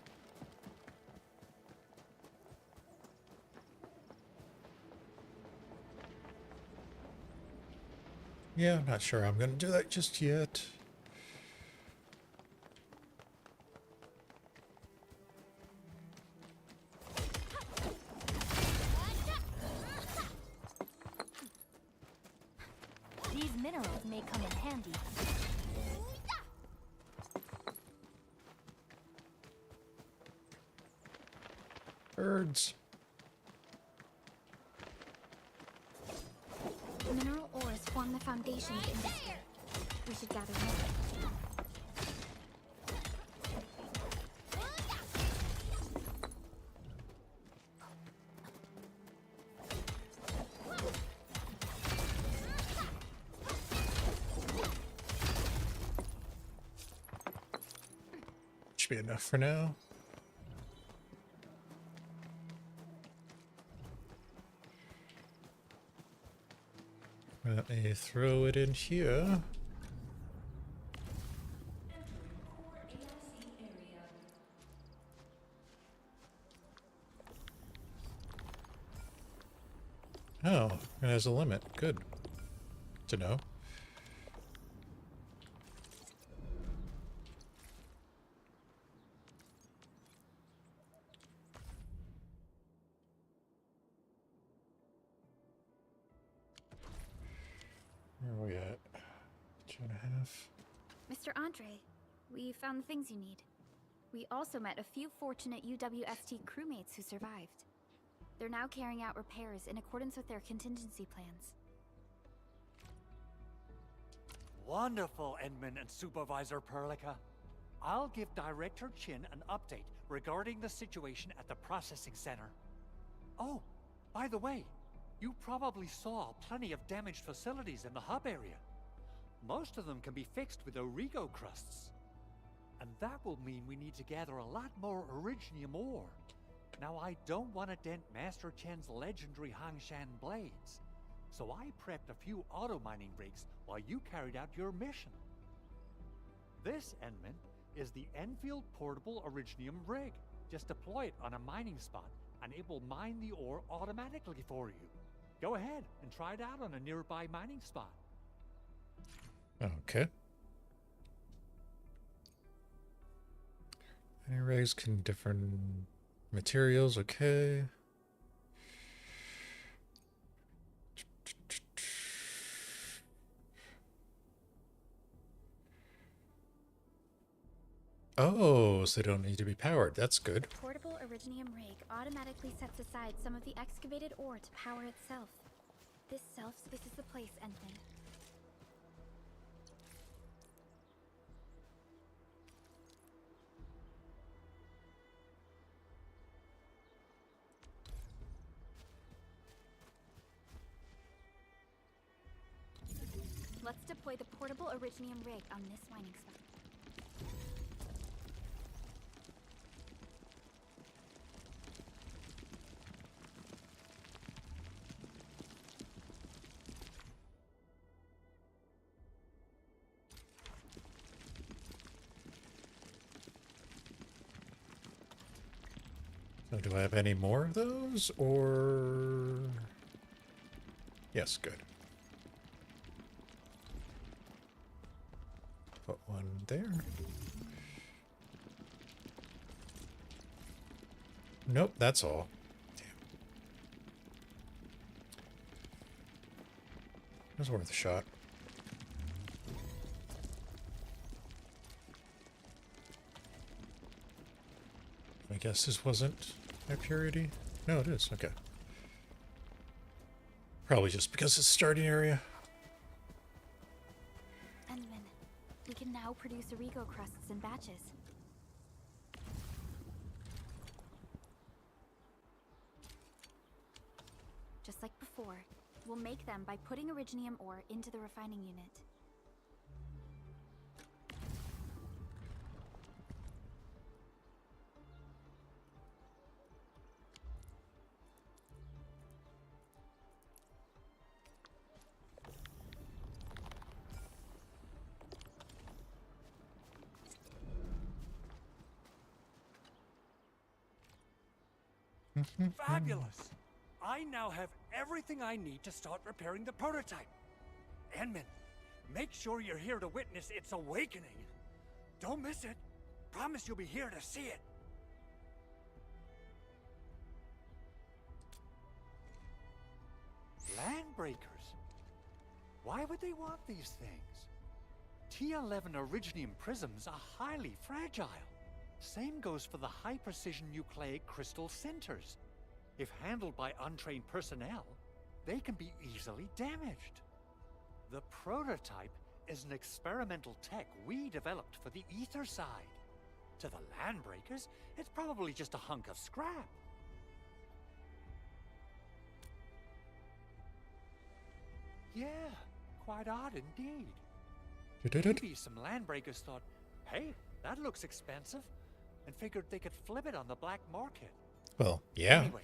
Yeah, I'm not sure I'm gonna do that just yet. These minerals may come in handy. Birds. Mineral ores form the foundation of industry. We should gather more. Should be enough for now. Let me throw it in here. Oh, it has a limit. Good to know. Where are we at? 2.5. Mr. Andre, we found the things you need. We also met a few fortunate UWST crewmates who survived. They're now carrying out repairs in accordance with their contingency plans. Wonderful, Edmund and Supervisor Perlica. I'll give Director Chin an update regarding the situation at the processing center. Oh, by the way, you probably saw plenty of damaged facilities in the hub area. Most of them can be fixed with Origo crusts. And that will mean we need to gather a lot more Originium ore. Now, I don't want to dent Master Chen's legendary Hangshan blades, so I prepped a few auto mining rigs while you carried out your mission. This, Enman, is the Enfield Portable Originium rig. Just deploy it on a mining spot, and it will mine the ore automatically for you. Go ahead and try it out on a nearby mining spot. Okay. Any rigs can different materials, okay. Oh, so they don't need to be powered. That's good. The portable Originium rig automatically sets aside some of the excavated ore to power itself. This is the place, Endman. Let's deploy the portable Originium rig on this mining spot. So do I have any more of those, or... Yes, good. Put one there. Nope, that's all. Damn. It was worth a shot. I guess this wasn't high purity? No, it is. Okay. Probably just because it's starting area. Endman, we can now produce Origo crusts in batches. Just like before, we'll make them by putting Originium ore into the refining unit. Fabulous! I now have everything I need to start repairing the prototype. Enman, make sure you're here to witness its awakening. Don't miss it. Promise you'll be here to see it. Landbreakers? Why would they want these things? T11 Originium prisms are highly fragile. Same goes for the high-precision nucleic crystal centers. If handled by untrained personnel, they can be easily damaged. The prototype is an experimental tech we developed for the ether side. To the Landbreakers, it's probably just a hunk of scrap. Yeah, quite odd indeed. Maybe some Landbreakers thought, hey, that looks expensive, and figured they could flip it on the black market. Well, yeah. Anyway,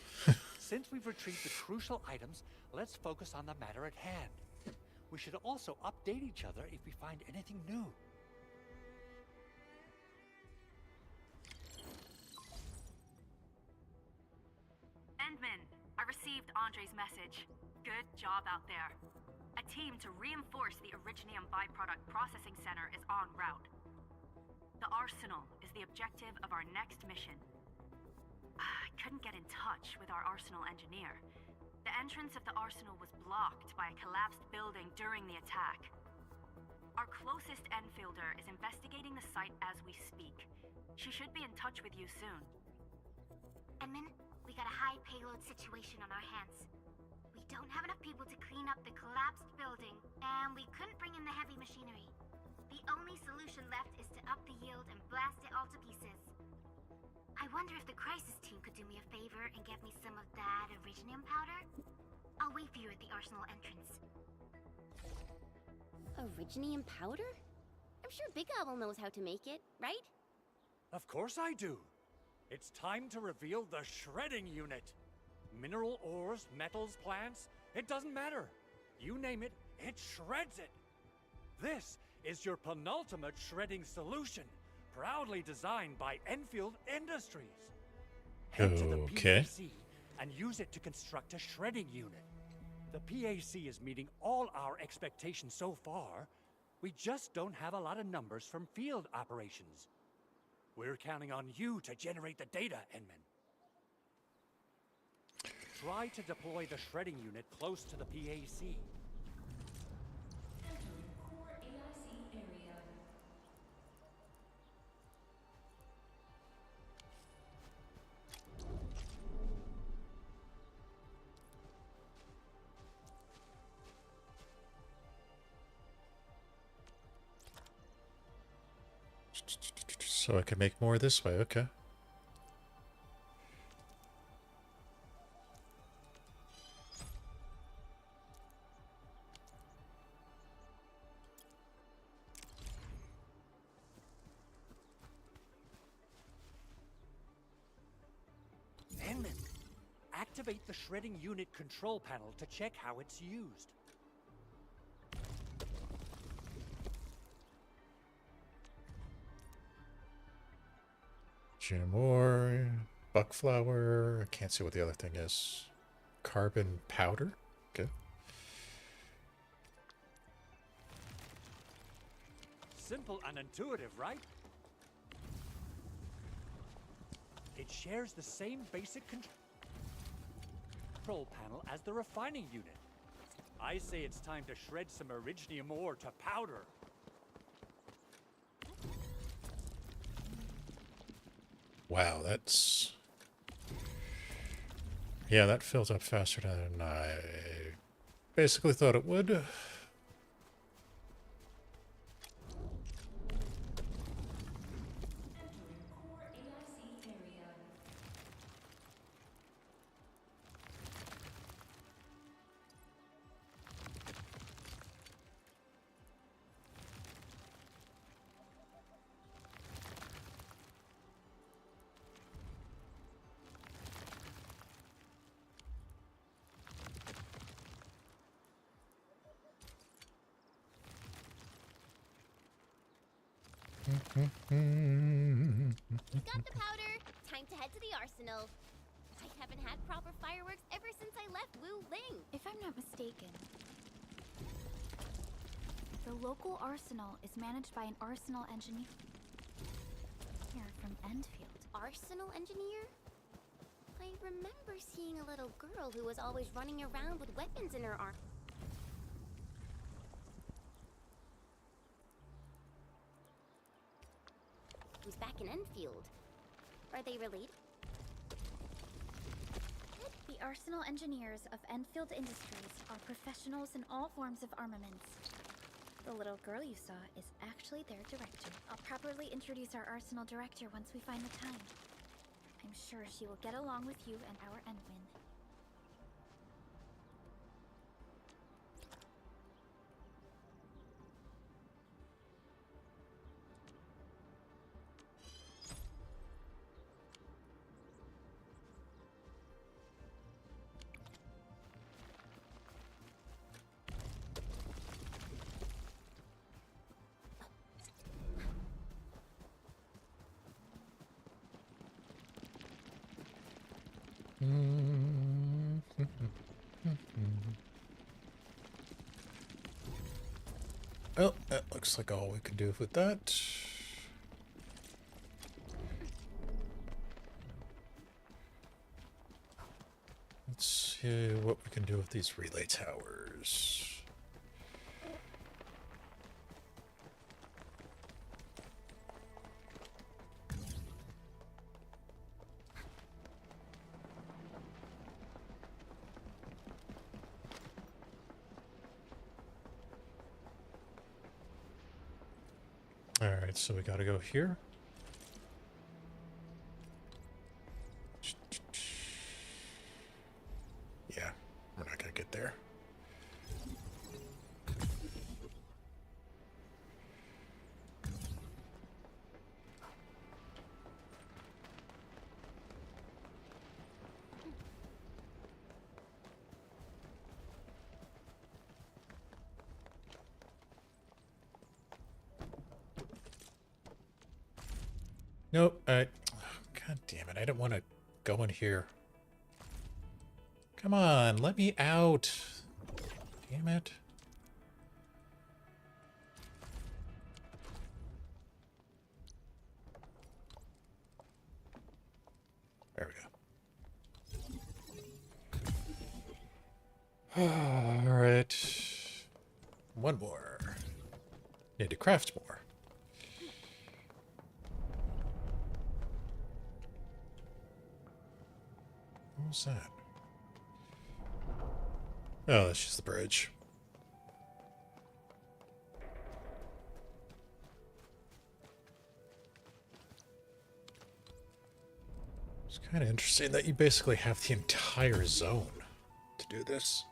since we've retrieved the crucial items, let's focus on the matter at hand. We should also update each other if we find anything new. Endman, I received Andre's message. Good job out there. A team to reinforce the Originium byproduct processing center is en route. The arsenal is the objective of our next mission. I couldn't get in touch with our arsenal engineer. The entrance of the arsenal was blocked by a collapsed building during the attack. Our closest Enfielder is investigating the site as we speak. She should be in touch with you soon. Edmund, we got a high payload situation on our hands. We don't have enough people to clean up the collapsed building, and we couldn't bring in the heavy machinery. The only solution left is to up the yield and blast it all to pieces. I wonder if the crisis team could do me a favor and get me some of that Originium powder? I'll wait for you at the arsenal entrance. Originium powder? I'm sure Big Owl knows how to make it, right? Of course I do. It's time to reveal the shredding unit. Mineral ores, metals, plants, it doesn't matter. You name it, it shreds it. This is your penultimate shredding solution, proudly designed by Enfield Industries. Head to the PAC and use it to construct a shredding unit. The PAC is meeting all our expectations so far. We just don't have a lot of numbers from field operations. We're counting on you to generate the data, Enman. Try to deploy the shredding unit close to the PAC. Core AIC area. So I can make more this way, okay. Enman, activate the shredding unit control panel to check how it's used. Genome ore, buckflower. I can't see what the other thing is. Carbon powder? Okay. Simple and intuitive, right? It shares the same basic control panel as the refining unit. I say it's time to shred some Originium ore to powder. Wow, that's... Yeah, that filled up faster than I basically thought it would. We got the powder. Time to head to the arsenal. I haven't had proper fireworks ever since I left Wu Ling. If I'm not mistaken, the local arsenal is managed by an arsenal engineer here from Endfield. Arsenal engineer? I remember seeing a little girl who was always running around with weapons in her arm. Who's back in Endfield? Are they related? The arsenal engineers of Endfield Industries are professionals in all forms of armaments. The little girl you saw is actually their director. I'll properly introduce our arsenal director once we find the time. I'm sure she will get along with you and our Endwin. Well, that looks like all we can do with that. Let's see what we can do with these relay towers. Alright, so we gotta go here. Yeah, we're not gonna get there. Nope, God damn it, I didn't want to go in here. Come on, let me out. Damn it. There we go. Alright. One more. Need to craft more. What was that? Oh, that's just the bridge. It's kind of interesting that you basically have the entire zone to do this.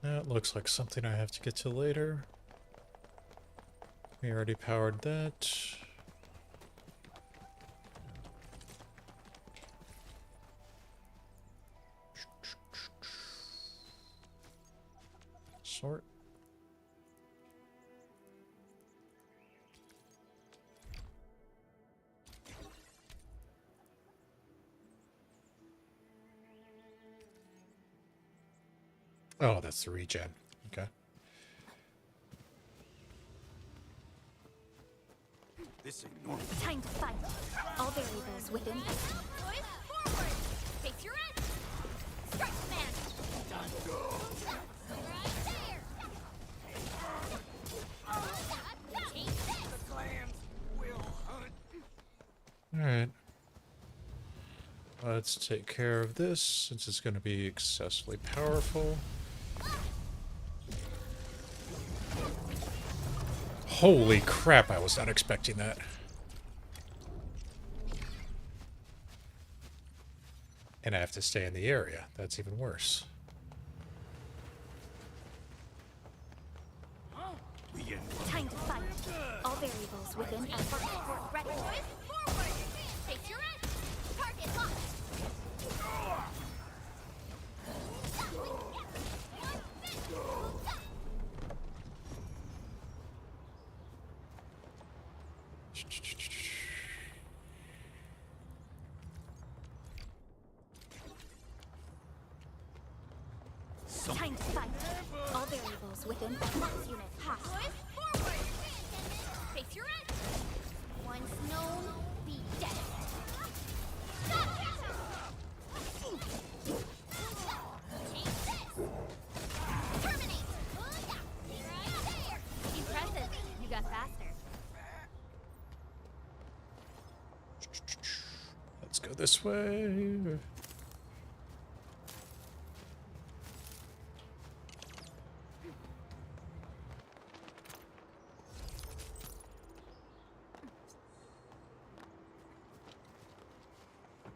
That looks like something I have to get to later. We already powered that. sort. Oh, that's the regen. Okay. This ain't normal. Time to fight. All variables within estimate. Boys, forward! Face your edge! Strike command! Right there! Take this! The clans will hunt. Alright. Let's take care of this, since it's going to be excessively powerful. Holy crap, I was not expecting that. And I have to stay in the area. That's even worse. Time to fight. All variables within estimate. Ready, boys, forward! Face your edge! Target locked! Time to fight. All variables within estimate. Unit hot. Boys, forward! Face your edge! Once known, be dead. Take this! Terminate! Right there! Impressive. You got faster. Let's go this way.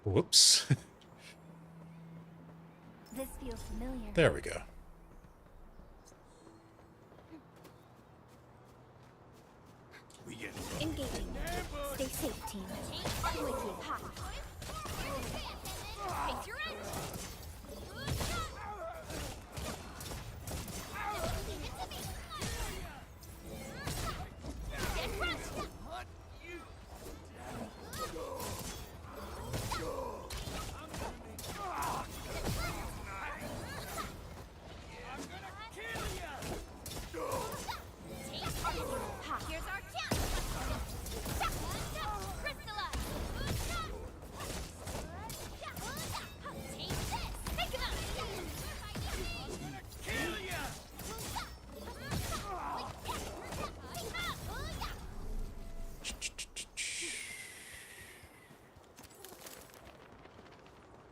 Whoops. This feels familiar. There we go. Engaging. Stay safe, team. I'm with you. Hot. Face your edge! Get ready! Here's our chance! Crystallize! Take this! Take him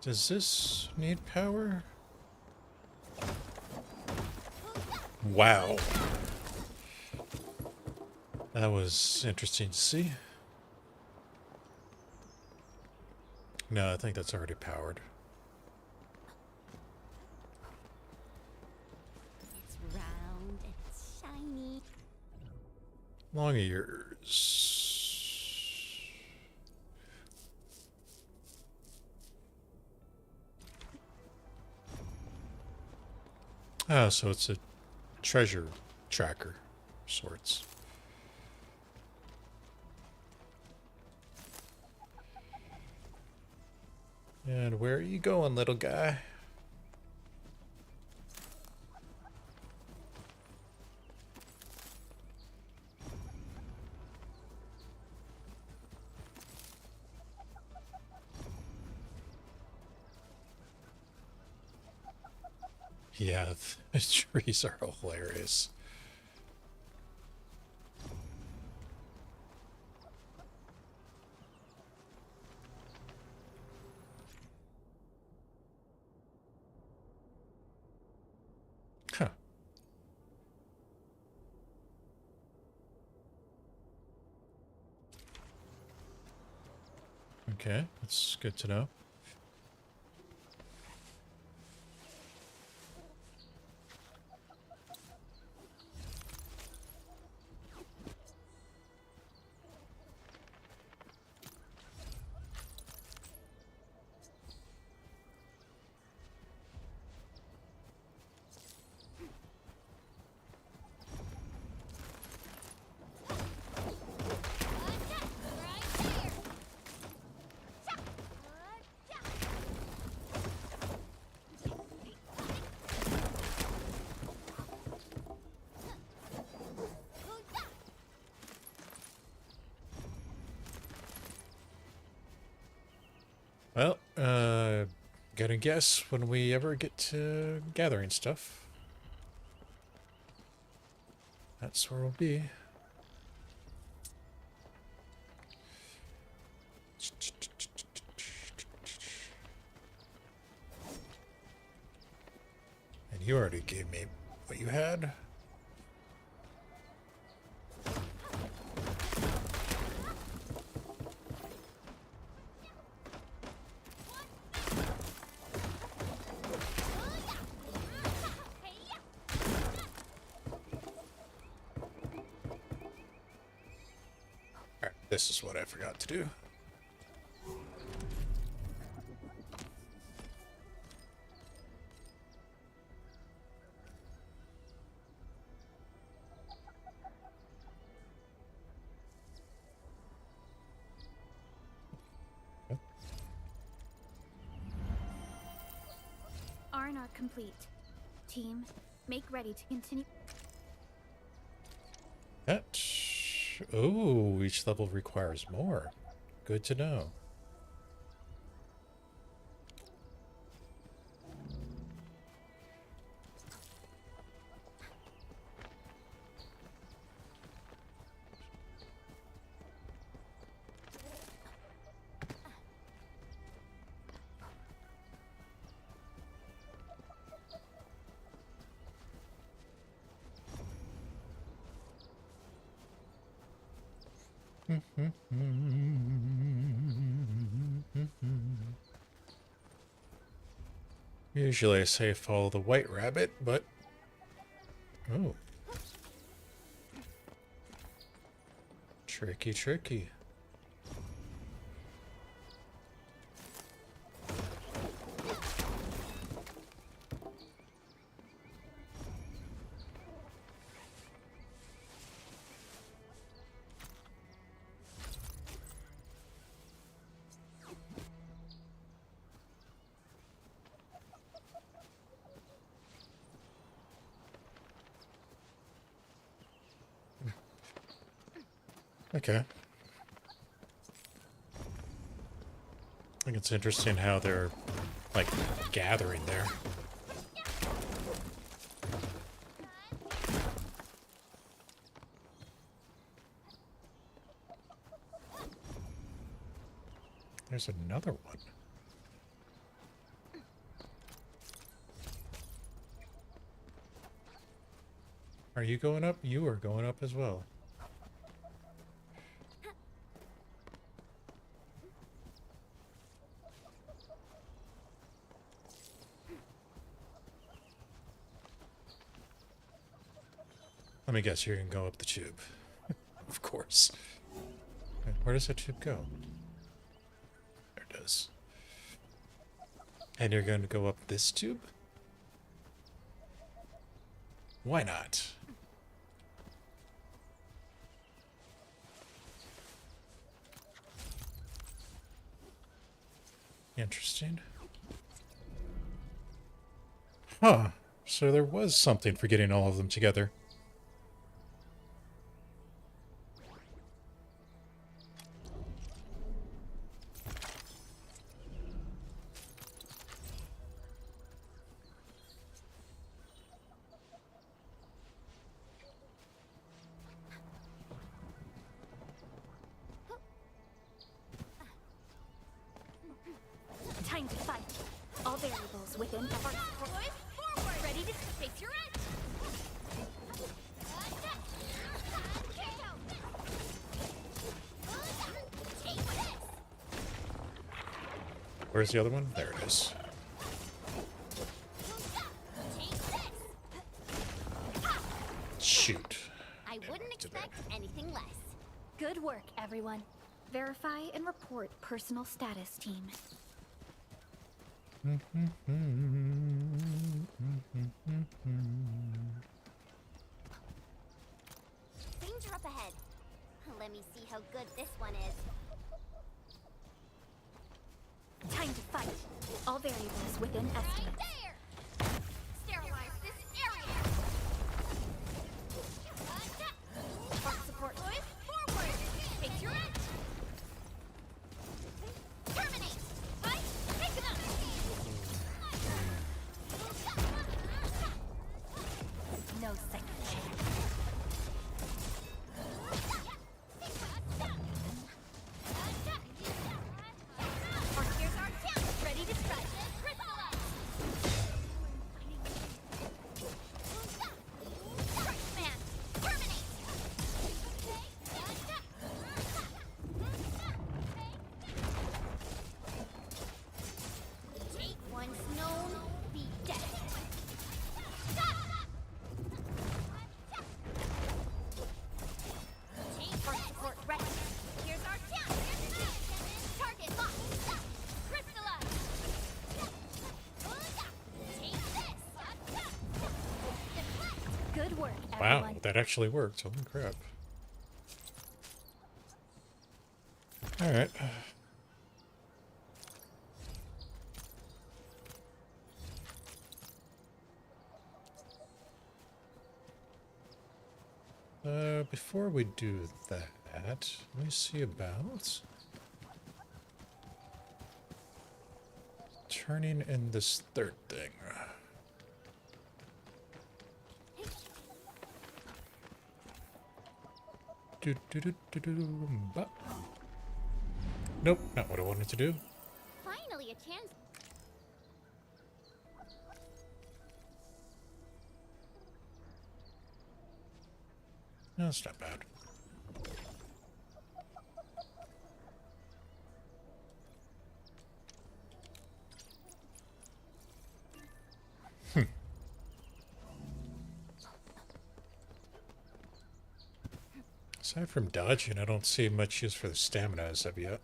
Does this need power? Wow. That was interesting to see. No, I think that's already powered. It's round and it's shiny. Long ears. Oh, so it's a treasure tracker of sorts. And where are you going, little guy? Yeah, the trees are hilarious. Huh. Okay, that's good to know. Gonna guess when we ever get to gathering stuff, that's where we'll be. And you already gave me what you had. Alright, this is what I forgot to do. R&R complete. Team, make ready to continue. That... Oh, each level requires more. Good to know. Usually I say follow the white rabbit, but... Oh. Tricky, tricky. Okay. I think it's interesting how they're, like, gathering there. There's another one. Are you going up? You are going up as well. Let me guess, you can go up the tube. Of course. Where does that tube go? There it does. And you're going to go up this tube? Why not? Interesting. Huh. So there was something for getting all of them together. Time to fight. All variables within effort. Forward! Ready to face your end! Where's the other one? There it is. Shoot. I wouldn't expect anything less. Good work, everyone. Verify and report personal status, team. Danger up ahead. Let me see how good this one is. Time to fight. All variables within estimates. There! Sterilize this area! Support. Forward! Face your end! Terminate! Fight! Take them out! Wow, that actually worked. Holy crap. Alright. Before we do that, let me see about turning in this third thing. Nope, not what I wanted to do. Finally, a chance. No, it's not bad. Aside from dodging, I don't see much use for the stamina as of yet.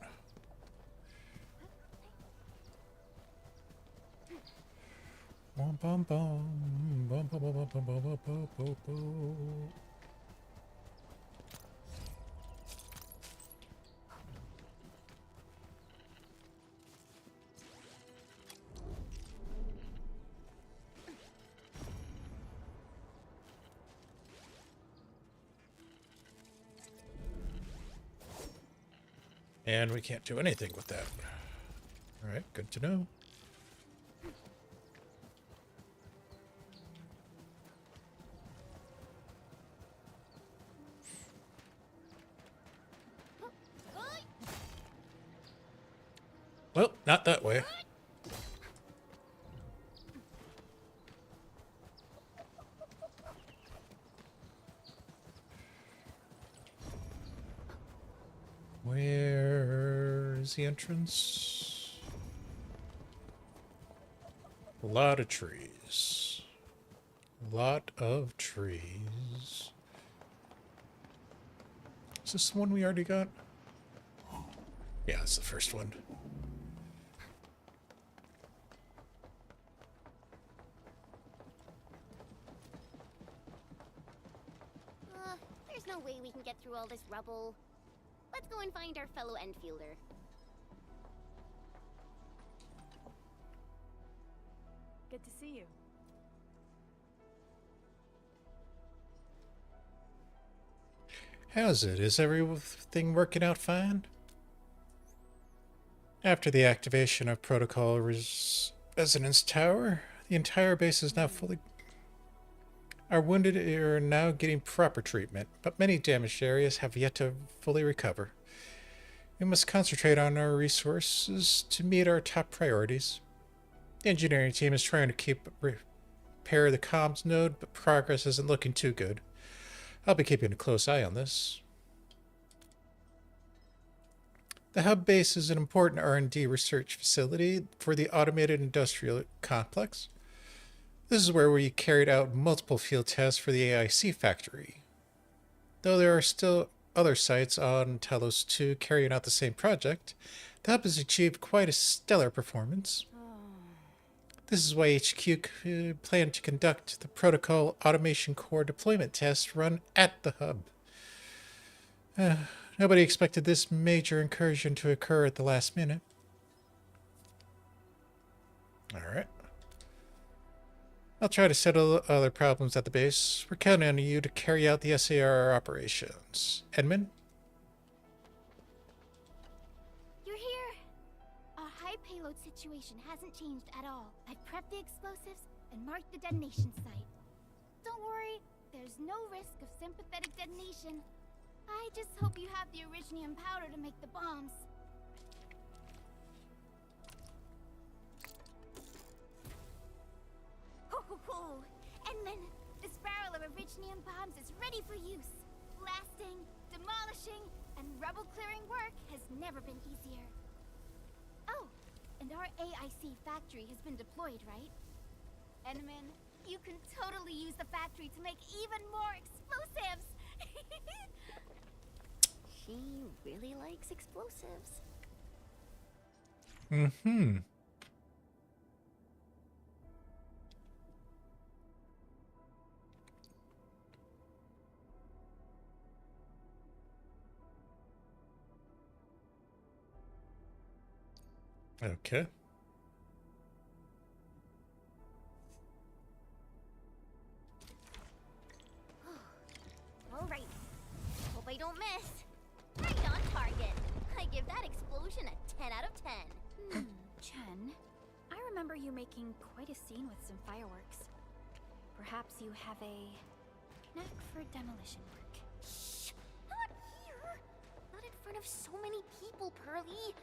Bum, bum, bum. Bum, bum, bum, bum, bum, bum, bum, bum, bum. And we can't do anything with that. Alright, good to know. Well, not that way. Where's the entrance? A lot of trees. A lot of trees. Is this the one we already got? Yeah, it's the first one. There's no way we can get through all this rubble. Let's go and find our fellow Endfielder. Good to see you. How's it? Is everything working out fine? After the activation of Protocol Resonance Tower, the entire base is now fully... Our wounded are now getting proper treatment, but many damaged areas have yet to fully recover. We must concentrate on our resources to meet our top priorities. The engineering team is trying to repair the comms node, but progress isn't looking too good. I'll be keeping a close eye on this. The hub base is an important R&D research facility for the automated industrial complex. This is where we carried out multiple field tests for the AIC factory. Though there are still other sites on Talos 2 carrying out the same project, the hub has achieved quite a stellar performance. This is why HQ planned to conduct the Protocol Automation Core deployment test run at the hub. Nobody expected this major incursion to occur at the last minute. Alright. I'll try to settle other problems at the base. We're counting on you to carry out the SAR operations. Edmund? You're here! Our high payload situation hasn't changed at all. I've prepped the explosives and marked the detonation site. Don't worry, there's no risk of sympathetic detonation. I just hope you have the originium powder to make the bombs. Ho! And then this barrel of originium bombs is ready for use. Blasting, demolishing, and rubble-clearing work has never been easier. Oh, and our AIC factory has been deployed, right? Enman, you can totally use the factory to make even more explosives! She really likes explosives. Mm-hmm. Okay. All right. Hope I don't miss. Right on target. I give that explosion a 10 out of 10. Chen, I remember you making quite a scene with some fireworks. Perhaps you have a knack for demolition work. Shh! Not here! Not in front of so many people, Pearly.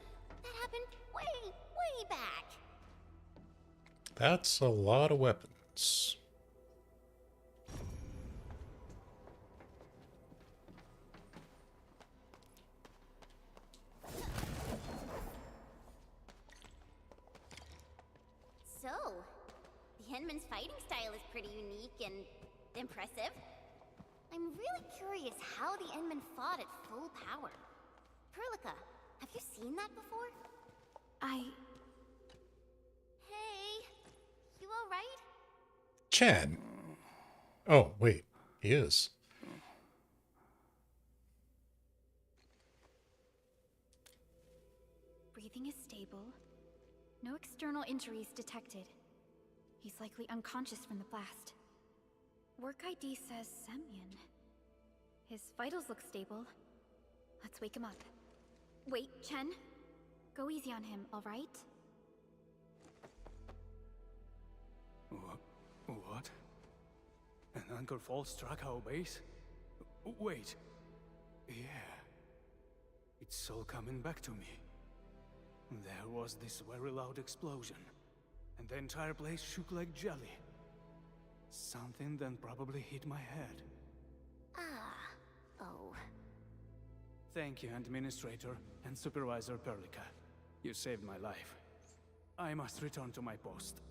That happened way, way back. That's a lot of weapons. So, the Henman's fighting style is pretty unique and impressive. I'm really curious how the Endmen fought at full power. Perlica, have you seen that before? Hey, you alright? Chen. Oh, wait. He is. Breathing is stable. No external injuries detected. He's likely unconscious from the blast. Work ID says Semyon. His vitals look stable. Let's wake him up. Wait, Chen. Go easy on him, alright? What? An anchor fall struck our base? Wait. Yeah. It's all coming back to me. There was this very loud explosion, and the entire place shook like jelly. Something then probably hit my head. Oh. Thank you, Administrator and Supervisor Perlica. You saved my life. I must return to my post.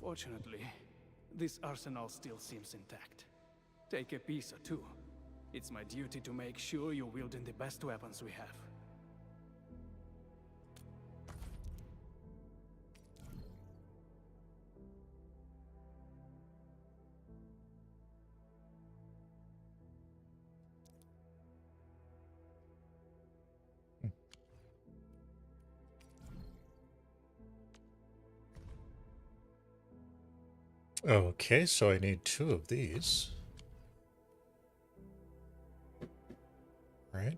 Fortunately, this arsenal still seems intact. Take a piece or two. It's my duty to make sure you're wielding the best weapons we have. Okay, so I need 2 of these. Right?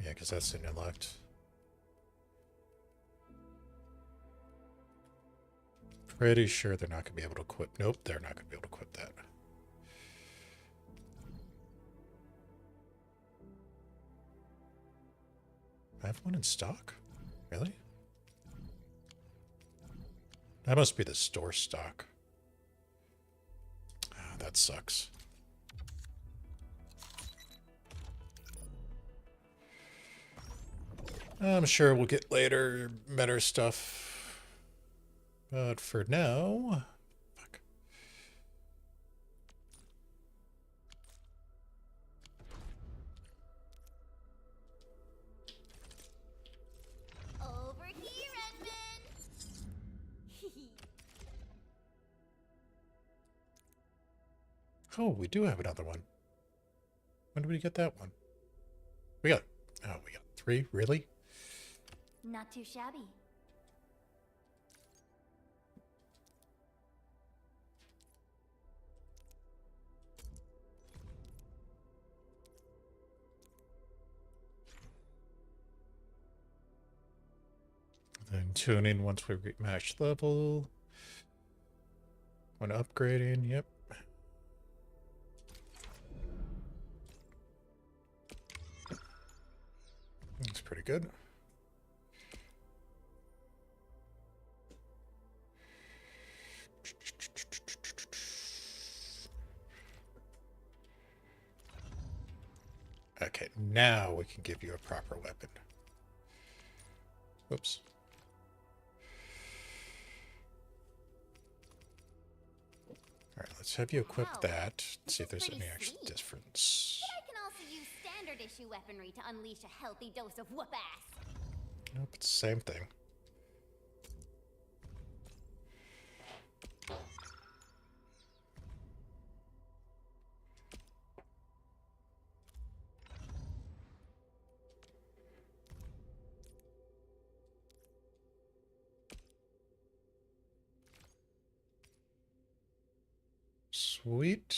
Yeah, because that's unlocked. Pretty sure they're not going to be able to equip. Nope, they're not going to be able to equip that. I have one in stock? Really? That must be the store stock. Ah, that sucks. I'm sure we'll get later better stuff. But for now... Fuck. Over here, Edmund! Oh, we do have another one. When did we get that one? We got 3? Really? Not too shabby. Then tuning once we match level. When upgrading, yep. That's pretty good. Okay, now we can give you a proper weapon. Whoops. Alright, let's have you equip Wow, that. See if this there's is any pretty actual sweet. difference. But I can also use standard issue weaponry to unleash a healthy dose of whoop-ass. Nope, it's the same thing. Sweet.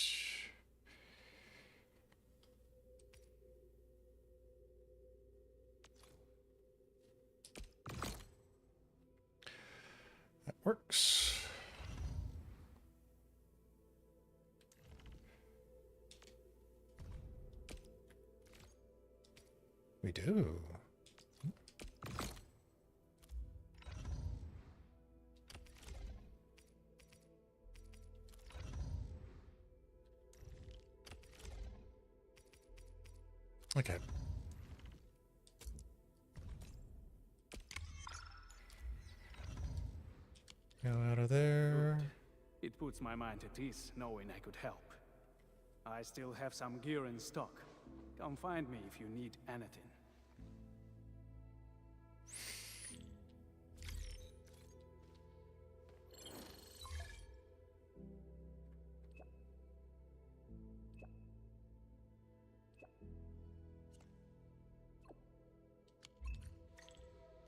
That works. We do. Okay. Go out of there. It puts my mind at ease knowing I could help. I still have some gear in stock. Come find me if you need anything.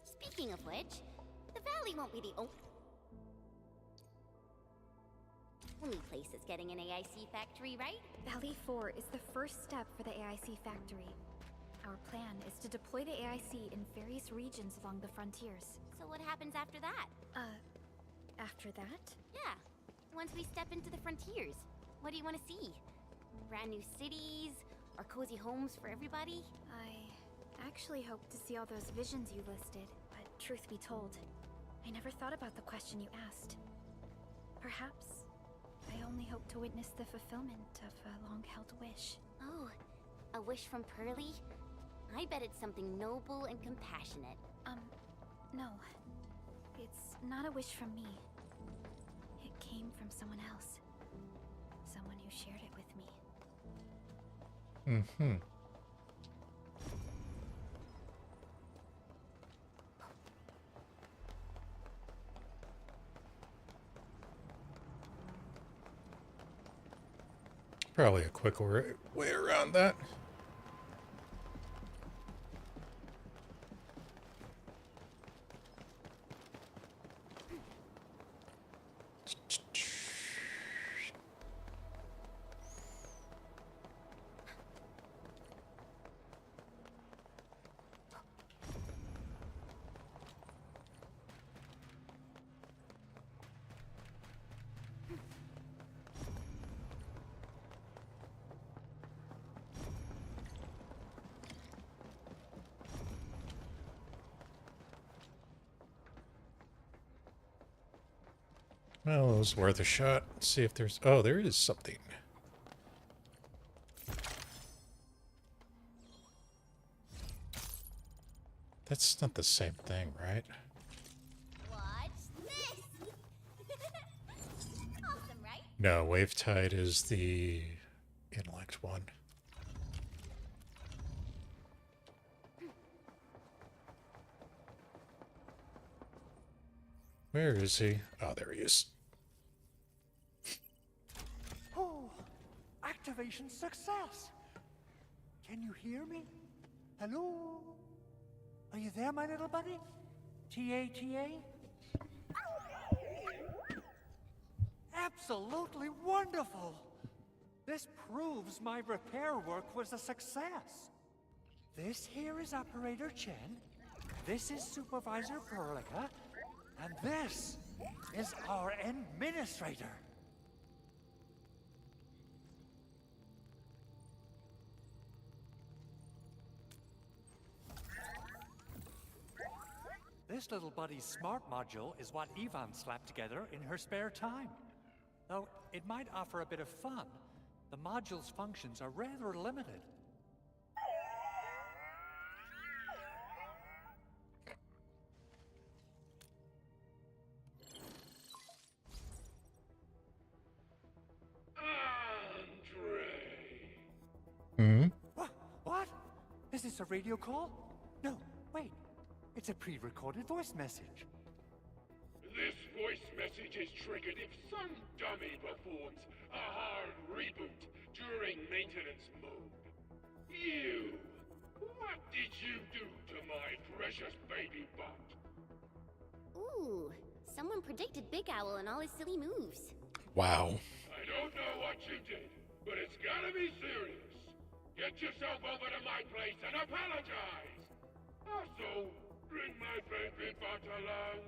Speaking of which, the valley won't be the only place that's getting an AIC factory, right? Valley 4 is the first step for the AIC factory. Our plan is to deploy the AIC in various regions along the frontiers. So what happens after that? After that? Yeah, once we step into the frontiers, what do you want to see? Brand new cities? Or cozy homes for everybody? I actually hoped to see all those visions you listed, but truth be told, I never thought about the question you asked. Perhaps I only hope to witness the fulfillment of a long-held wish. Oh, a wish from Pearly? I bet it's something noble and compassionate. No. It's not a wish from me. It came from someone else. Someone who shared it with me. Mm-hmm. Probably a quick way around that. Well, it was worth a shot. Let's see if there's... Oh, there is something. That's not the same thing, right? Watch this! Awesome, right? No, Wave Tide is the intellect one. Where is he? Oh, there he is. Oh, activation success! Can you hear me? Hello? Are you there, my little buddy? T-A-T-A? Absolutely wonderful! This proves my repair work was a success. This here is Operator Chen. This is Supervisor Perlica. And this is our administrator. This little buddy's smart module is what Yvonne slapped together in her spare time. Though it might offer a bit of fun, the module's functions are rather limited. Hmm? What? Is this a radio call? No, wait. It's a pre-recorded voice message. This voice message is triggered if some dummy performs a hard reboot during maintenance mode. You! What did you do to my precious baby butt? Ooh, someone predicted Big Owl and all his silly moves. Wow. I don't know what you did, but it's gotta be serious. Get yourself over to my place and apologize. Also, bring my baby butt along.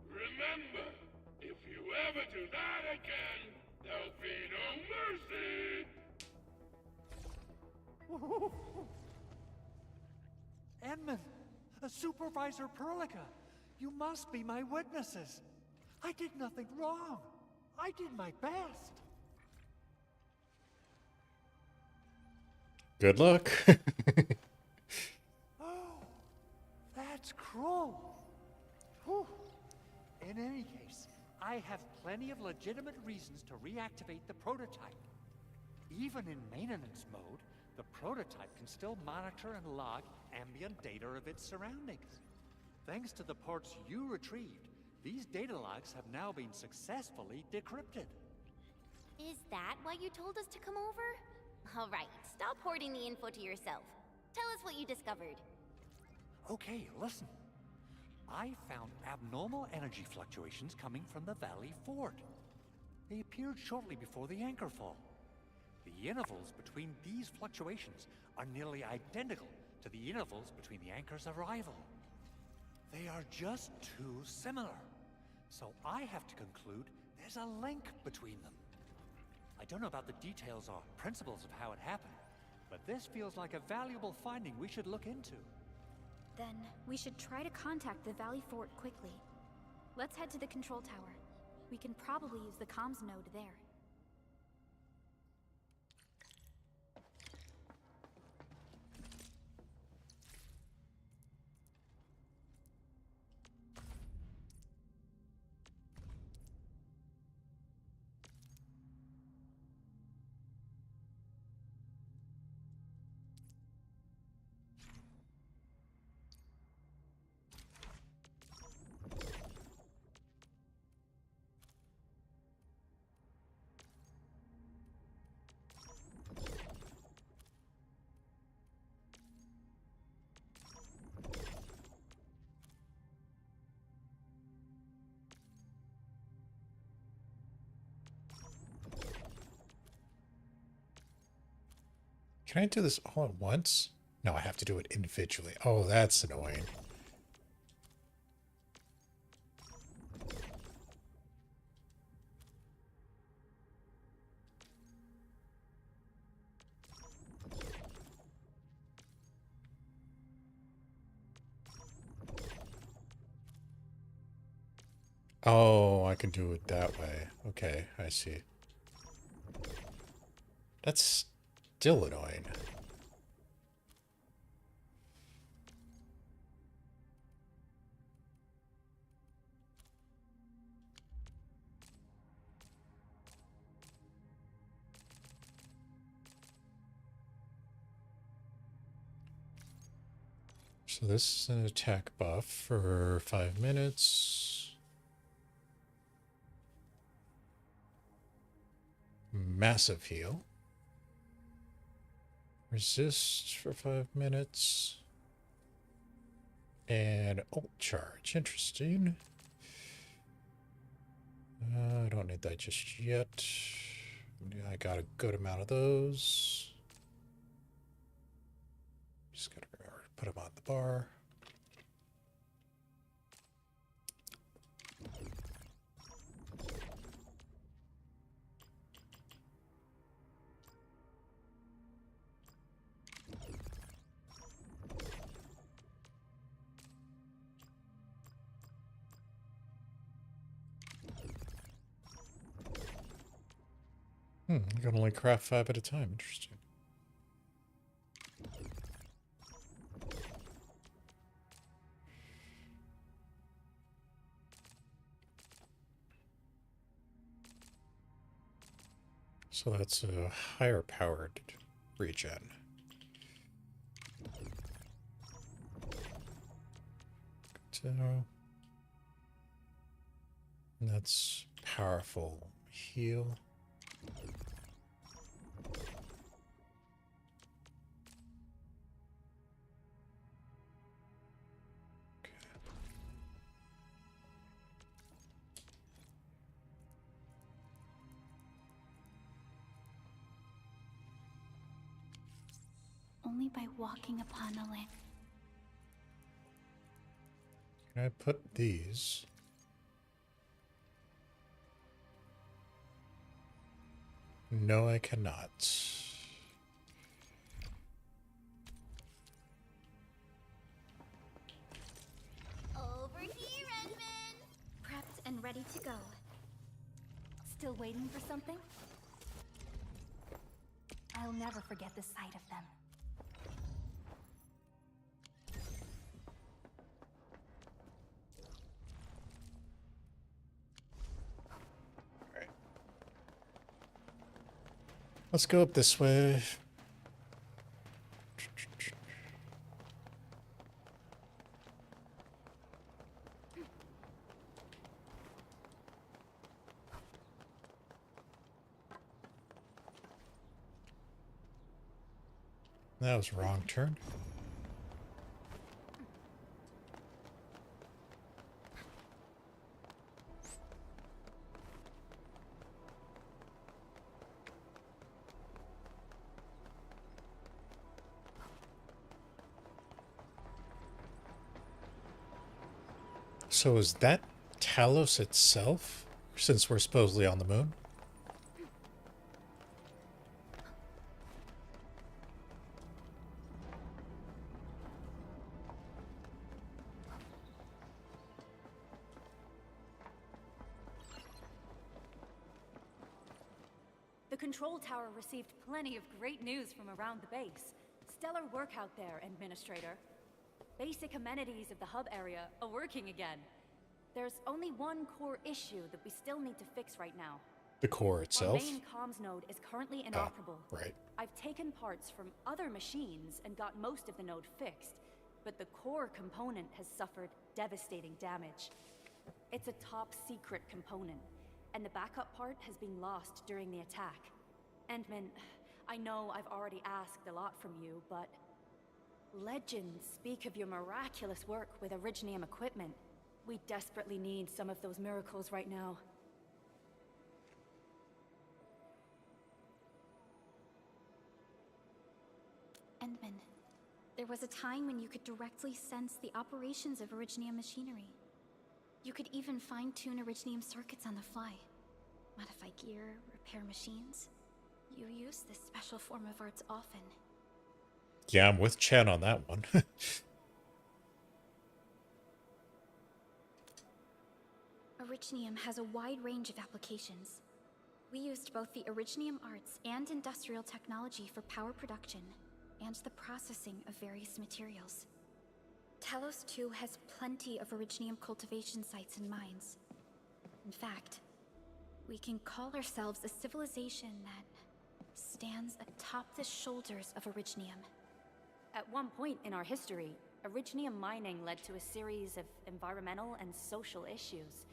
Remember, if you ever do that again, there'll be no mercy. Edmund, Supervisor Perlica, you must be my witnesses. I did nothing wrong. I did my best. Good luck. Oh, that's cruel. Whew. In any case, I have plenty of legitimate reasons to reactivate the prototype. Even in maintenance mode, the prototype can still monitor and log ambient data of its surroundings. Thanks to the parts you retrieved, these data logs have now been successfully decrypted. Is that why you told us to come over? All right, stop hoarding the info to yourself. Tell us what you discovered. Okay, listen. I found abnormal energy fluctuations coming from the Valley Fort. They appeared shortly before the anchor fall. The intervals between these fluctuations are nearly identical to the intervals between the anchor's arrival. They are just too similar. So I have to conclude there's a link between them. I don't know about the details or principles of how it happened, but this feels like a valuable finding we should look into. Then we should try to contact the Valley Fort quickly. Let's head to the control tower. We can probably use the comms node there. Can I do this all at once? No, I have to do it individually. Oh, that's annoying. Oh, I can do it that way. Okay, I see. That's still annoying. So this is an attack buff for 5 minutes. Massive heal. Resist for 5 minutes. And ult charge. Interesting. I don't need that just yet. I got a good amount of those. Just gotta remember to put them on the bar. You can only craft 5 at a time. Interesting. So that's a higher powered regen. So, and that's powerful heal. by walking upon the land. Can I put these? No, I cannot. Over here, Edmund! Prepped and ready to go. Still waiting for something? I'll never forget the sight of them. Let's go up this way. That was a wrong turn. So is that Talos itself, since we're supposedly on the moon? The control tower received plenty of great news from around the base. Stellar work out there, Administrator. Basic amenities of the hub area are working again. There's only one core issue that we still need to fix right now. The core itself? Our main comms node is currently inoperable. Right. I've taken parts from other machines and got most of the node fixed, but the core component has suffered devastating damage. It's a top secret component, and the backup part has been lost during the attack. Endman, I know I've already asked a lot from you, but legends speak of your miraculous work with Originium equipment. We desperately need some of those miracles right now. Endman, there was a time when you could directly sense the operations of Originium machinery. You could even fine-tune Originium circuits on the fly. Modify gear, repair machines. You use this special form of arts often. Yeah, I'm with Chen on that one. Originium has a wide range of applications. We used both the Originium arts and industrial technology for power production and the processing of various materials. Talos 2 has plenty of Originium cultivation sites and mines. In fact, we can call ourselves a civilization that stands atop the shoulders of Originium. At one point in our history, Originium mining led to a series of environmental and social issues.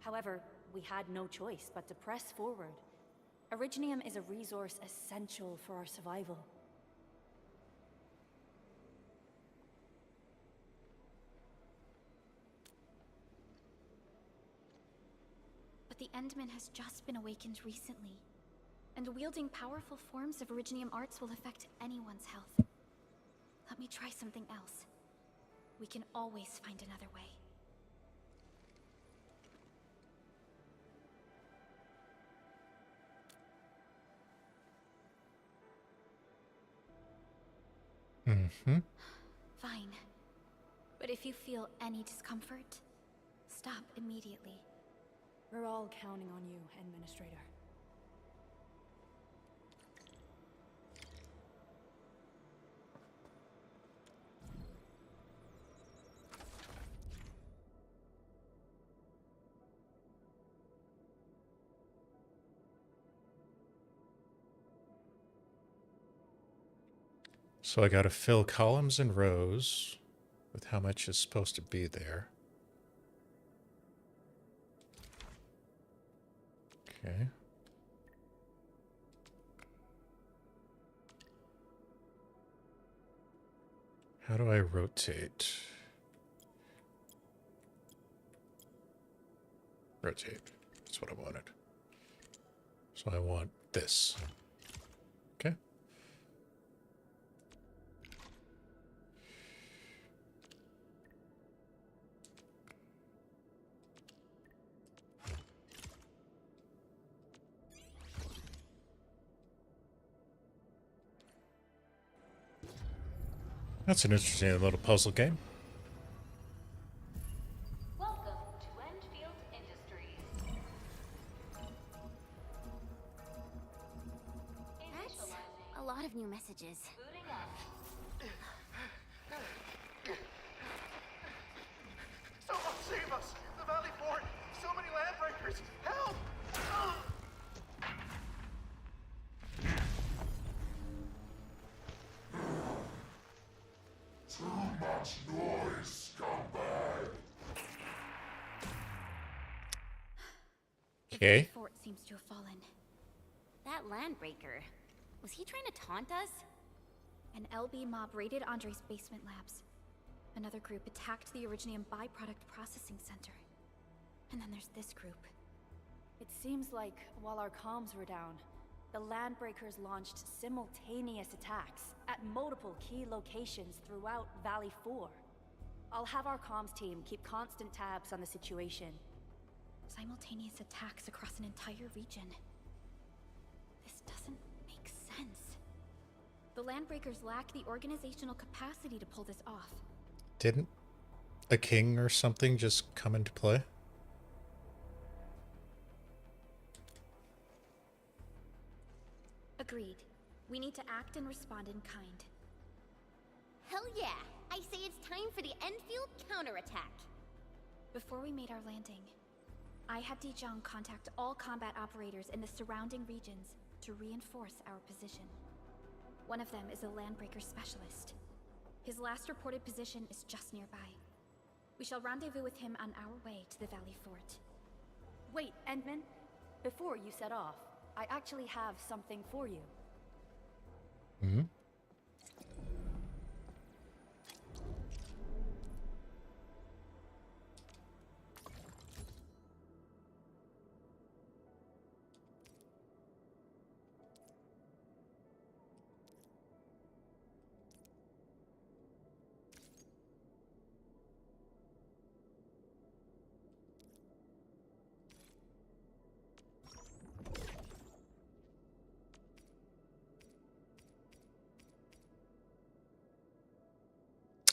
However, we had no choice but to press forward. Originium is a resource essential for our survival. But the Endman has just been awakened recently, and wielding powerful forms of Originium arts will affect anyone's health. Let me try something else. We can always find another way. Mm-hmm. Fine. But if you feel any discomfort, stop immediately. We're all counting on you, Administrator. So I gotta fill columns and rows with how much is supposed to be there. Okay. How do I rotate? Rotate. That's what I wanted. So I want this. Okay. That's an interesting little puzzle game. Welcome to Endfield Industries. That's a lot of new messages. Booting up. Someone save us! The Valley Fort! So many landbreakers! Help! Too much noise, scumbag! Okay. The fort seems to have fallen. That landbreaker. Was he trying to taunt us? An LB mob raided Andre's basement labs. Another group attacked the Originium byproduct processing center. And then there's this group. It seems like while our comms were down, the Landbreakers launched simultaneous attacks at multiple key locations throughout Valley 4. I'll have our comms team keep constant tabs on the situation. Simultaneous attacks across an entire region. This doesn't make sense. The Landbreakers lack the organizational capacity to pull this off. Didn't a king or something just come into play? Agreed. We need to act and respond in kind. Hell yeah! I say it's time for the Endfield counterattack. Before we made our landing, I had Dijong contact all combat operators in the surrounding regions to reinforce our position. One of them is a Landbreaker specialist. His last reported position is just nearby. We shall rendezvous with him on our way to the Valley Fort. Wait, Endman. Before you set off, I actually have something for you. Hmm?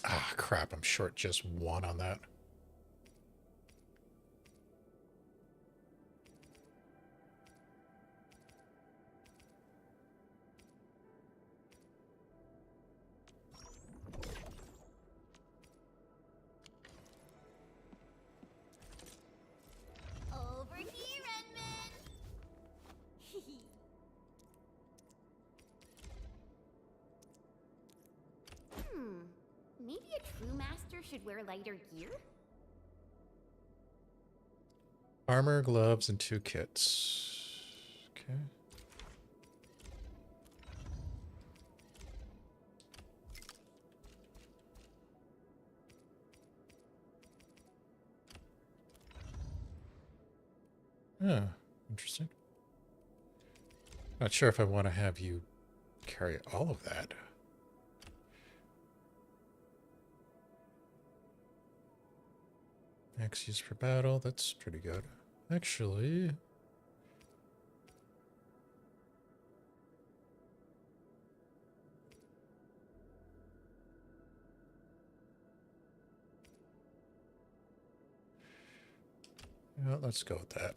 Ah, crap, I'm short just one on that. Over here, Edmund! Maybe a true master should wear lighter gear? Armor, gloves, and 2 kits. Okay. Oh, interesting. Not sure if I want to have you carry all of that. Max used for battle, that's pretty good. Actually... yeah, let's go with that.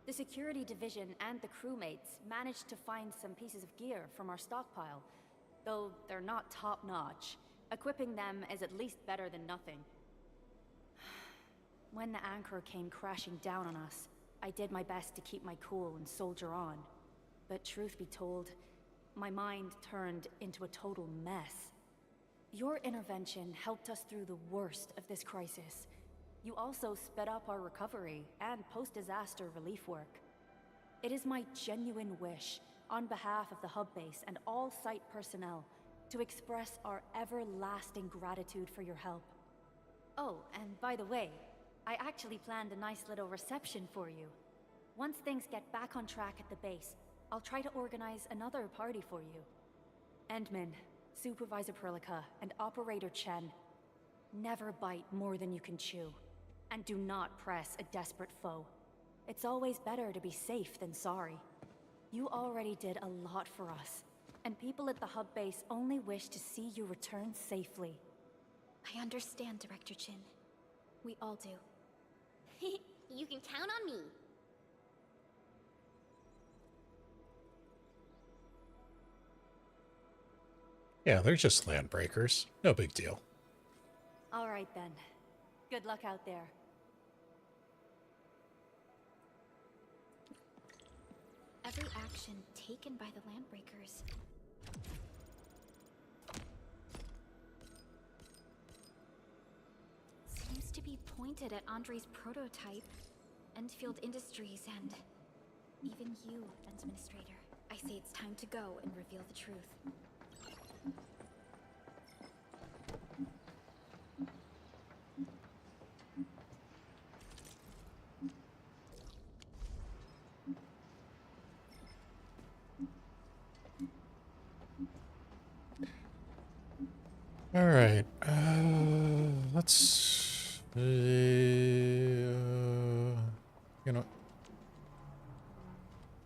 The security division and the crewmates managed to find some pieces of gear from our stockpile. Though they're not top-notch, equipping them is at least better than nothing. When the anchor came crashing down on us, I did my best to keep my cool and soldier on. But truth be told, my mind turned into a total mess. Your intervention helped us through the worst of this crisis. You also sped up our recovery and post-disaster relief work. It is my genuine wish, on behalf of the hub base and all site personnel, to express our everlasting gratitude for your help. Oh, and by the way, I actually planned a nice little reception for you. Once things get back on track at the base, I'll try to organize another party for you. Endman, Supervisor Perlica and Operator Chen, never bite more than you can chew. And do not press a desperate foe. It's always better to be safe than sorry. You already did a lot for us, and people at the hub base only wish to see you return safely. I understand, Director Chin. We all do. You can count on me. Yeah, they're just landbreakers. No big deal. All right then. Good luck out there. Every action taken by the Landbreakers seems to be pointed at Andre's prototype, Endfield Industries, and even you, Administrator. I say it's time to go and reveal the truth. All right. Let's. You know,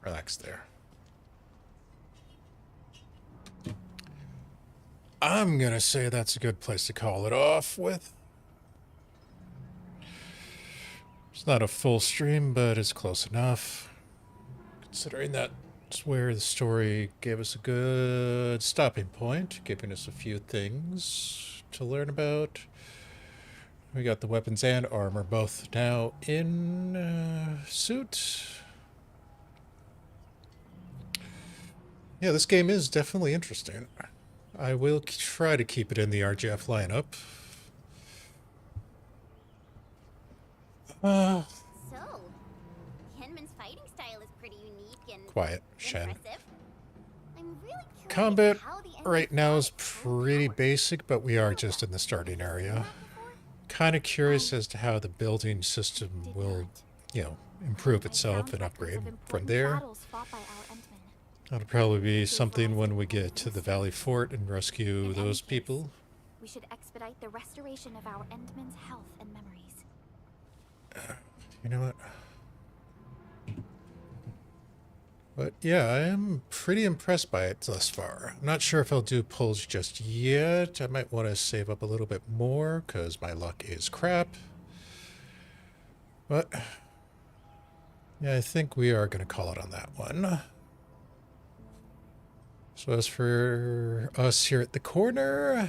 relax there. I'm gonna say that's a good place to call it off with. It's not a full stream, but it's close enough. Considering that's where the story gave us a good stopping point, giving us a few things to learn about. We got the weapons and armor both now in suit. Yeah, this game is definitely interesting. I will try to keep it in the RGF lineup. So, Henman's fighting style is pretty unique and Quiet, Shen. impressive. I'm really curious Combat how the right now is pretty basic, but we are just in the starting area. Kind of curious as to how the building system will, improve itself and upgrade from there. That'll probably be something when we get to the Valley Fort and rescue those people. We should expedite the restoration of our Endman's health and memories. You know what? But yeah, I am pretty impressed by it thus far. I'm not sure if I'll do pulls just yet. I might want to save up a little bit more because my luck is crap. But yeah, I think we are going to call it on that one. So as for us here at the corner,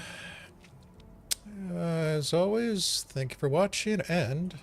as always, thank you for watching and